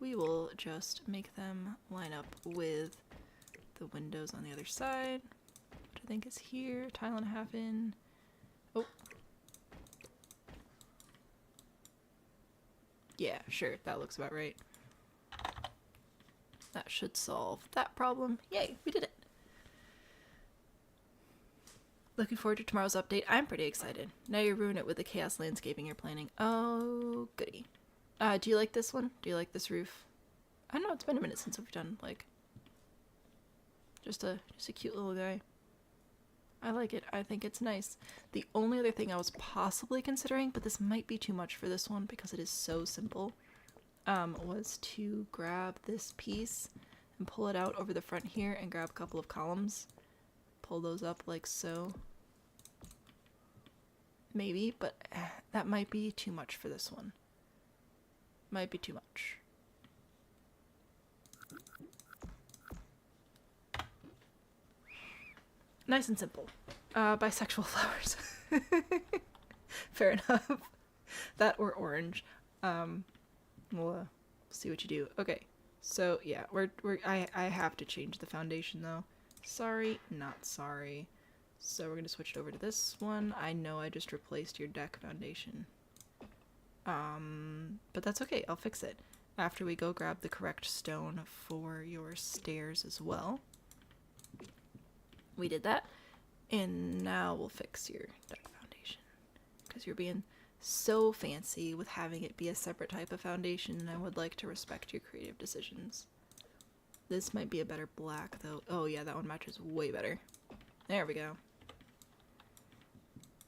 We will just make them line up with the windows on the other side, which I think is here, tile and a half in. Oh. Yeah, sure, that looks about right. That should solve that problem. Yay, we did it. Looking forward to tomorrow's update. I'm pretty excited. Now you ruin it with the chaos landscaping you're planning. Oh, goody. Do you like this one? Do you like this roof? I don't know, it's been a minute since we've done, like, just a cute little guy. I like it. I think it's nice. The only other thing I was possibly considering, but this might be too much for this one because it is so simple, was to grab this piece and pull it out over the front here and grab a couple of columns. Pull those up like so. Maybe, but that might be too much for this one. Might be too much. Nice and simple. Bisexual flowers. Fair enough. That or orange. We'll see what you do. Okay. So yeah, I have to change the foundation though. Sorry, not sorry. So we're gonna switch it over to this one. I know I just replaced your deck foundation. But that's okay, I'll fix it. After we go grab the correct stone for your stairs as well. We did that. And now we'll fix your deck foundation. Because you're being so fancy with having it be a separate type of foundation, and I would like to respect your creative decisions. This might be a better black, though. Oh, yeah, that one matches way better. There we go.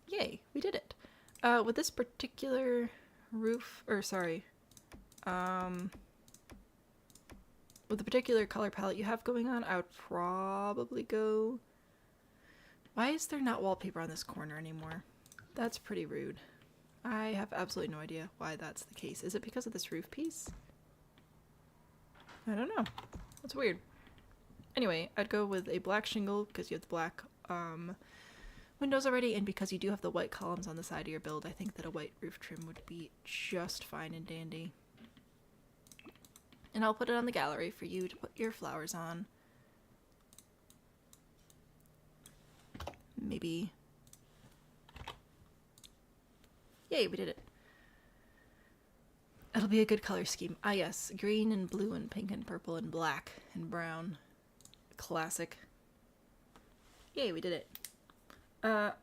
Yay, we did it. With this particular roof, or sorry, with the particular color palette you have going on, I would probably go... Why is there not wallpaper on this corner anymore? That's pretty rude. I have absolutely no idea why that's the case. Is it because of this roof piece? I don't know. That's weird. Anyway, I'd go with a black shingle because you have the black windows already, and because you do have the white columns on the side of your build, I think that a white roof trim would be just fine and dandy. And I'll put it on the gallery for you to put your flowers on. Maybe. Yay, we did it. It'll be a good color scheme. Ah yes, green and blue and pink and purple and black and brown. Classic. Yay, we did it.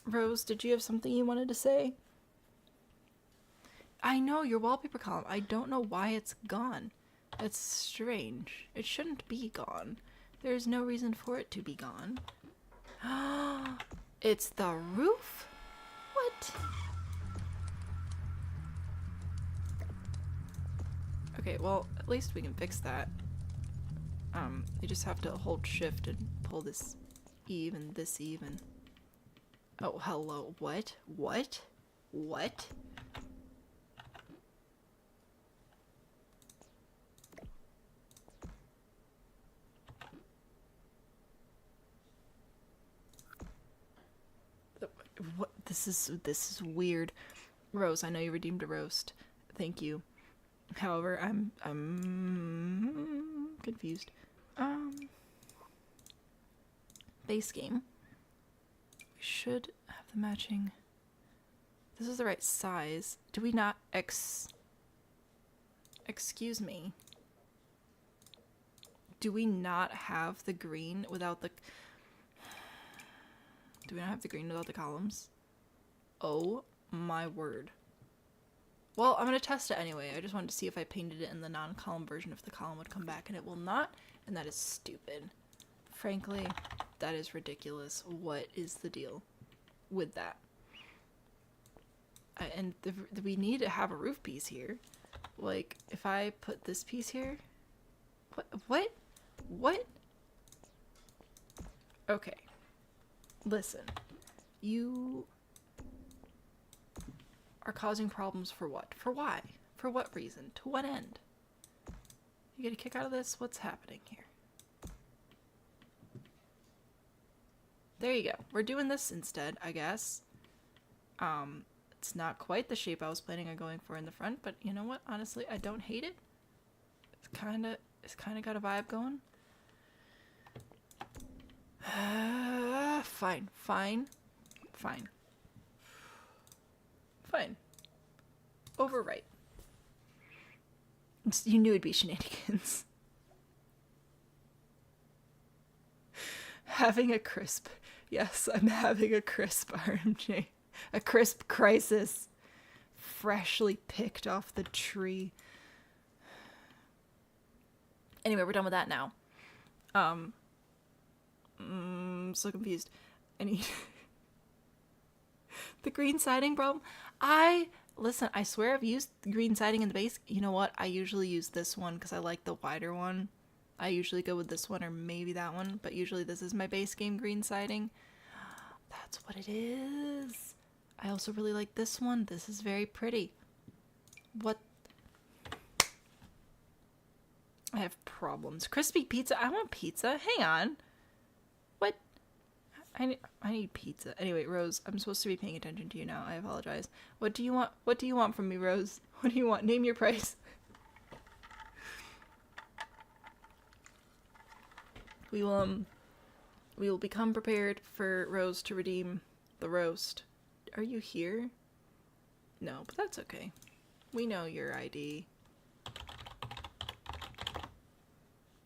Rose, did you have something you wanted to say? I know, your wallpaper column. I don't know why it's gone. It's strange. It shouldn't be gone. There's no reason for it to be gone. It's the roof? What? Okay, well, at least we can fix that. You just have to hold shift and pull this eve and this eve and... Oh, hello. What? What? What? What? This is weird. Rose, I know you redeemed a roast. Thank you. However, I'm confused. Base game. We should have the matching This is the right size. Do we not excuse me. Do we not have the green without the... Do we not have the green without the columns? Oh my word. Well, I'm going to test it anyway. I just wanted to see if I painted it in the non-column version if the column would come back, and it will not, and that is stupid. Frankly, that is ridiculous. What is the deal with that? We need to have a roof piece here. Like, if I put this piece here... What? Okay. Listen. You are causing problems for what? For why? For what reason? To what end? You get a kick out of this? What's happening here? There you go. We're doing this instead, I guess. It's not quite the shape I was planning on going for in the front, but you know what? Honestly, I don't hate it. It's kind of got a vibe going. Fine. Overwrite. You knew it'd be shenanigans. Having a crisp. Yes, I'm having a crisp RMJ. A crisp crisis. Freshly picked off the tree. Anyway, we're done with that now. I'm so confused. I need the green siding problem. Listen, I swear I've used green siding in the base. You know what? I usually use this one because I like the wider one. I usually go with this one or maybe that one, but usually this is my base game green siding. That's what it is. I also really like this one. This is very pretty. What? I have problems. Crispy pizza. I want pizza. Hang on. What? I need pizza. Anyway, Rose, I'm supposed to be paying attention to you now. I apologize. What do you want? What do you want from me, Rose? What do you want? Name your price. We will become prepared for Rose to redeem the roast. Are you here? No, but that's okay. We know your ID.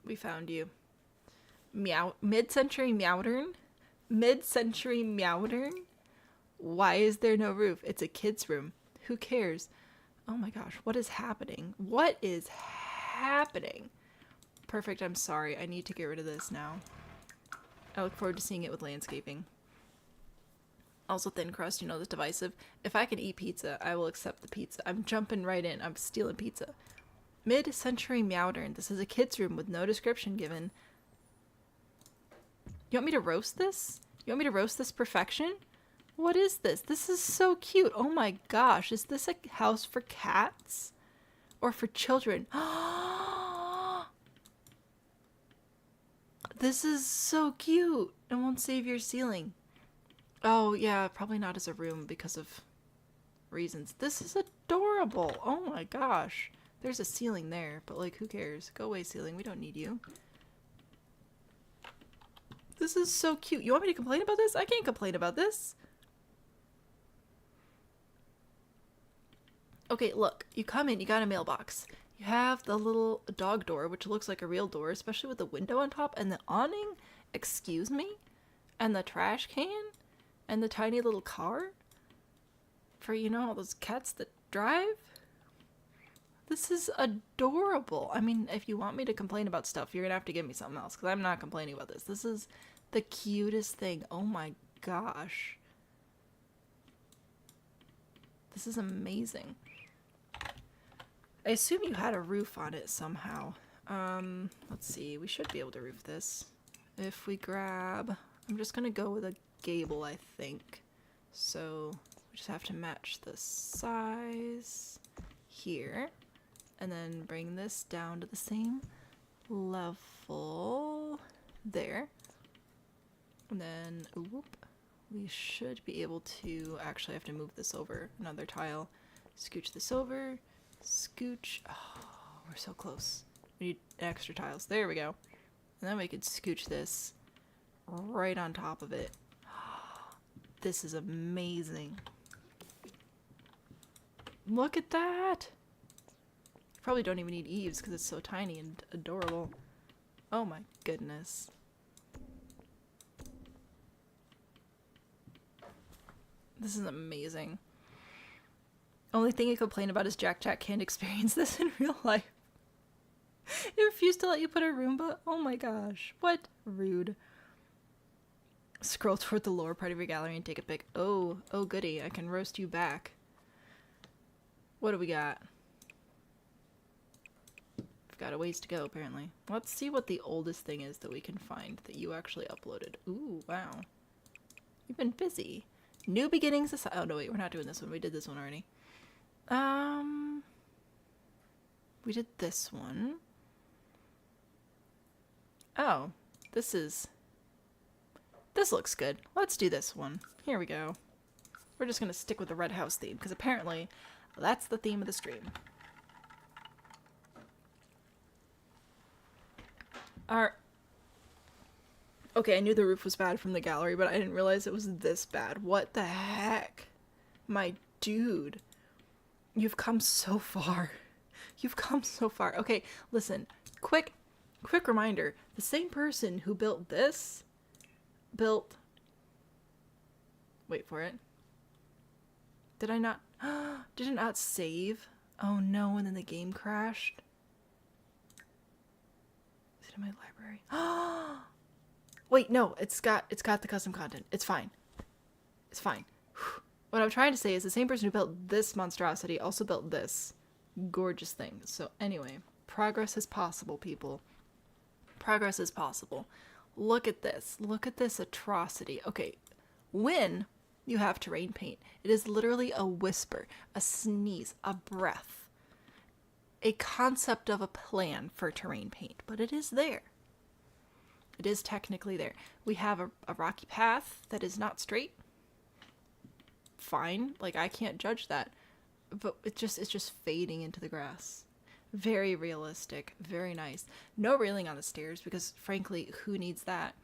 We found you. Mid-century Meowdern? Mid-century Meowdern? Why is there no roof? It's a kid's room. Who cares? Oh my gosh, what is happening? What is happening? Perfect, I'm sorry. I need to get rid of this now. I look forward to seeing it with landscaping. Also thin crust, you know, that's divisive. If I can eat pizza, I will accept the pizza. I'm jumping right in. I'm stealing pizza. Mid-century Meowdern. This is a kid's room with no description given. You want me to roast this? You want me to roast this perfection? What is this? This is so cute. Oh my gosh. Is this a house for cats? Or for children? This is so cute. It won't save your ceiling. Oh yeah, probably not as a room because of reasons. This is adorable. Oh my gosh. There's a ceiling there, but like who cares? Go away, ceiling. We don't need you. This is so cute. You want me to complain about this? I can't complain about this. Okay, look. You come in, you got a mailbox. You have the little dog door, which looks like a real door, especially with the window on top and the awning. Excuse me? And the trash can? And the tiny little car? For, you know, all those cats that drive? This is adorable. I mean, if you want me to complain about stuff, you're gonna have to give me something else, because I'm not complaining about this. This is the cutest thing. Oh my gosh. This is amazing. I assume you had a roof on it somehow. Let's see. We should be able to roof this. If we grab... I'm just gonna go with a gable, I think. So, we just have to match the size here. And then bring this down to the same level there. And then, whoop, we should be able to, actually I have to move this over another tile. Scooch this over, scooch, oh, we're so close. We need extra tiles, there we go. And then we could scooch this right on top of it. This is amazing. Look at that! Probably don't even need eaves because it's so tiny and adorable. Oh my goodness. This is amazing. Only thing I complain about is Jack can't experience this in real life. It refused to let you put a Roomba? Oh my gosh. What? Rude. Scroll toward the lower part of your gallery and take a pic. Oh goody. I can roast you back. What do we got? We've got a ways to go, apparently. Let's see what the oldest thing is that we can find that you actually uploaded. Ooh, wow. You've been busy. New beginnings. Oh, no, wait. We're not doing this one. We did this one already. We did this one. Oh, this looks good. Let's do this one. Here we go. We're just gonna stick with the red house theme, because apparently that's the theme of the stream. Okay, I knew the roof was bad from the gallery, but I didn't realize it was this bad. What the heck? My dude. You've come so far. You've come so far. Okay, listen. Quick reminder. The same person who built this built... Wait for it. Did I not... Did it not save? Oh no, and then the game crashed. Is it in my library? Wait, no, it's got the custom content. It's fine. It's fine. What I'm trying to say is the same person who built this monstrosity also built this gorgeous thing. So anyway, progress is possible, people. Progress is possible. Look at this. Look at this atrocity. Okay, when you have terrain paint, it is literally a whisper, a sneeze, a breath, a concept of a plan for terrain paint, but it is there. It is technically there. We have a rocky path that is not straight. Fine, like I can't judge that, but it's just fading into the grass. Very realistic, very nice. No railing on the stairs because frankly, who needs that?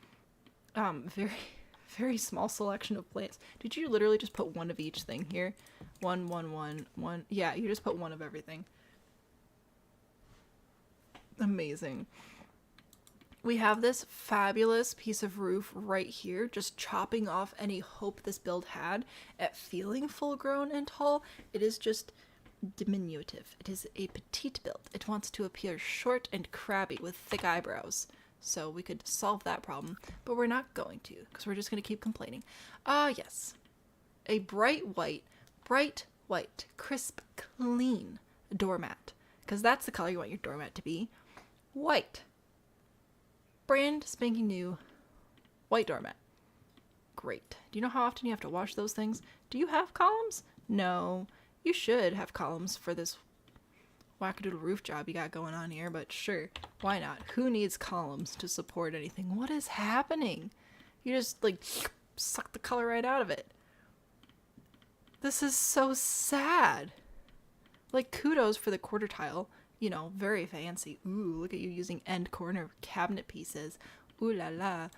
Very small selection of plants. Did you literally just put one of each thing here? One. Yeah, you just put one of everything. Amazing. We have this fabulous piece of roof right here, just chopping off any hope this build had at feeling full grown and tall. It is just diminutive. It is a petite build. It wants to appear short and crabby with thick eyebrows. So we could solve that problem, but we're not going to, because we're just going to keep complaining. Yes. A bright white, crisp, clean doormat. Because that's the color you want your doormat to be. White. Brand spanking new white doormat. Great. Do you know how often you have to wash those things? Do you have columns? No. You should have columns for this wackadoodle roof job you got going on here, but sure, why not? Who needs columns to support anything? What is happening? You just, like, suck the color right out of it. This is so sad. Like, kudos for the quarter tile. You know, very fancy. Ooh, look at you using end corner cabinet pieces. Ooh la la.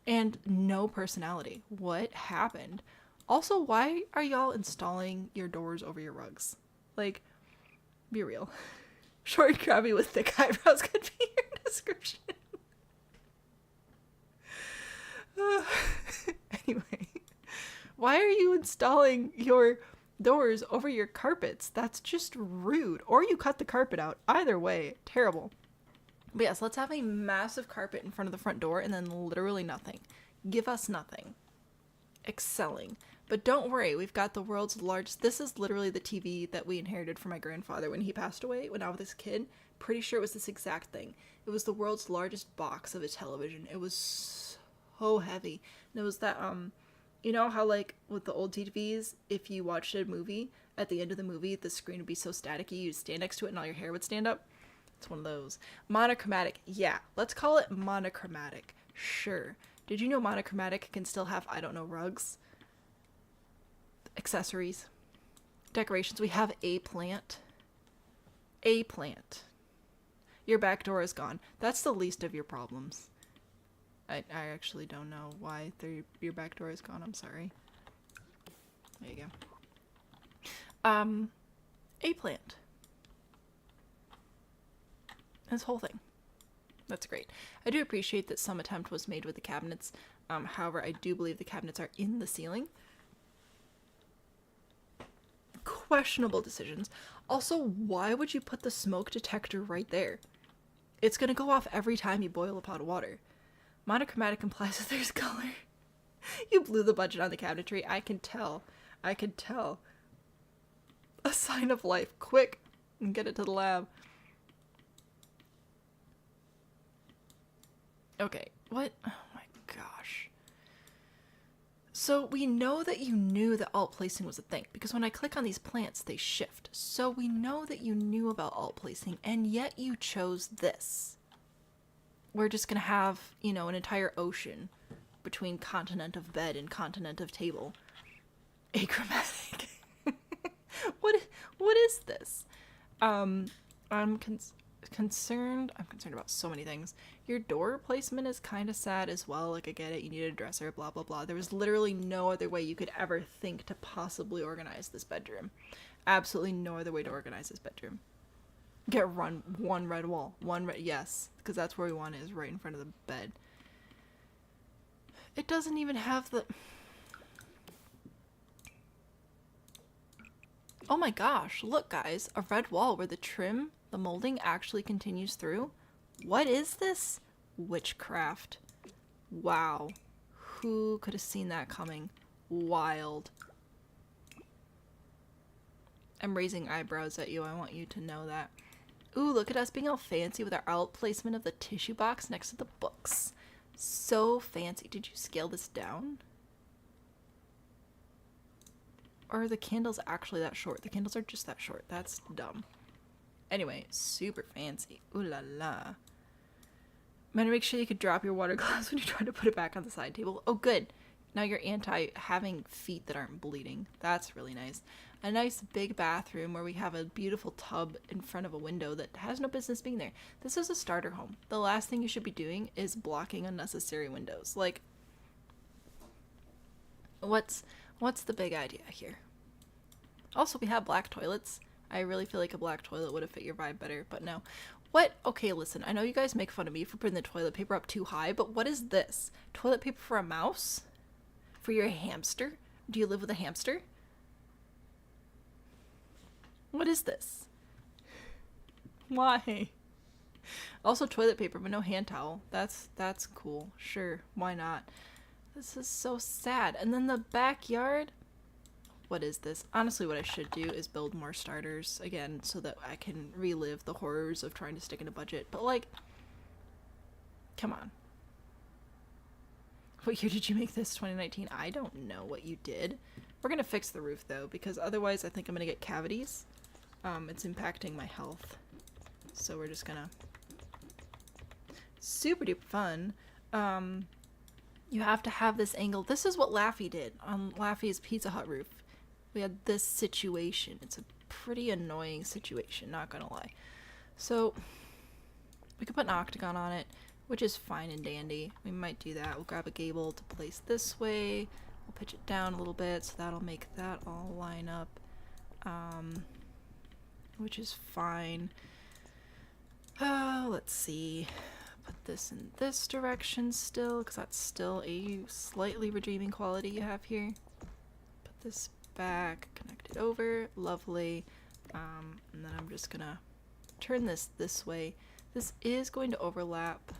And no personality. What happened? Also, why are y'all installing your doors over your rugs? Like, be real. Short and crabby with thick eyebrows could be your description. Anyway, why are you installing your doors over your carpets? That's just rude. Or you cut the carpet out. Either way, terrible. But yes, let's have a massive carpet in front of the front door and then literally nothing. Give us nothing. Excelling. But don't worry, we've got the world's largest... This is literally the TV that we inherited from my grandfather when he passed away, when I was a kid. Pretty sure it was this exact thing. It was the world's largest box of a television. It was so heavy. And it was that, you know how, like, with the old TVs, if you watched a movie, at the end of the movie, the screen would be so staticky, you'd stand next to it and all your hair would stand up? It's one of those. Monochromatic. Yeah, let's call it monochromatic. Sure. Did you know monochromatic can still have, I don't know, rugs? Accessories, decorations. We have a plant. A plant. Your back door is gone. That's the least of your problems. I actually don't know why your back door is gone. I'm sorry. There you go. a plant. This whole thing. That's great. I do appreciate that some attempt was made with the cabinets. However, I do believe the cabinets are in the ceiling. Questionable decisions. Also, why would you put the smoke detector right there? It's gonna go off every time you boil a pot of water. Monochromatic implies that there's color. You blew the budget on the cabinetry. I can tell. I can tell. A sign of life. Quick! And get it to the lab. Okay. What? Oh my gosh. So we know that you knew that alt placing was a thing, because when I click on these plants, they shift. So we know that you knew about alt placing, and yet you chose this. We're just gonna have, you know, an entire ocean between continent of bed and continent of table. Achromatic. What is this? I'm concerned about so many things. Your door placement is kind of sad as well. Like, I get it, you need a dresser, blah blah blah. There was literally no other way you could ever think to possibly organize this bedroom. Absolutely no other way to organize this bedroom. Get one red wall. Yes, because that's where we want it, is right in front of the bed. It doesn't even have the... Oh my gosh, look guys, a red wall where the trim, the molding actually continues through. What is this? Witchcraft. Wow. Who could have seen that coming? Wild. I'm raising eyebrows at you, I want you to know that. Ooh, look at us being all fancy with our alt placement of the tissue box next to the books. So fancy. Did you scale this down? Or are the candles actually that short? The candles are just that short. That's dumb. Anyway, super fancy. Ooh la la. I'm gonna make sure you could drop your water glass when you try to put it back on the side table. Oh, good. Now you're anti having feet that aren't bleeding. That's really nice. A nice big bathroom where we have a beautiful tub in front of a window that has no business being there. This is a starter home. The last thing you should be doing is blocking unnecessary windows. Like, what's the big idea here? Also, we have black toilets. I really feel like a black toilet would have fit your vibe better, but no. What? Okay, listen, I know you guys make fun of me for putting the toilet paper up too high, but what is this? Toilet paper for a mouse? For your hamster? Do you live with a hamster? What is this? Why? Also toilet paper, but no hand towel. That's cool. Sure, why not? This is so sad. And then the backyard? What is this? Honestly, what I should do is build more starters again so that I can relive the horrors of trying to stick in a budget. But like, come on. What year did you make this? 2019? I don't know what you did. We're gonna fix the roof though, because otherwise I think I'm gonna get cavities. It's impacting my health. So we're just gonna... Super duper fun. You have to have this angle. This is what Laffy did on Laffy's Pizza Hut roof. We had this situation. It's a pretty annoying situation, not gonna lie. So we could put an octagon on it, which is fine and dandy. We might do that. We'll grab a gable to place this way. We'll pitch it down a little bit, so that'll make that all line up. Which is fine. Let's see. Put this in this direction still, because that's still a slightly redeeming quality you have here. Put this back, connect it over, lovely. And then I'm just gonna turn this way. This is going to overlap.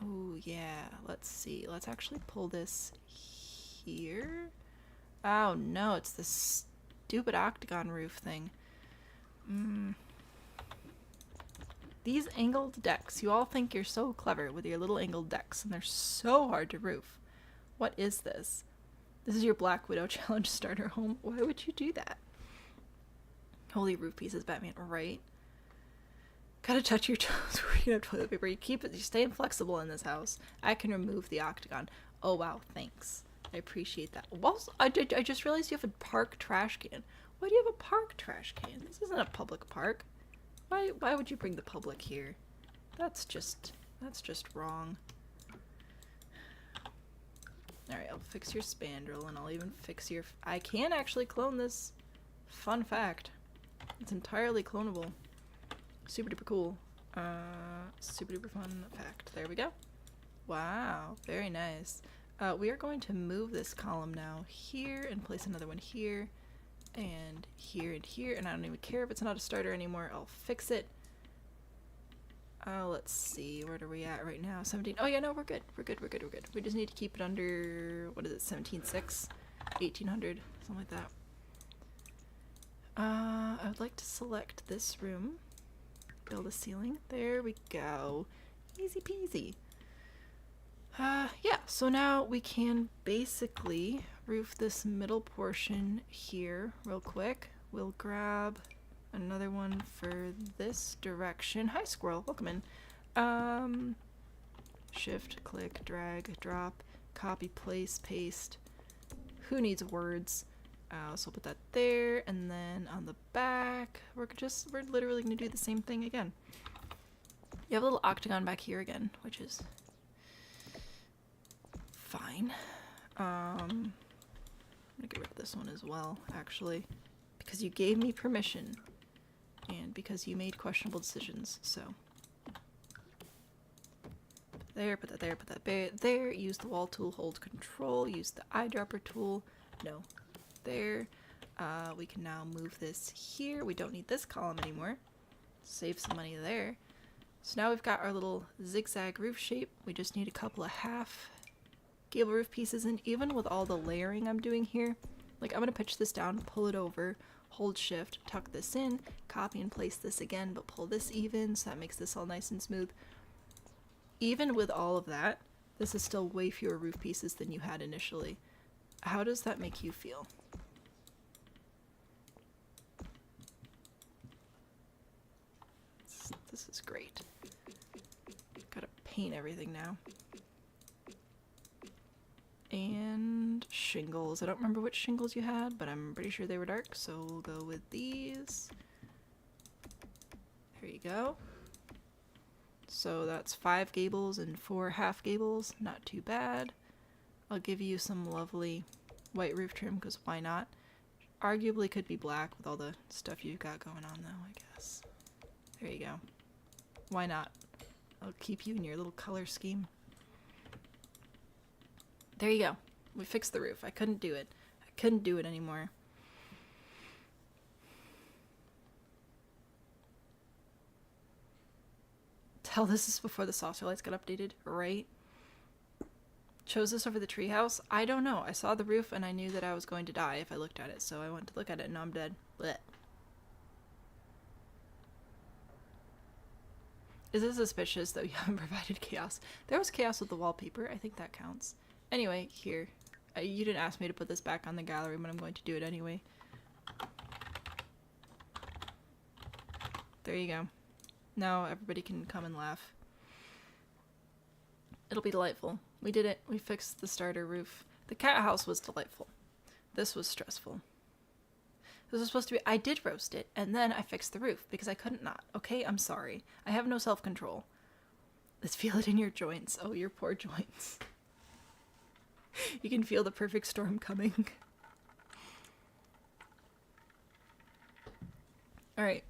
Oh yeah, let's see. Let's actually pull this here. Oh no, it's this stupid octagon roof thing. These angled decks, you all think you're so clever with your little angled decks, and they're so hard to roof. What is this? This is your Black Widow Challenge starter home. Why would you do that? Holy roof pieces, Batman, right? Gotta touch your toes where you have toilet paper. You keep it, you stay inflexible in this house. I can remove the octagon. Oh wow, thanks. I appreciate that. Well, I just realized you have a park trash can. Why do you have a park trash can? This isn't a public park. Why would you bring the public here? That's just wrong. Alright, I'll fix your spandrel, and I'll even fix your... I can actually clone this Fun fact. It's entirely clonable. Super duper cool. Super duper fun fact. There we go. Wow, very nice. We are going to move this column now here and place another one here and here and here, and I don't even care if it's not a starter anymore. I'll fix it. Let's see, what are we at right now? 17. Oh yeah, no, we're good. We're good. We just need to keep it under, what is it, 17.6, 1800, something like that. I would like to select this room, build a ceiling. There we go. Easy peasy. Yeah, so now we can basically roof this middle portion here real quick. We'll grab another one for this direction. Hi, squirrel. Welcome in. Shift, click, drag, drop, copy, place, paste. Who needs words? So we'll put that there, and then on the back, we're literally going to do the same thing again. You have a little octagon back here again, which is fine. I'm gonna get rid of this one as well, actually, because you gave me permission, and because you made questionable decisions, so. There, put that there, put that there, use the wall tool, hold control, use the eyedropper tool, no. There. We can now move this here. We don't need this column anymore. Save some money there. So now we've got our little zigzag roof shape. We just need a couple of half gable roof pieces, and even with all the layering I'm doing here, like I'm gonna pitch this down, pull it over, hold shift, tuck this in, copy and place this again, but pull this even, so that makes this all nice and smooth. Even with all of that, this is still way fewer roof pieces than you had initially. How does that make you feel? This is great. Gotta paint everything now. And shingles. I don't remember which shingles you had, but I'm pretty sure they were dark, so we'll go with these. There you go. So that's 5 gables and 4 half gables. Not too bad. I'll give you some lovely white roof trim, because why not? Arguably could be black with all the stuff you've got going on, though, I guess. There you go. Why not? I'll keep you in your little color scheme. There you go. We fixed the roof. I couldn't do it. I couldn't do it anymore. Tell this is before the saucer lights got updated, right? Chose this over the treehouse? I don't know. I saw the roof and I knew that I was going to die if I looked at it, so I went to look at it and now I'm dead. Blech. Is it suspicious that you haven't provided chaos? There was chaos with the wallpaper. I think that counts. Anyway, here. You didn't ask me to put this back on the gallery, but I'm going to do it anyway. There you go. Now everybody can come and laugh. It'll be delightful. We did it. We fixed the starter roof. The cat house was delightful. This was stressful. This was supposed to be... I did roast it, and then I fixed the roof, because I couldn't not. Okay, I'm sorry. I have no self-control. Let's feel it in your joints. Oh, your poor joints. You can feel the perfect storm coming. Alright.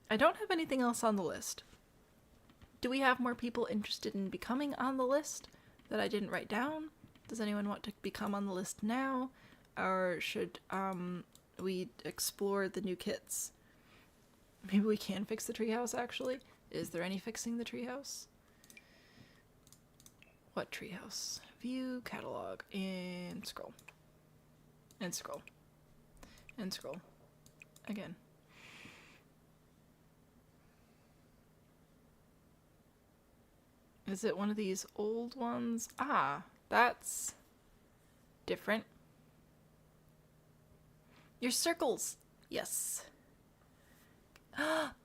I don't have anything else on the list. Do we have more people interested in becoming on the list that I didn't write down? Does anyone want to become on the list now? Or should we explore the new kits? Maybe we can fix the treehouse, actually. Is there any fixing the treehouse? What treehouse? View, catalog, and scroll. And scroll. And scroll. Again. Is it one of these old ones? Ah, that's different. Your circles. Yes.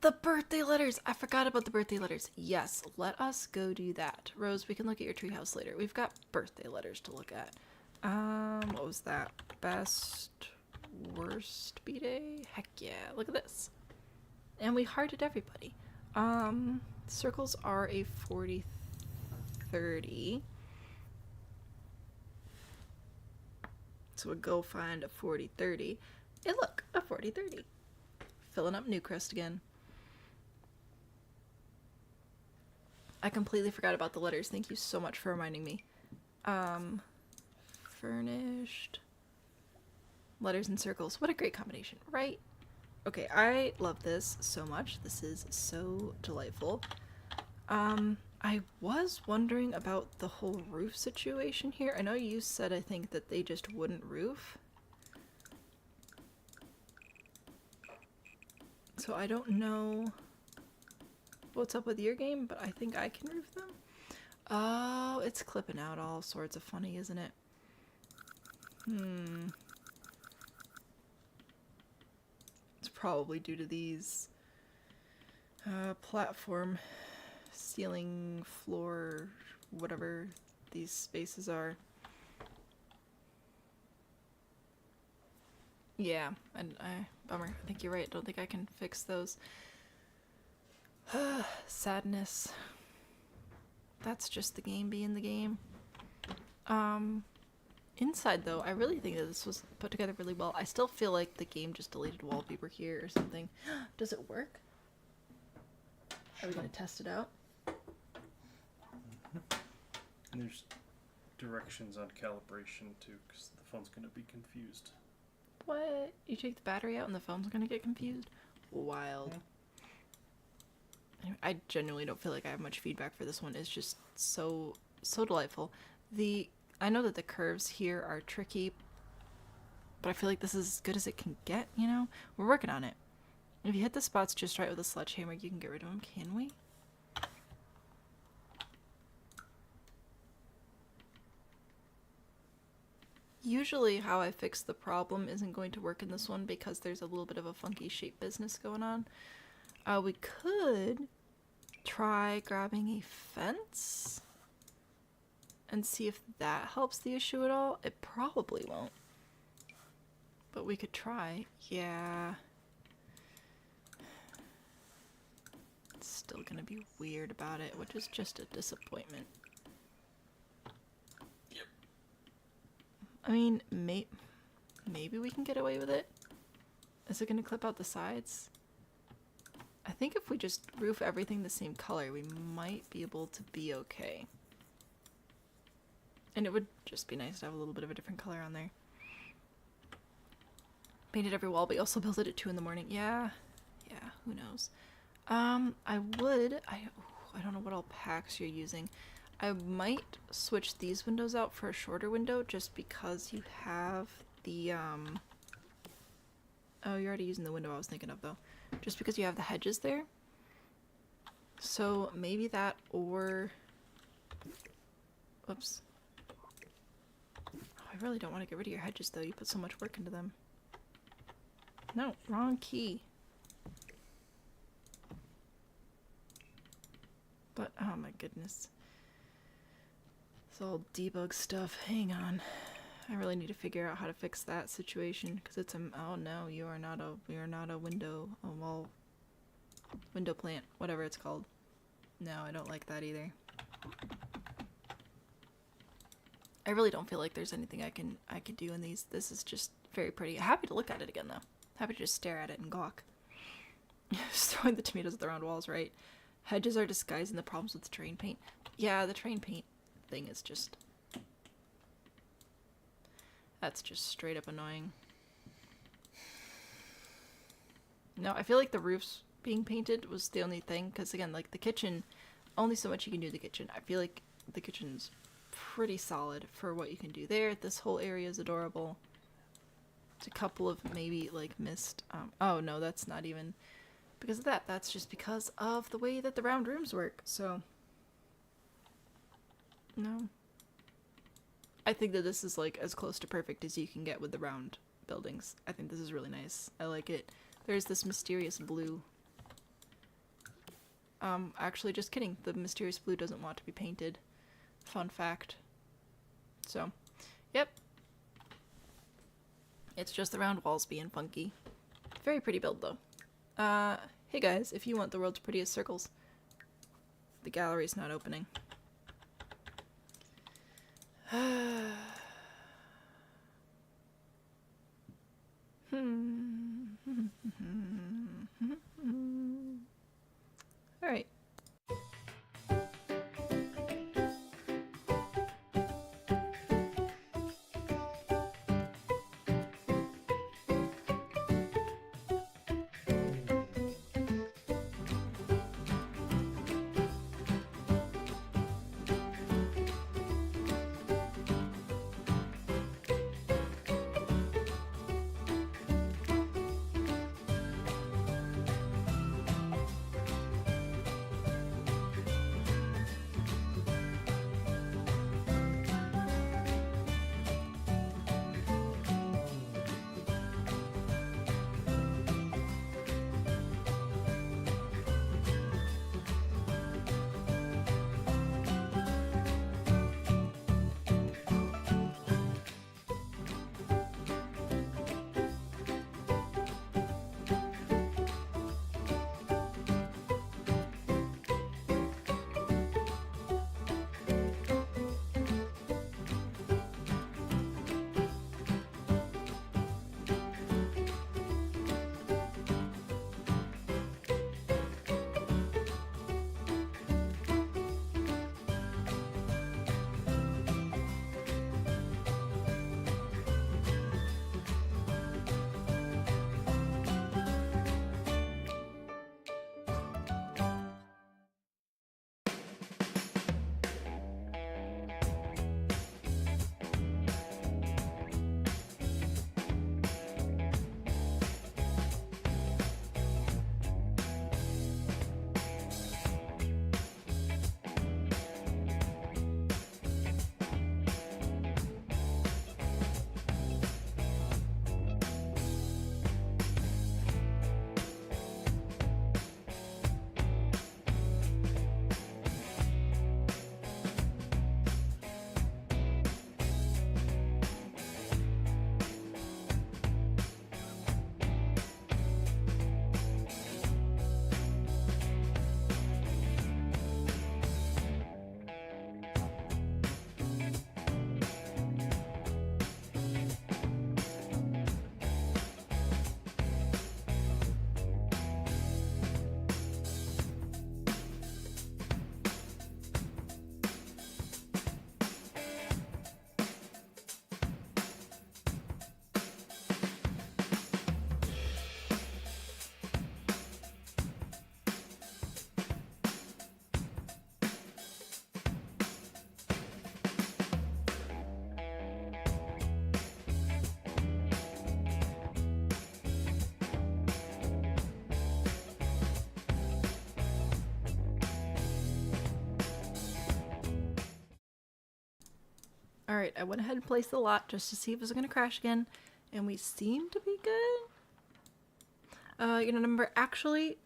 The birthday letters. I forgot about the birthday letters. Yes, let us go do that. Rose, we can look at your treehouse later. We've got birthday letters to look at. What was that? Best, worst B-Day? Heck yeah, look at this. And we hearted everybody. Circles are a 40-30. So So we'll go find a 4030. Hey look, a 4030. Filling up Newcrest again. I completely forgot about the letters. Thank you so much for reminding me. Furnished. Letters and circles. What a great combination, right? Okay, I love this so much. This is so delightful. I was wondering about the whole roof situation here. I know you said, I think, that they just wouldn't roof. So I don't know what's up with your game, but I think I can roof them. Oh, it's clipping out all sorts of funny, isn't it? It's probably due to these platform, ceiling, floor, whatever these spaces are. Yeah, and bummer. I think you're right. Don't think I can fix those. Sadness. That's just the game being the game. Inside though, I really think that this was put together really well. I still feel like the game just deleted wallpaper here or something. Does it work? Are we gonna test it out? And there's directions on calibration too, because the phone's gonna be confused. What? You take the battery out and the phone's gonna get confused? Wild. Anyway, I genuinely don't feel like I have much feedback for this one. It's just so delightful. I know that the curves here are tricky, but I feel like this is as good as it can get, you know? We're working on it. If you hit the spots just right with a sledgehammer, you can get rid of them, can we? Usually how I fix the problem isn't going to work in this one because there's a little bit of a funky shape business going on. We could try grabbing a fence and see if that helps the issue at all. It probably won't, but we could try. Yeah. It's still gonna be weird about it, which is just a disappointment. I mean, maybe we can get away with it. Is it going to clip out the sides? I think if we just roof everything the same color, we might be able to be okay. And it would just be nice to have a little bit of a different color on there. Painted every wall, but you also built it at 2 in the morning. Yeah, who knows. I don't know what all packs you're using. I might switch these windows out for a shorter window just because you have the, oh, you're already using the window I was thinking of though. Just because you have the hedges there. So maybe that or, whoops. Oh, I really don't want to get rid of your hedges though. You put so much work into them. No, wrong key. But, oh my goodness. It's all debug stuff. Hang on. I really need to figure out how to fix that situation because it's oh no, you are not a window, a wall, window plant, whatever it's called. No, I don't like that either. I really don't feel like there's anything I could do in these. This is just very pretty. Happy to look at it again though. Happy to just stare at it and gawk. Just throwing the tomatoes at the round walls, right? Hedges are disguising the problems with the terrain paint. Yeah, the terrain paint thing is just, that's just straight up annoying. No, I feel like the roofs being painted was the only thing because again, like the kitchen, only so much you can do in the kitchen. I feel like the kitchen's pretty solid for what you can do there. This whole area is adorable. It's a couple of maybe like missed oh no, that's not even because of that. That's just because of the way that the round rooms work. So no. I think that this is like as close to perfect as you can get with the round buildings. I think this is really nice. I like it. There's this mysterious blue. Actually, just kidding. The mysterious blue doesn't want to be painted. Fun fact. So, yep. It's just the round walls being funky. Very pretty build, though. Hey guys, if you want the world's prettiest circles, the gallery's not opening. Alright. Alright, I went ahead and placed the lot just to see if it was going to crash again, and we seem to be good. Number actually,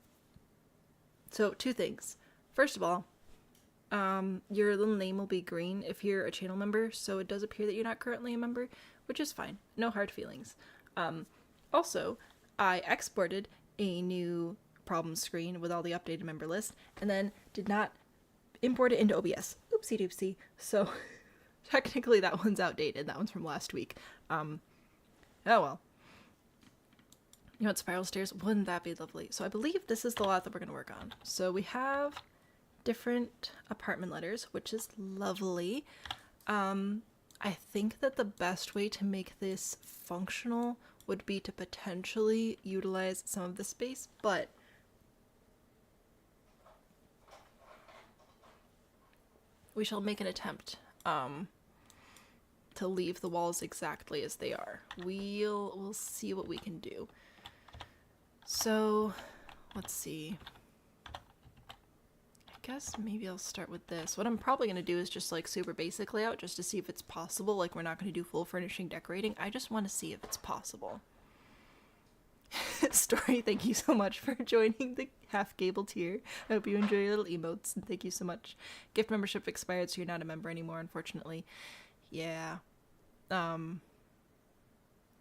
so 2 things. First of all, your little name will be green if you're a channel member, so it does appear that you're not currently a member, which is fine. No hard feelings. Also, I exported a new problem screen with all the updated member list, and then did not import it into OBS. Oopsie doopsie. So technically that one's outdated. That one's from last week. Oh well. You know what, spiral stairs? Wouldn't that be lovely? So I believe this is the lot that we're going to work on. So we have different apartment letters, which is lovely. I think that the best way to make this functional would be to potentially utilize some of the space, but we shall make an attempt to leave the walls exactly as they are. We'll see what we can do. So, let's see. I guess maybe I'll start with this. What I'm probably going to do is just like super basic layout just to see if it's possible. Like, we're not going to do full furnishing decorating. I just want to see if it's possible. Story, thank you so much for joining the half gable tier. I hope you enjoy your little emotes, and thank you so much. Gift membership expired, so you're not a member anymore, unfortunately. Yeah.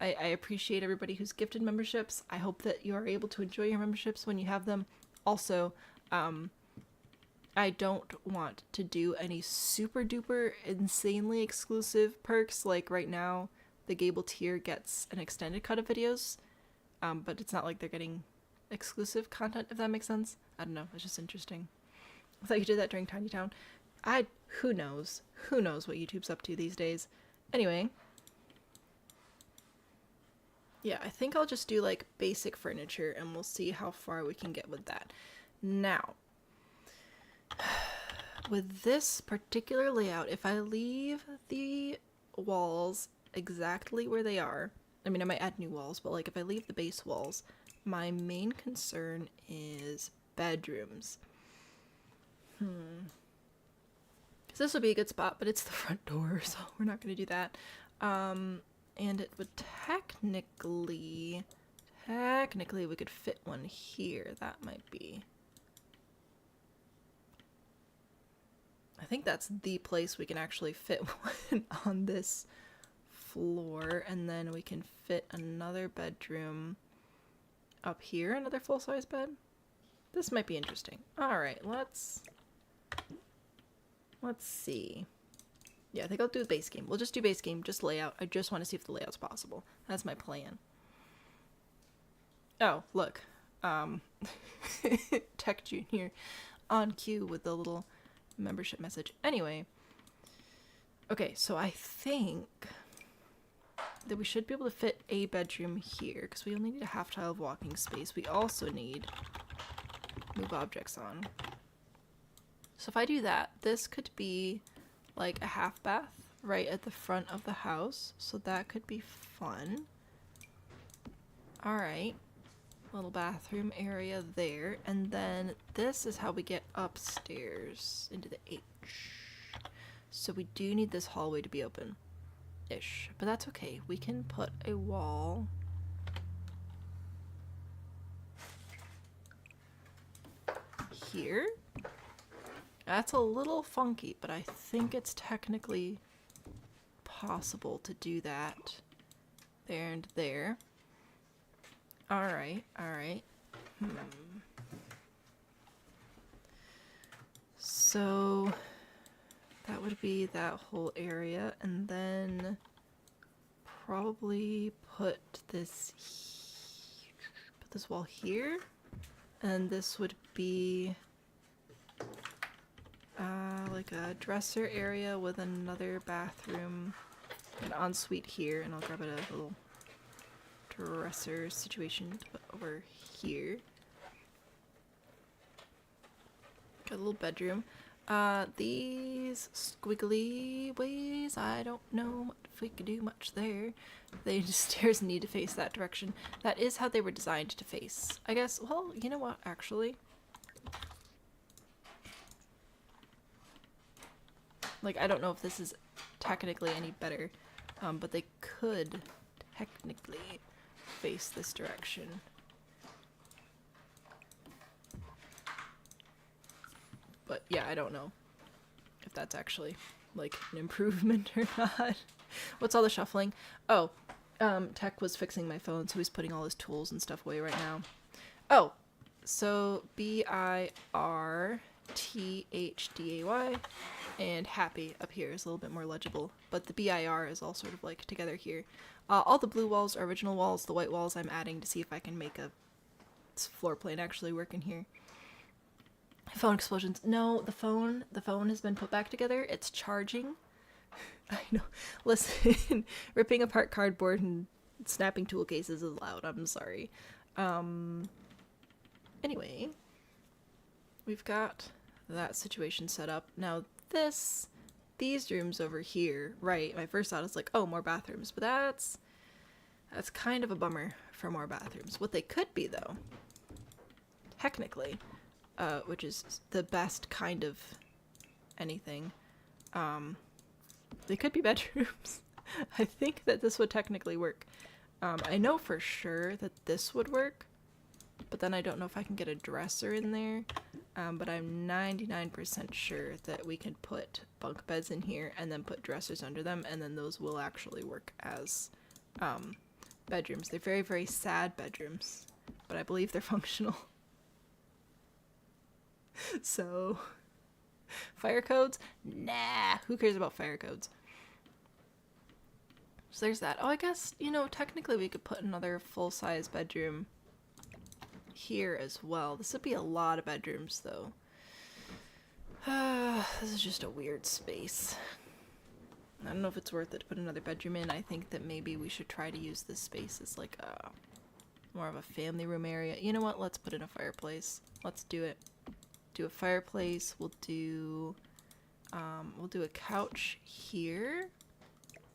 I appreciate everybody who's gifted memberships. I hope that you are able to enjoy your memberships when you have them. Also, I don't want to do any super duper insanely exclusive perks. Like right now, the Gable tier gets an extended cut of videos, but it's not like they're getting exclusive content, if that makes sense. I don't know, it's just interesting. I thought you did that during Tiny Town. Who knows? Who knows what YouTube's up to these days? Anyway. Yeah, I think I'll just do like basic furniture and we'll see how far we can get with that. Now, with this particular layout, if I leave the walls exactly where they are, I mean, I might add new walls, but like if I leave the base walls, my main concern is bedrooms. Because this would be a good spot, but it's the front door, so we're not going to do that. And it would technically we could fit one here. That might be. I think that's the place we can actually fit one on this floor, and then we can fit another bedroom up here, another full-size bed. This might be interesting. All right, let's see. Yeah, I think I'll do base game. We'll just do base game, just layout. I just want to see if the layout's possible. That's my plan. Oh, look. Tech Junior on cue with the little membership message. Anyway. Okay, so I think that we should be able to fit a bedroom here, because we only need a half tile of walking space. We also need move objects on. So if I do that, this could be like a half bath right at the front of the house, so that could be fun. All right, little bathroom area there, and then this is how we get upstairs into the H. So we do need this hallway to be open ish, but that's okay. We can put a wall here. That's a little funky, but I think it's technically possible to do that. There and there. Alright, alright. So that would be that whole area, and then probably put this wall here, and this would be like a dresser area with another bathroom, an ensuite here, and I'll grab a little dresser situation to put over here. Got a little bedroom. These squiggly ways, I don't know if we could do much there. The stairs need to face that direction. That is how they were designed to face, I guess. Well, you know what, actually. Like, I don't know if this is technically any better, but they could technically face this direction. But yeah, I don't know if that's actually like an improvement or not. What's all the shuffling? Oh, Tech was fixing my phone, so he's putting all his tools and stuff away right now. Oh, so BIRTHDAY and happy up here is a little bit more legible, but the BIR is all sort of like together here. All the blue walls are original walls, the white walls I'm adding to see if I can make a floor plan actually work in here. Phone explosions. No, the phone has been put back together. It's charging. I know. Listen, ripping apart cardboard and snapping tool cases is loud. I'm sorry. Anyway, we've got that situation set up. Now these rooms over here, right, my first thought is like, oh, more bathrooms, but that's kind of a bummer for more bathrooms. What they could be, though, technically, which is the best kind of anything, they could be bedrooms. I think that this would technically work. I know for sure that this would work, but then I don't know if I can get a dresser in there. But I'm 99% sure that we can put bunk beds in here and then put dressers under them, and then those will actually work as bedrooms. They're very, very sad bedrooms, but I believe they're functional. So, fire codes? Nah, who cares about fire codes? So there's that. Oh, I guess, you know, technically we could put another full-size bedroom here as well. This would be a lot of bedrooms, though. This is just a weird space. I don't know if it's worth it to put another bedroom in. I think that maybe we should try to use this space as like a more of a family room area. You know what? Let's put in a fireplace. Let's do it. Do a fireplace. We'll do a couch here.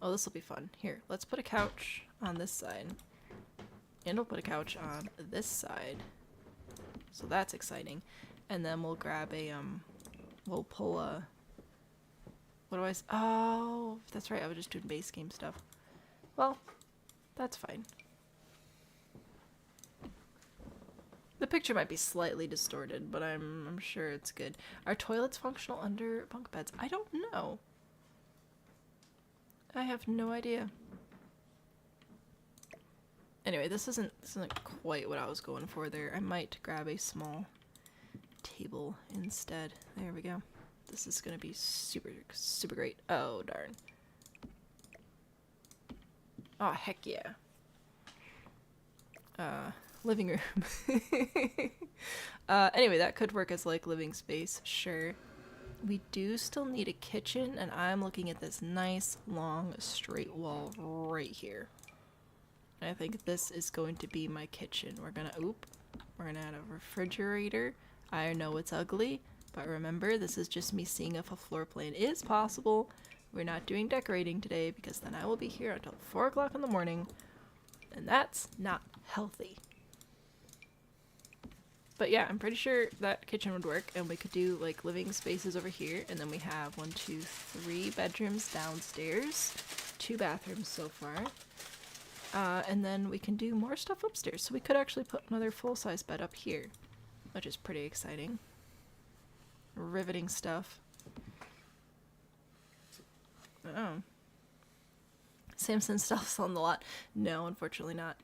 Oh, this will be fun. Here, let's put a couch on this side. And we'll put a couch on this side. So that's exciting. And then we'll grab a, we'll pull a, what do I, oh, that's right, I was just doing base game stuff. Well, that's fine. The picture might be slightly distorted, but I'm sure it's good. Are toilets functional under bunk beds? I don't know. I have no idea. Anyway, this isn't quite what I was going for there. I might grab a small table instead. There we go. This is gonna be super, super great. Oh, darn. Oh, heck yeah. Living room. Anyway, that could work as like living space, sure. We do still need a kitchen, and I'm looking at this nice, long, straight wall right here. I think this is going to be my kitchen. We're gonna add a refrigerator. I know it's ugly, but remember, this is just me seeing if a floor plan is possible. We're not doing decorating today, because then I will be here until 4 o'clock in the morning, and that's not healthy. But yeah, I'm pretty sure that kitchen would work, and we could do like living spaces over here, and then we have 1, 2, 3 bedrooms downstairs, 2 bathrooms so far, and then we can do more stuff upstairs. So we could actually put another full-size bed up here, which is pretty exciting. Riveting stuff. Oh. Samson stuff's on the lot. No, unfortunately not.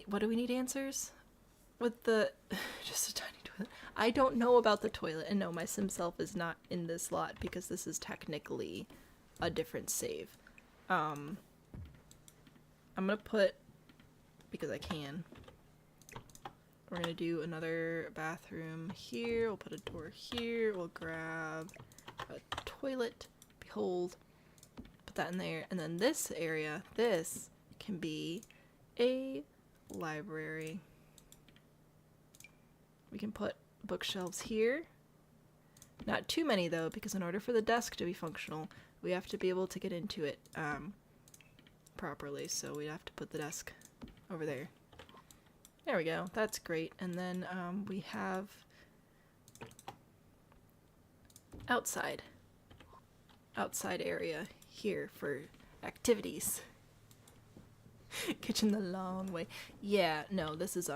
What do we need answers? With the, just a tiny toilet. I don't know about the toilet, and no, my sim self is not in this lot because this is technically a different save. I'm gonna put, because I can, we're gonna do another bathroom here, we'll put a door here, we'll grab a toilet, behold, put that in there, and then this area, this can be a library. We can put bookshelves here. Not too many though, because in order for the desk to be functional, we have to be able to get into it properly, so we have to put the desk over there. There we go, that's great. And then we have outside area here for activities. Kitchen the long way. Yeah, no, this is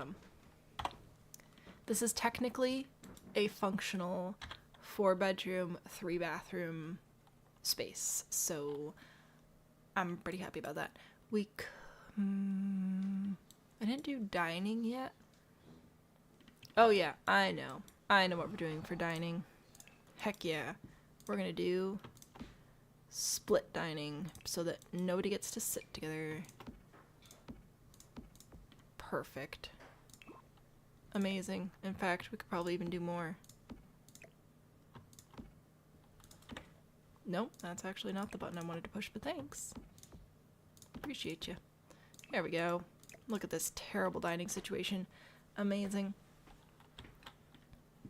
technically a functional 4-bedroom, 3-bathroom space. So I'm pretty happy about that. I didn't do dining yet. Oh yeah, I know what we're doing for dining. Heck yeah. We're gonna do split dining so that nobody gets to sit together. Perfect. Amazing. In fact, we could probably even do more. Nope, that's actually not the button I wanted to push, but thanks. Appreciate you. There we go. Look at this terrible dining situation. Amazing.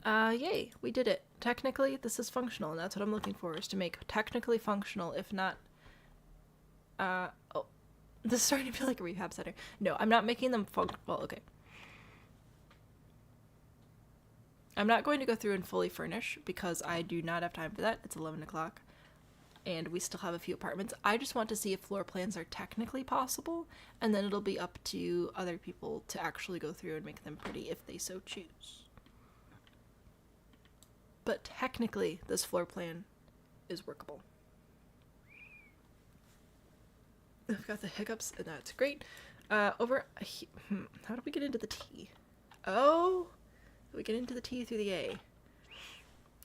Yay, we did it. Technically, this is functional, and that's what I'm looking for, is to make technically functional, if not, oh, this is starting to feel like a rehab center. No, I'm not making them well, okay. I'm not going to go through and fully furnish, because I do not have time for that. It's 11 o'clock, and we still have a few apartments. I just want to see if floor plans are technically possible, and then it'll be up to other people to actually go through and make them pretty if they so choose. But technically, this floor plan is workable. I've got the hiccups, and that's great. How do we get into the T? Oh, we get into the T through the A.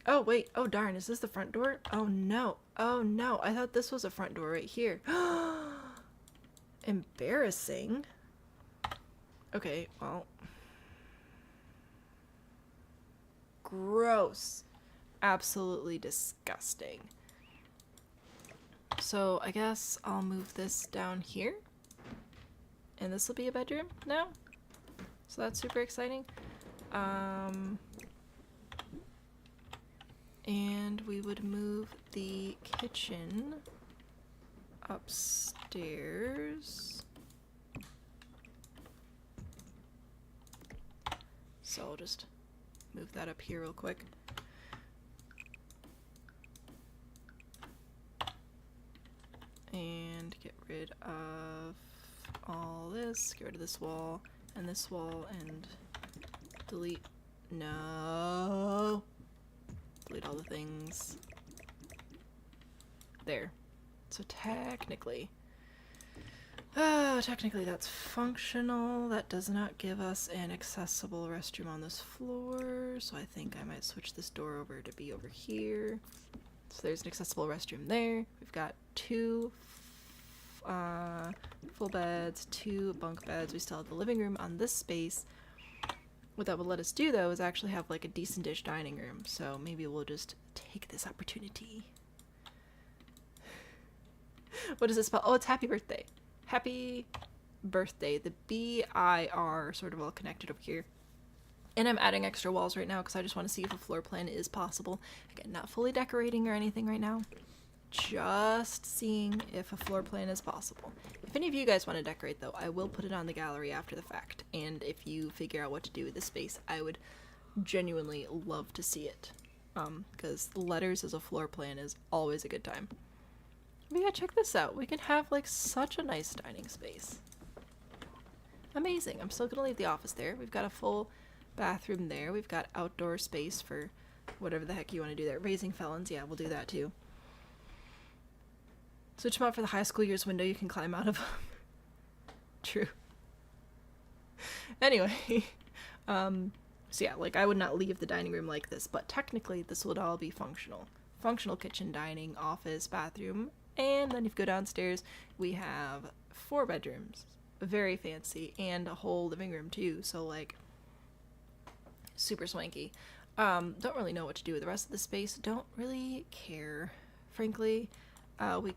Oh, wait. Oh, darn. Is this the front door? Oh, no. Oh no, I thought this was a front door right here. Embarrassing. Okay, well. Gross. Absolutely disgusting. So I guess I'll move this down here. And this will be a bedroom now. So that's super exciting. And we would move the kitchen upstairs. So I'll just move that up here real quick. And get rid of all this, get rid of this wall, and delete. No! Delete all the things. There. So technically that's functional. That does not give us an accessible restroom on this floor, so I think I might switch this door over to be over here. So there's an accessible restroom there. We've got 2 full beds, 2 bunk beds. We still have the living room on this space. What that would let us do, though, is actually have like a decent-ish dining room. So maybe we'll just take this opportunity. What does it spell? Oh, it's happy birthday. Happy birthday. The B-I-R sort of all connected over here. And I'm adding extra walls right now because I just want to see if a floor plan is possible. Again, not fully decorating or anything right now. Just seeing if a floor plan is possible. If any of you guys want to decorate, though, I will put it on the gallery after the fact. And if you figure out what to do with this space, I would genuinely love to see it. Because letters as a floor plan is always a good time. But yeah, check this out. We can have, like, such a nice dining space. Amazing. I'm still gonna leave the office there. We've got a full bathroom there. We've got outdoor space for whatever the heck you want to do there. Raising felons, yeah, we'll do that too. Switch them out for the high school years window you can climb out of. True. Anyway, so yeah, like I would not leave the dining room like this, but technically this would all be functional. Functional kitchen, dining, office, bathroom, and then if you go downstairs, we have 4 bedrooms. Very fancy, and a whole living room too, so like super swanky. Don't really know what to do with the rest of the space. Don't really care, frankly. We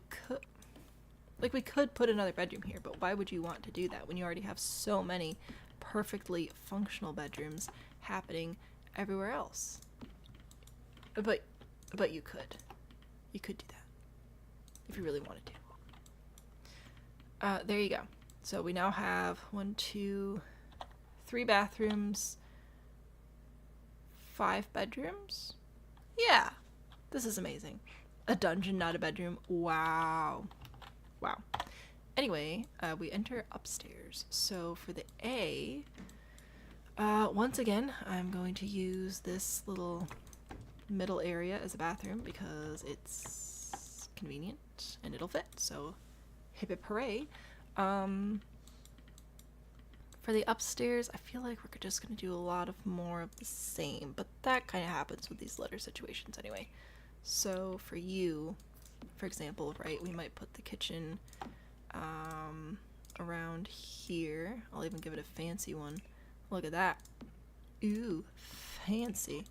could put another bedroom here, but why would you want to do that when you already have so many perfectly functional bedrooms happening everywhere else? But you could. You could do that if you really wanted to. There you go. So we now have 1, 2, 3 bathrooms, 5 bedrooms. Yeah, this is amazing. A dungeon, not a bedroom. Wow. Wow. Anyway, we enter upstairs. So for the A, once again, I'm going to use this little middle area as a bathroom because it's convenient and it'll fit. So hip hip hooray. For the upstairs, I feel like we're just going to do a lot of more of the same, but that kind of happens with these letter situations anyway. So for you, for example, right, we might put the kitchen around here. I'll even give it a fancy one. Look at that. Ooh, fancy.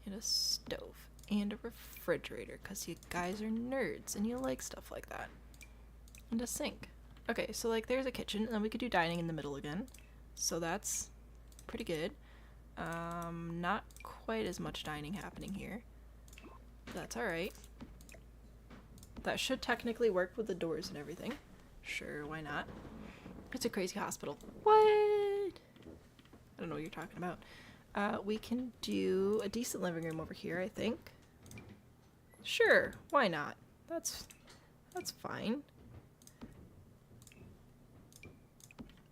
And a stove and a refrigerator because you guys are nerds and you like stuff like that. And a sink. Okay, so like there's a kitchen, and then we could do dining in the middle again. So that's pretty good. Not quite as much dining happening here. That's alright. That should technically work with the doors and everything. Sure, why not? It's a crazy hospital. What? I don't know what you're talking about. We can do a decent living room over here, I think. Sure, why not? That's fine.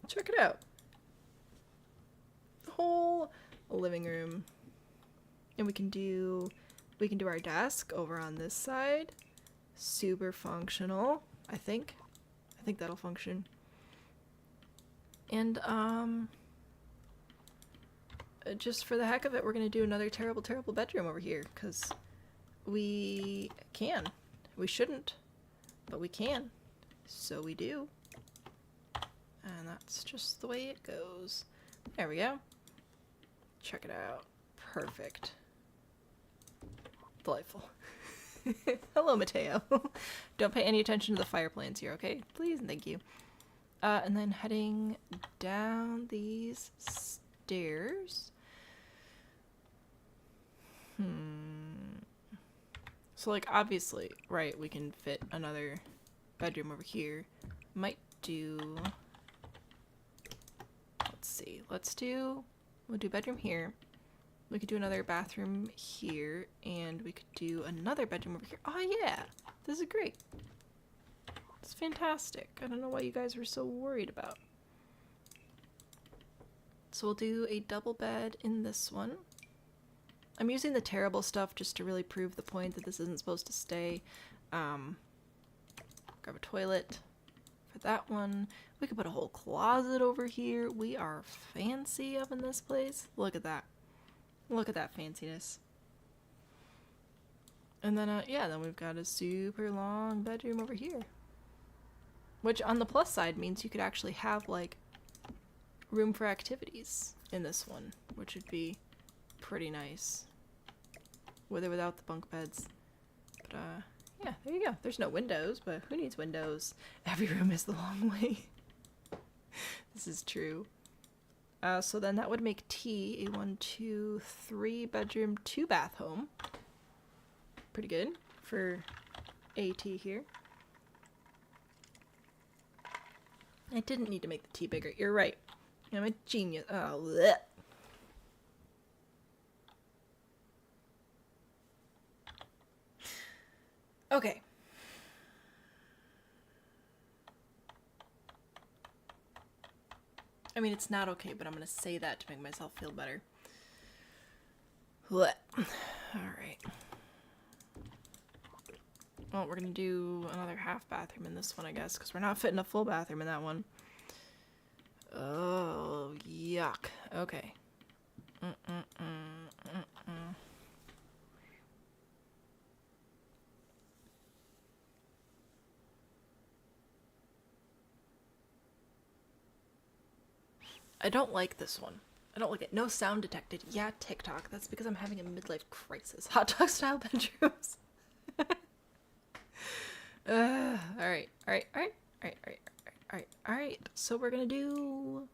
Check it out. The whole living room. And we can do our desk over on this side. Super functional, I think. I think that'll function. And just for the heck of it, we're gonna do another terrible, terrible bedroom over here, because we can. We shouldn't, but we can. So we do. And that's just the way it goes. There we go. Check it out. Perfect. Delightful. Hello, Mateo. Don't pay any attention to the fire plans here, okay? Please and thank you. And then heading down these stairs. So, like, obviously, right, we can fit another bedroom over here. Might do... Let's see. We'll do bedroom here. We could do another bathroom here, and we could do another bedroom over here. Oh, yeah! This is great. It's fantastic. I don't know why you guys were so worried about. So we'll do a double bed in this one. I'm using the terrible stuff just to really prove the point that this isn't supposed to stay. Grab a toilet for that one. We could put a whole closet over here. We are fancy up in this place. Look at that. Look at that fanciness. And then, yeah, then we've got a super long bedroom over here. Which, on the plus side, means you could actually have, like, room for activities in this one, which would be pretty nice. With or without the bunk beds. But, yeah, there you go. There's no windows, but who needs windows? Every room is the long way. This is true. So then that would make T a 1, 2, 3 bedroom, 2 bath home. Pretty good for AT here. I didn't need to make the T bigger. You're right. I'm a genius. Oh, bleh. Okay. I mean, it's not okay, but I'm gonna say that to make myself feel better. Blech. Alright. Well, we're gonna do another half bathroom in this one, I guess, because we're not fitting a full bathroom in that one. Oh, yuck. Okay. I don't like this one. I don't like it. No sound detected. Yeah, TikTok. That's because I'm having a midlife crisis. Hot dog style bedrooms. Alright. So we're gonna do...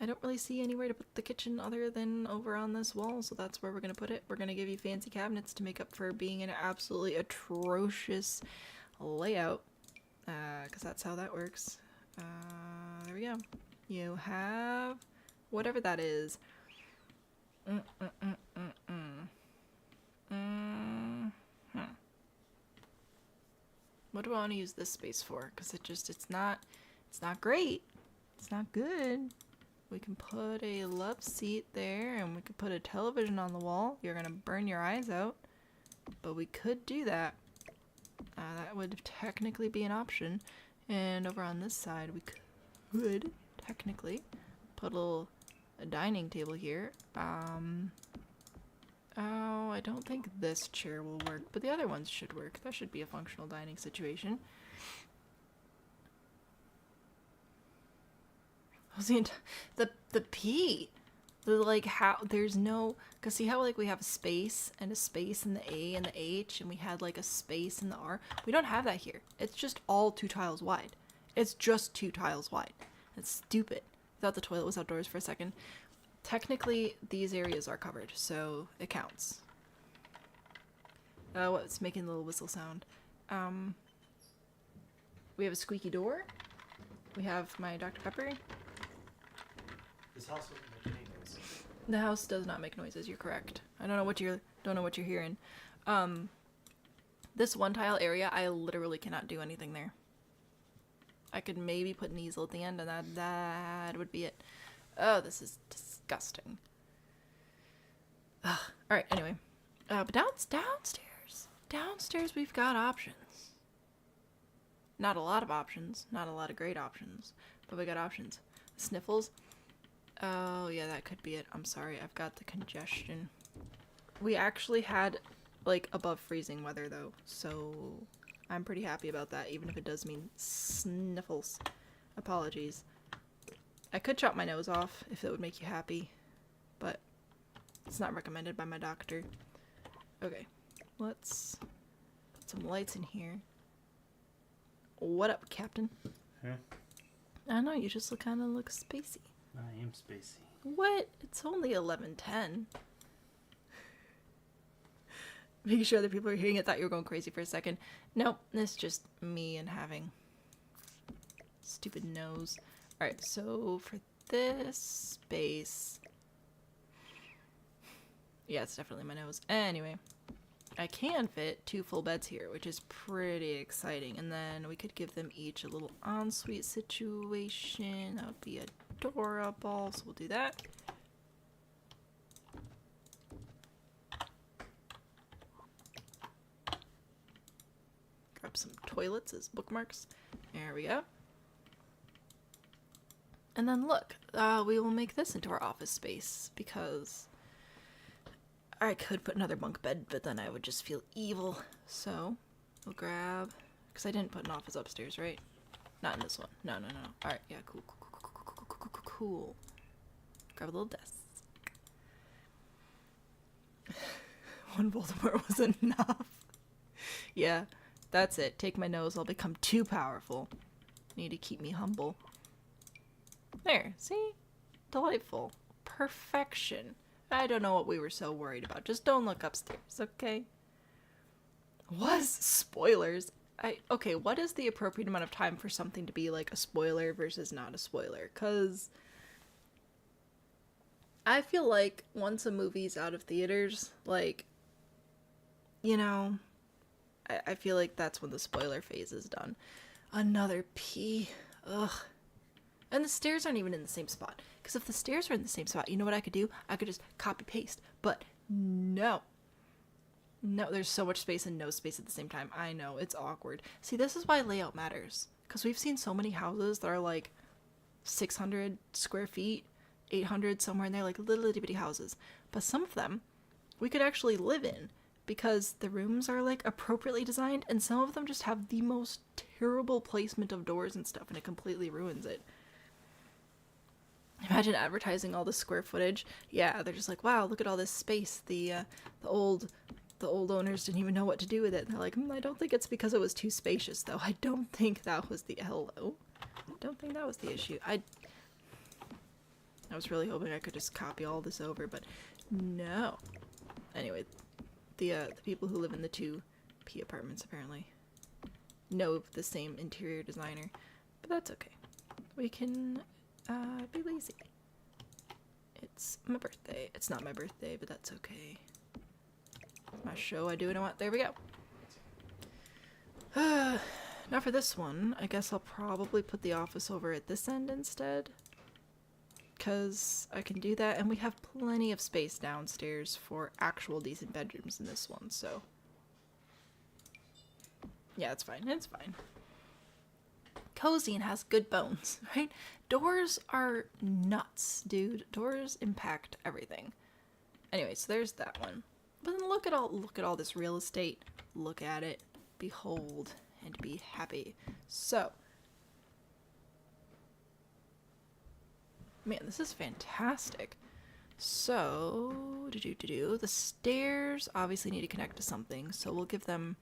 I don't really see anywhere to put the kitchen other than over on this wall, so that's where we're gonna put it. We're gonna give you fancy cabinets to make up for being an absolutely atrocious layout. Because that's how that works. There we go. You have whatever that is. What do I want to use this space for? Because it's not great. It's not good. We can put a love seat there, and we could put a television on the wall. You're gonna burn your eyes out, but we could do that. That would technically be an option. And over on this side, we could technically put a dining table here. Oh, I don't think this chair will work, but the other ones should work. That should be a functional dining situation. The P, like how there's no, cause see how like we have a space and a space in the A and the H, and we had like a space in the R. We don't have that here. It's just all 2 tiles wide. It's just 2 tiles wide. It's stupid. I thought the toilet was outdoors for a second. Technically, these areas are covered, so it counts. What's making the little whistle sound? We have a squeaky door. We have my Dr. Pepper. This house doesn't make any noise. The house does not make noises. You're correct. I don't know what you're hearing. This 1 tile area, I literally cannot do anything there. I could maybe put an easel at the end, and that would be it. Oh, this is disgusting. Ugh. All right. Anyway, but downstairs we've got options. Not a lot of options. Not a lot of great options, but we got options. Sniffles. Oh yeah, that could be it. I'm sorry. I've got the congestion. We actually had like above freezing weather though, so I'm pretty happy about that, even if it does mean sniffles. Apologies. I could chop my nose off if it would make you happy, but it's not recommended by my doctor. Okay, let's put some lights in here. What up, Captain? Huh? I know, you just kind of look spacey. I am spacey. What? It's only 11:10. Making sure that people are hearing it. Thought you were going crazy for a second. Nope, it's just me and having stupid nose. Alright, so for this space... Yeah, it's definitely my nose. Anyway, I can fit 2 full beds here, which is pretty exciting. And then we could give them each a little ensuite situation. That would be adorable, so we'll do that. Grab some toilets as bookmarks. There we go. And then look, we will make this into our office space because I could put another bunk bed, but then I would just feel evil. So we'll grab, because I didn't put an office upstairs, right? Not in this one. No. All right, yeah, cool. Grab a little desk. One Voldemort was enough. Yeah, that's it. Take my nose. I'll become too powerful. Need to keep me humble. There, see? Delightful. Perfection. I don't know what we were so worried about. Just don't look upstairs, okay? Was spoilers. Okay, what is the appropriate amount of time for something to be like a spoiler versus not a spoiler? Because I feel like once a movie's out of theaters, like, you know, I feel like that's when the spoiler phase is done. Another pee. Ugh. And the stairs aren't even in the same spot. Because if the stairs are in the same spot, you know what I could do? I could just copy paste. But no. No, there's so much space and no space at the same time. I know, it's awkward. See, this is why layout matters. Because we've seen so many houses that are like 600 square feet, 800, somewhere in there, like little itty bitty houses. But some of them we could actually live in because the rooms are like appropriately designed, and some of them just have the most terrible placement of doors and stuff, and it completely ruins it. Imagine advertising all the square footage. Yeah, they're just like, wow, look at all this space. The old owners didn't even know what to do with it. And they're like, I don't think it's because it was too spacious, though. I don't think that was the hello. I don't think that was the issue. I was really hoping I could just copy all this over, but no. Anyway, the people who live in the 2P apartments apparently know the same interior designer, but that's okay. We can be lazy. It's my birthday. It's not my birthday, but that's okay. It's my show. I do what I want. There we go. Now for this one, I guess I'll probably put the office over at this end instead. Because I can do that, and we have plenty of space downstairs for actual decent bedrooms in this one, so. Yeah, it's fine. It's fine. Cozy and has good bones, right? Doors are nuts, dude. Doors impact everything. Anyway, so there's that one. But then look at all this real estate. Look at it, behold, and be happy. So, man, this is fantastic. So, the stairs obviously need to connect to something, so we'll give them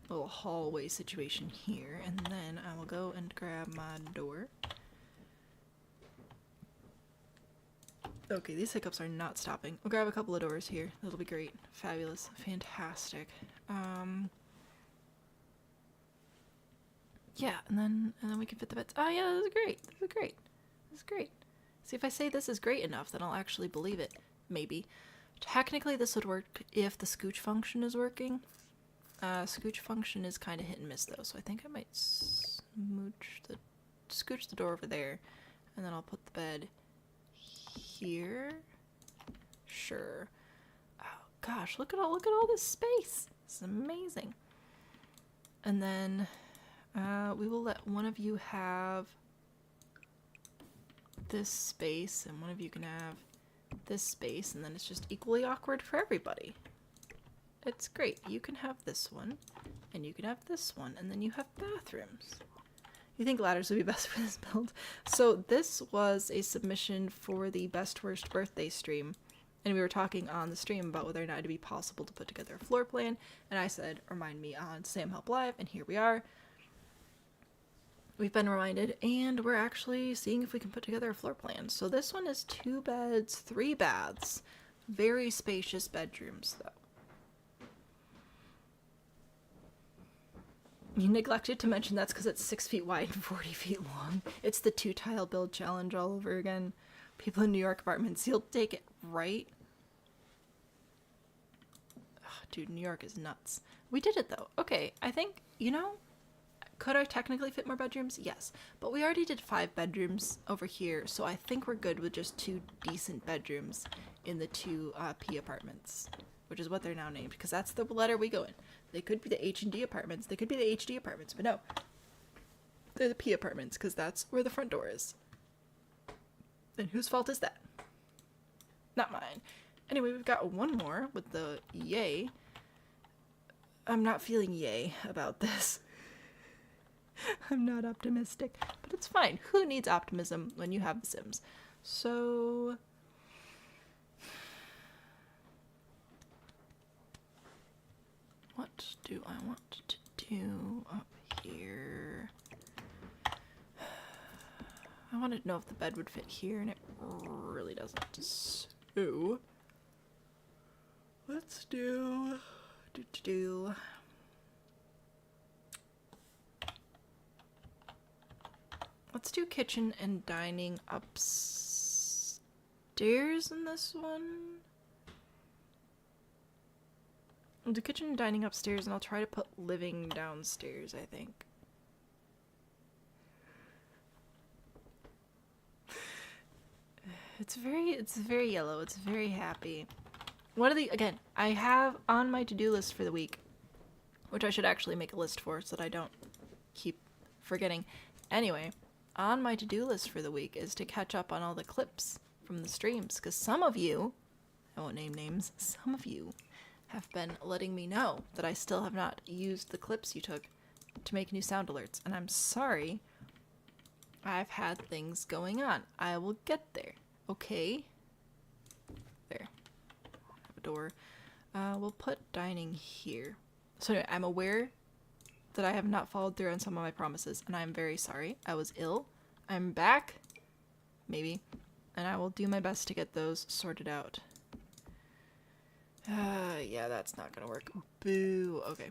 a little hallway situation here, and then I will go and grab my door. Okay, these hiccups are not stopping. We'll grab a couple of doors here. That'll be great. Fabulous. Fantastic. Yeah, and then we can fit the beds. Oh yeah, this is great. This is great. This is great. See, if I say this is great enough, then I'll actually believe it. Maybe. Technically, this would work if the scooch function is working. Scooch function is kind of hit and miss though, so I think I might scooch the door over there, and then I'll put the bed here. Sure. Oh gosh, look at all this space. It's amazing. And then we will let one of you have this space, and one of you can have this space, and then it's just equally awkward for everybody. It's great. You can have this one, and you can have this one, and then you have bathrooms. You think ladders would be best for this build? So this was a submission for the Best Worst Birthday stream, and we were talking on the stream about whether or not it'd be possible to put together a floor plan, and I said, remind me on Sahm Help Live, and here we are. We've been reminded, and we're actually seeing if we can put together a floor plan. So this one is 2 beds, 3 baths. Very spacious bedrooms, though. You neglected to mention that's because it's 6 feet wide and 40 feet long. It's the 2-tile build challenge all over again. People in New York apartments, you'll take it, right? Ugh, dude, New York is nuts. We did it, though. Okay, I think, you know, could I technically fit more bedrooms? Yes. But we already did 5 bedrooms over here, so I think we're good with just 2 decent bedrooms in the 2 P apartments, which is what they're now named, because that's the letter we go in. They could be the H&D apartments, they could be the HD apartments, but no. They're the P apartments, because that's where the front door is. And whose fault is that? Not mine. Anyway, we've got one more with the yay. I'm not feeling yay about this. I'm not optimistic, but it's fine. Who needs optimism when you have The Sims? So... what do I want to do up here? I wanted to know if the bed would fit here, and it really doesn't. So, let's do... Let's do kitchen and dining upstairs in this one. I'll do kitchen and dining upstairs, and I'll try to put living downstairs, I think. It's very yellow. It's very happy. Again, I have on my to-do list for the week, which I should actually make a list for so that I don't keep forgetting. Anyway, on my to-do list for the week is to catch up on all the clips from the streams, because some of you, I won't name names, some of you have been letting me know that I still have not used the clips you took to make new sound alerts, and I'm sorry. I've had things going on. I will get there. Okay? There. Have a door. We'll put dining here. So anyway, I'm aware that I have not followed through on some of my promises, and I'm very sorry. I was ill. I'm back. Maybe. And I will do my best to get those sorted out. Yeah, that's not gonna work. Boo. Okay.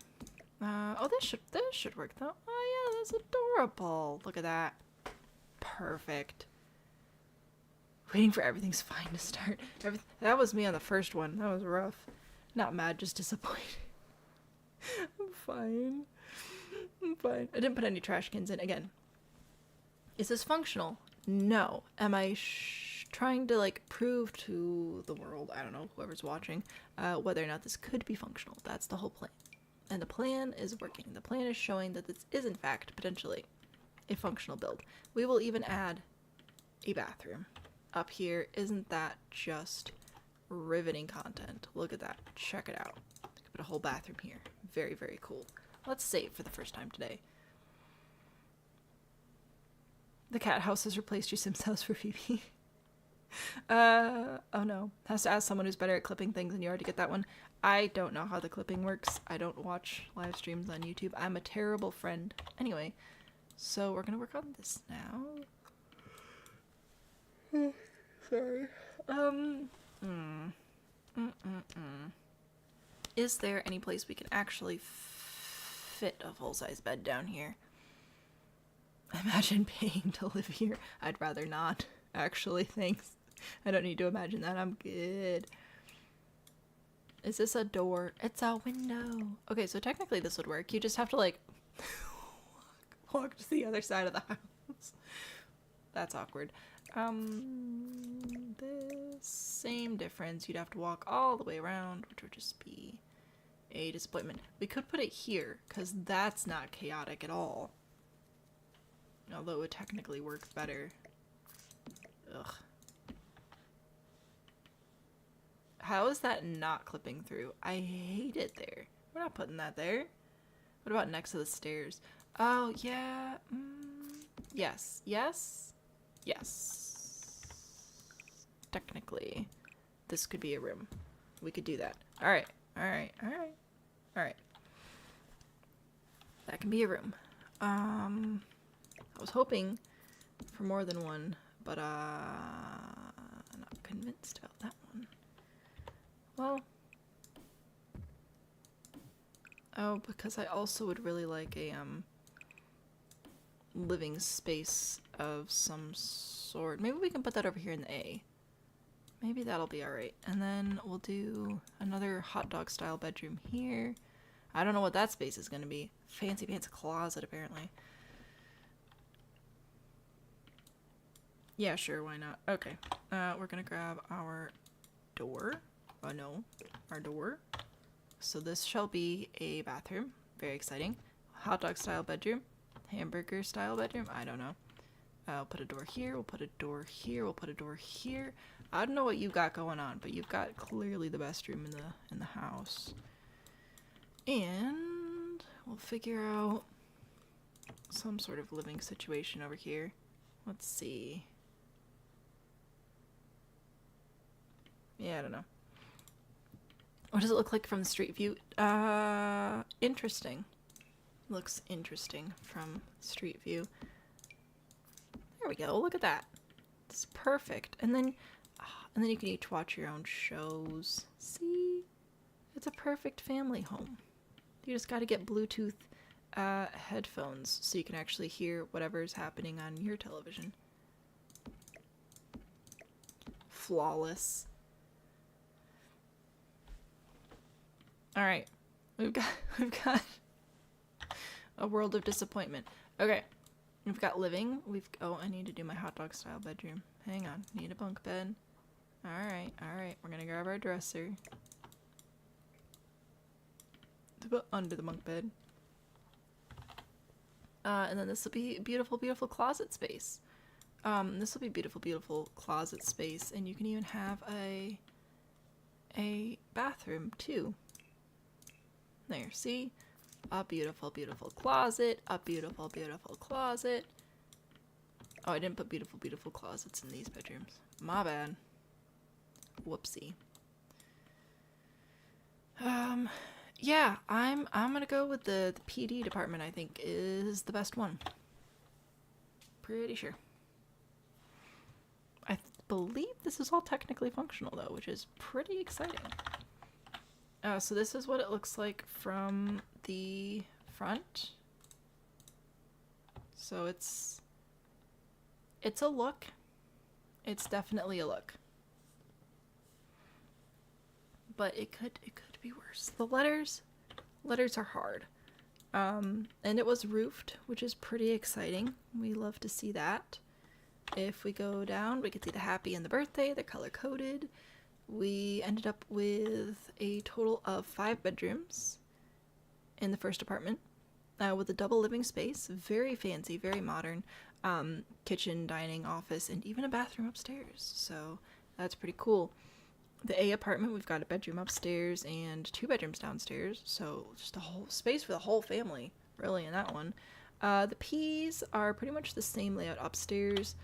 Oh, this should work though. Oh yeah, that's adorable. Look at that. Perfect. Waiting for everything's fine to start. That was me on the first one. That was rough. Not mad, just disappointed. I'm fine. I'm fine. I didn't put any trash cans in. Again, is this functional? No. Am I trying to like prove to the world, I don't know, whoever's watching, whether or not this could be functional? That's the whole plan. And the plan is working. The plan is showing that this is in fact potentially a functional build. We will even add a bathroom up here. Isn't that just riveting content? Look at that. Check it out. I could put a whole bathroom here. Very, very cool. Let's save for the first time today. The cat house has replaced your Sims house for Phoebe. Oh no. Has to ask someone who's better at clipping things, and you already get that one. I don't know how the clipping works. I don't watch live streams on YouTube. I'm a terrible friend. Anyway, so we're gonna work on this now. Sorry. Is there any place we can actually fit a full-size bed down here? Imagine paying to live here. I'd rather not, actually, thanks. I don't need to imagine that. I'm good. Is this a door? It's a window. Okay, so technically this would work. You just have to, like, walk to the other side of the house. That's awkward. The same difference. You'd have to walk all the way around, which would just be a disappointment. We could put it here, because that's not chaotic at all. Although it would technically work better. Ugh. How is that not clipping through? I hate it there. We're not putting that there. What about next to the stairs? Oh, yeah. Yes. Yes. Yes. Technically, this could be a room. We could do that. Alright. Alright. Alright. Alright. That can be a room. I was hoping for more than one, but I'm not convinced about that one. Well, oh, because I also would really like a living space of some sort. Maybe we can put that over here in the A. Maybe that'll be alright. And then we'll do another hot dog style bedroom here. I don't know what that space is going to be. Fancy pants closet, apparently. Yeah, sure, why not? Okay. We're going to grab our door. Oh, no. Our door. So this shall be a bathroom. Very exciting. Hot dog style bedroom. Hamburger style bedroom. I don't know. I'll put a door here. We'll put a door here. We'll put a door here. I don't know what you got going on, but you've got clearly the best room in the house. And we'll figure out some sort of living situation over here. Let's see. Yeah, I don't know. What does it look like from the street view? Interesting. Looks interesting from street view. There we go. Look at that. It's perfect. And then you can each watch your own shows. See? It's a perfect family home. You just got to get Bluetooth headphones so you can actually hear whatever's happening on your television. Flawless. All right, we've got a world of disappointment. Okay, we've got living. Oh, I need to do my hot dog style bedroom. Hang on, need a bunk bed. All right. We're gonna grab our dresser to put under the bunk bed. And then this will be beautiful, beautiful closet space. This will be beautiful, beautiful closet space, and you can even have a bathroom too. There, see? A beautiful, beautiful closet. A beautiful, beautiful closet. Oh, I didn't put beautiful, beautiful closets in these bedrooms. My bad. Whoopsie. Yeah, I'm gonna go with the PD department. I think is the best one. Pretty sure. I believe this is all technically functional though, which is pretty exciting. So this is what it looks like from the front. So it's a look. It's definitely a look. But it could be worse. The letters are hard. And it was roofed, which is pretty exciting. We love to see that. If we go down, we can see the happy and the birthday. They're color coded. We ended up with a total of 5 bedrooms in the first apartment, with a double living space, very fancy, very modern, kitchen, dining, office, and even a bathroom upstairs. So that's pretty cool. The A apartment, we've got a bedroom upstairs and 2 bedrooms downstairs, so just a whole space for the whole family, really, in that one. The P's are pretty much the same layout upstairs.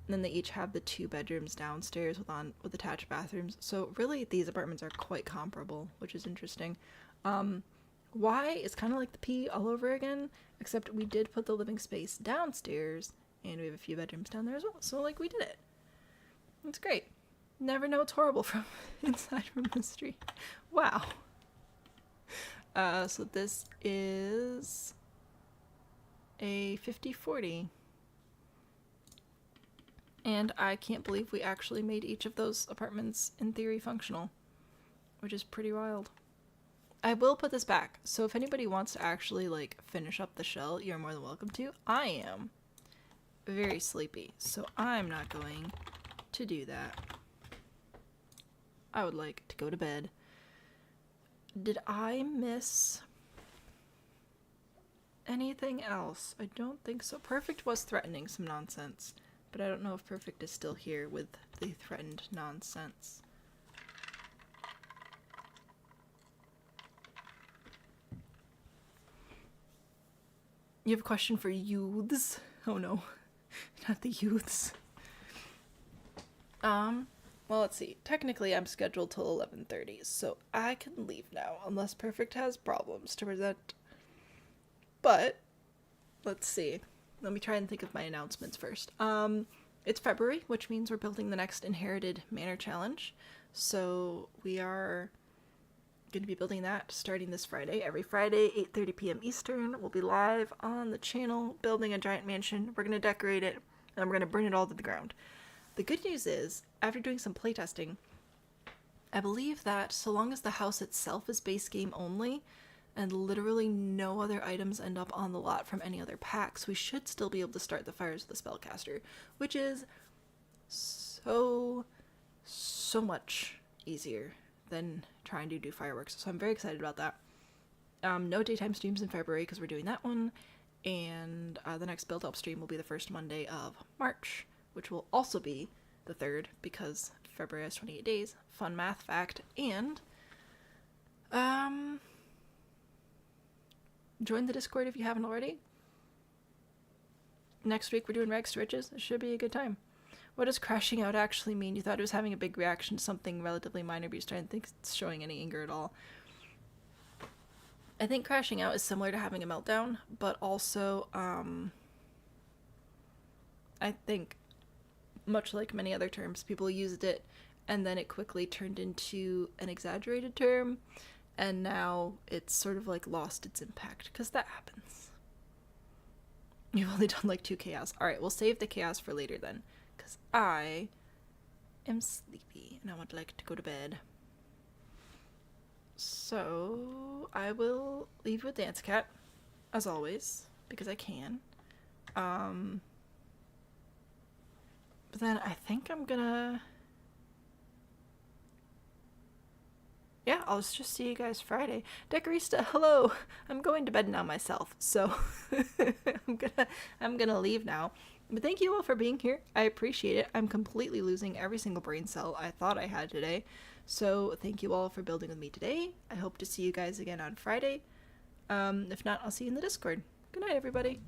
And then they each have the 2 bedrooms downstairs with attached bathrooms. So really, these apartments are quite comparable, which is interesting. Y is kind of like the P all over again, except we did put the living space downstairs, and we have a few bedrooms down there as well. So like we did it. It's great. Never know it's horrible from inside from the street. Wow. So this is a 50-40. And I can't believe we actually made each of those apartments, in theory, functional. Which is pretty wild. I will put this back, so if anybody wants to actually, like, finish up the shell, you're more than welcome to. I am very sleepy, so I'm not going to do that. I would like to go to bed. Did I miss anything else? I don't think so. Perfect was threatening some nonsense. But I don't know if Perfect is still here with the threatened nonsense. You have a question for youths? Oh no, not the youths. Well, let's see. Technically, I'm scheduled till 11:30, so I can leave now, unless Perfect has problems to present. But, let's see. Let me try and think of my announcements first. It's February, which means we're building the next Inherited Manor Challenge. So, we are going to be building that starting this Friday. Every Friday, 8:30 p.m. Eastern, we'll be live on the channel, building a giant mansion. We're going to decorate it, and we're going to burn it all to the ground. The good news is, after doing some playtesting, I believe that so long as the house itself is base game only, and literally no other items end up on the lot from any other packs, we should still be able to start the fires with the spellcaster, which is so much easier than trying to do fireworks. So I'm very excited about that. No daytime streams in February because we're doing that one, and the next build help stream will be the first Monday of March, which will also be the 3rd because February has 28 days. Fun math fact. And join the Discord if you haven't already. Next week we're doing rags to riches. It should be a good time. What does crashing out actually mean? You thought it was having a big reaction to something relatively minor, but you started to think it's showing any anger at all. I think crashing out is similar to having a meltdown, but also I think much like many other terms, people used it and then it quickly turned into an exaggerated term, and now it's sort of like lost its impact, because that happens. You've only done like 2 chaos. Alright, we'll save the chaos for later then, because I am sleepy and I would like to go to bed. So I will leave you with Dance Cat, as always, because I can. But then I think I'm gonna... Yeah, I'll just see you guys Friday. Decorista, hello! I'm going to bed now myself, so I'm gonna leave now. But thank you all for being here. I appreciate it. I'm completely losing every single brain cell I thought I had today. So thank you all for building with me today. I hope to see you guys again on Friday. If not, I'll see you in the Discord. Good night, everybody.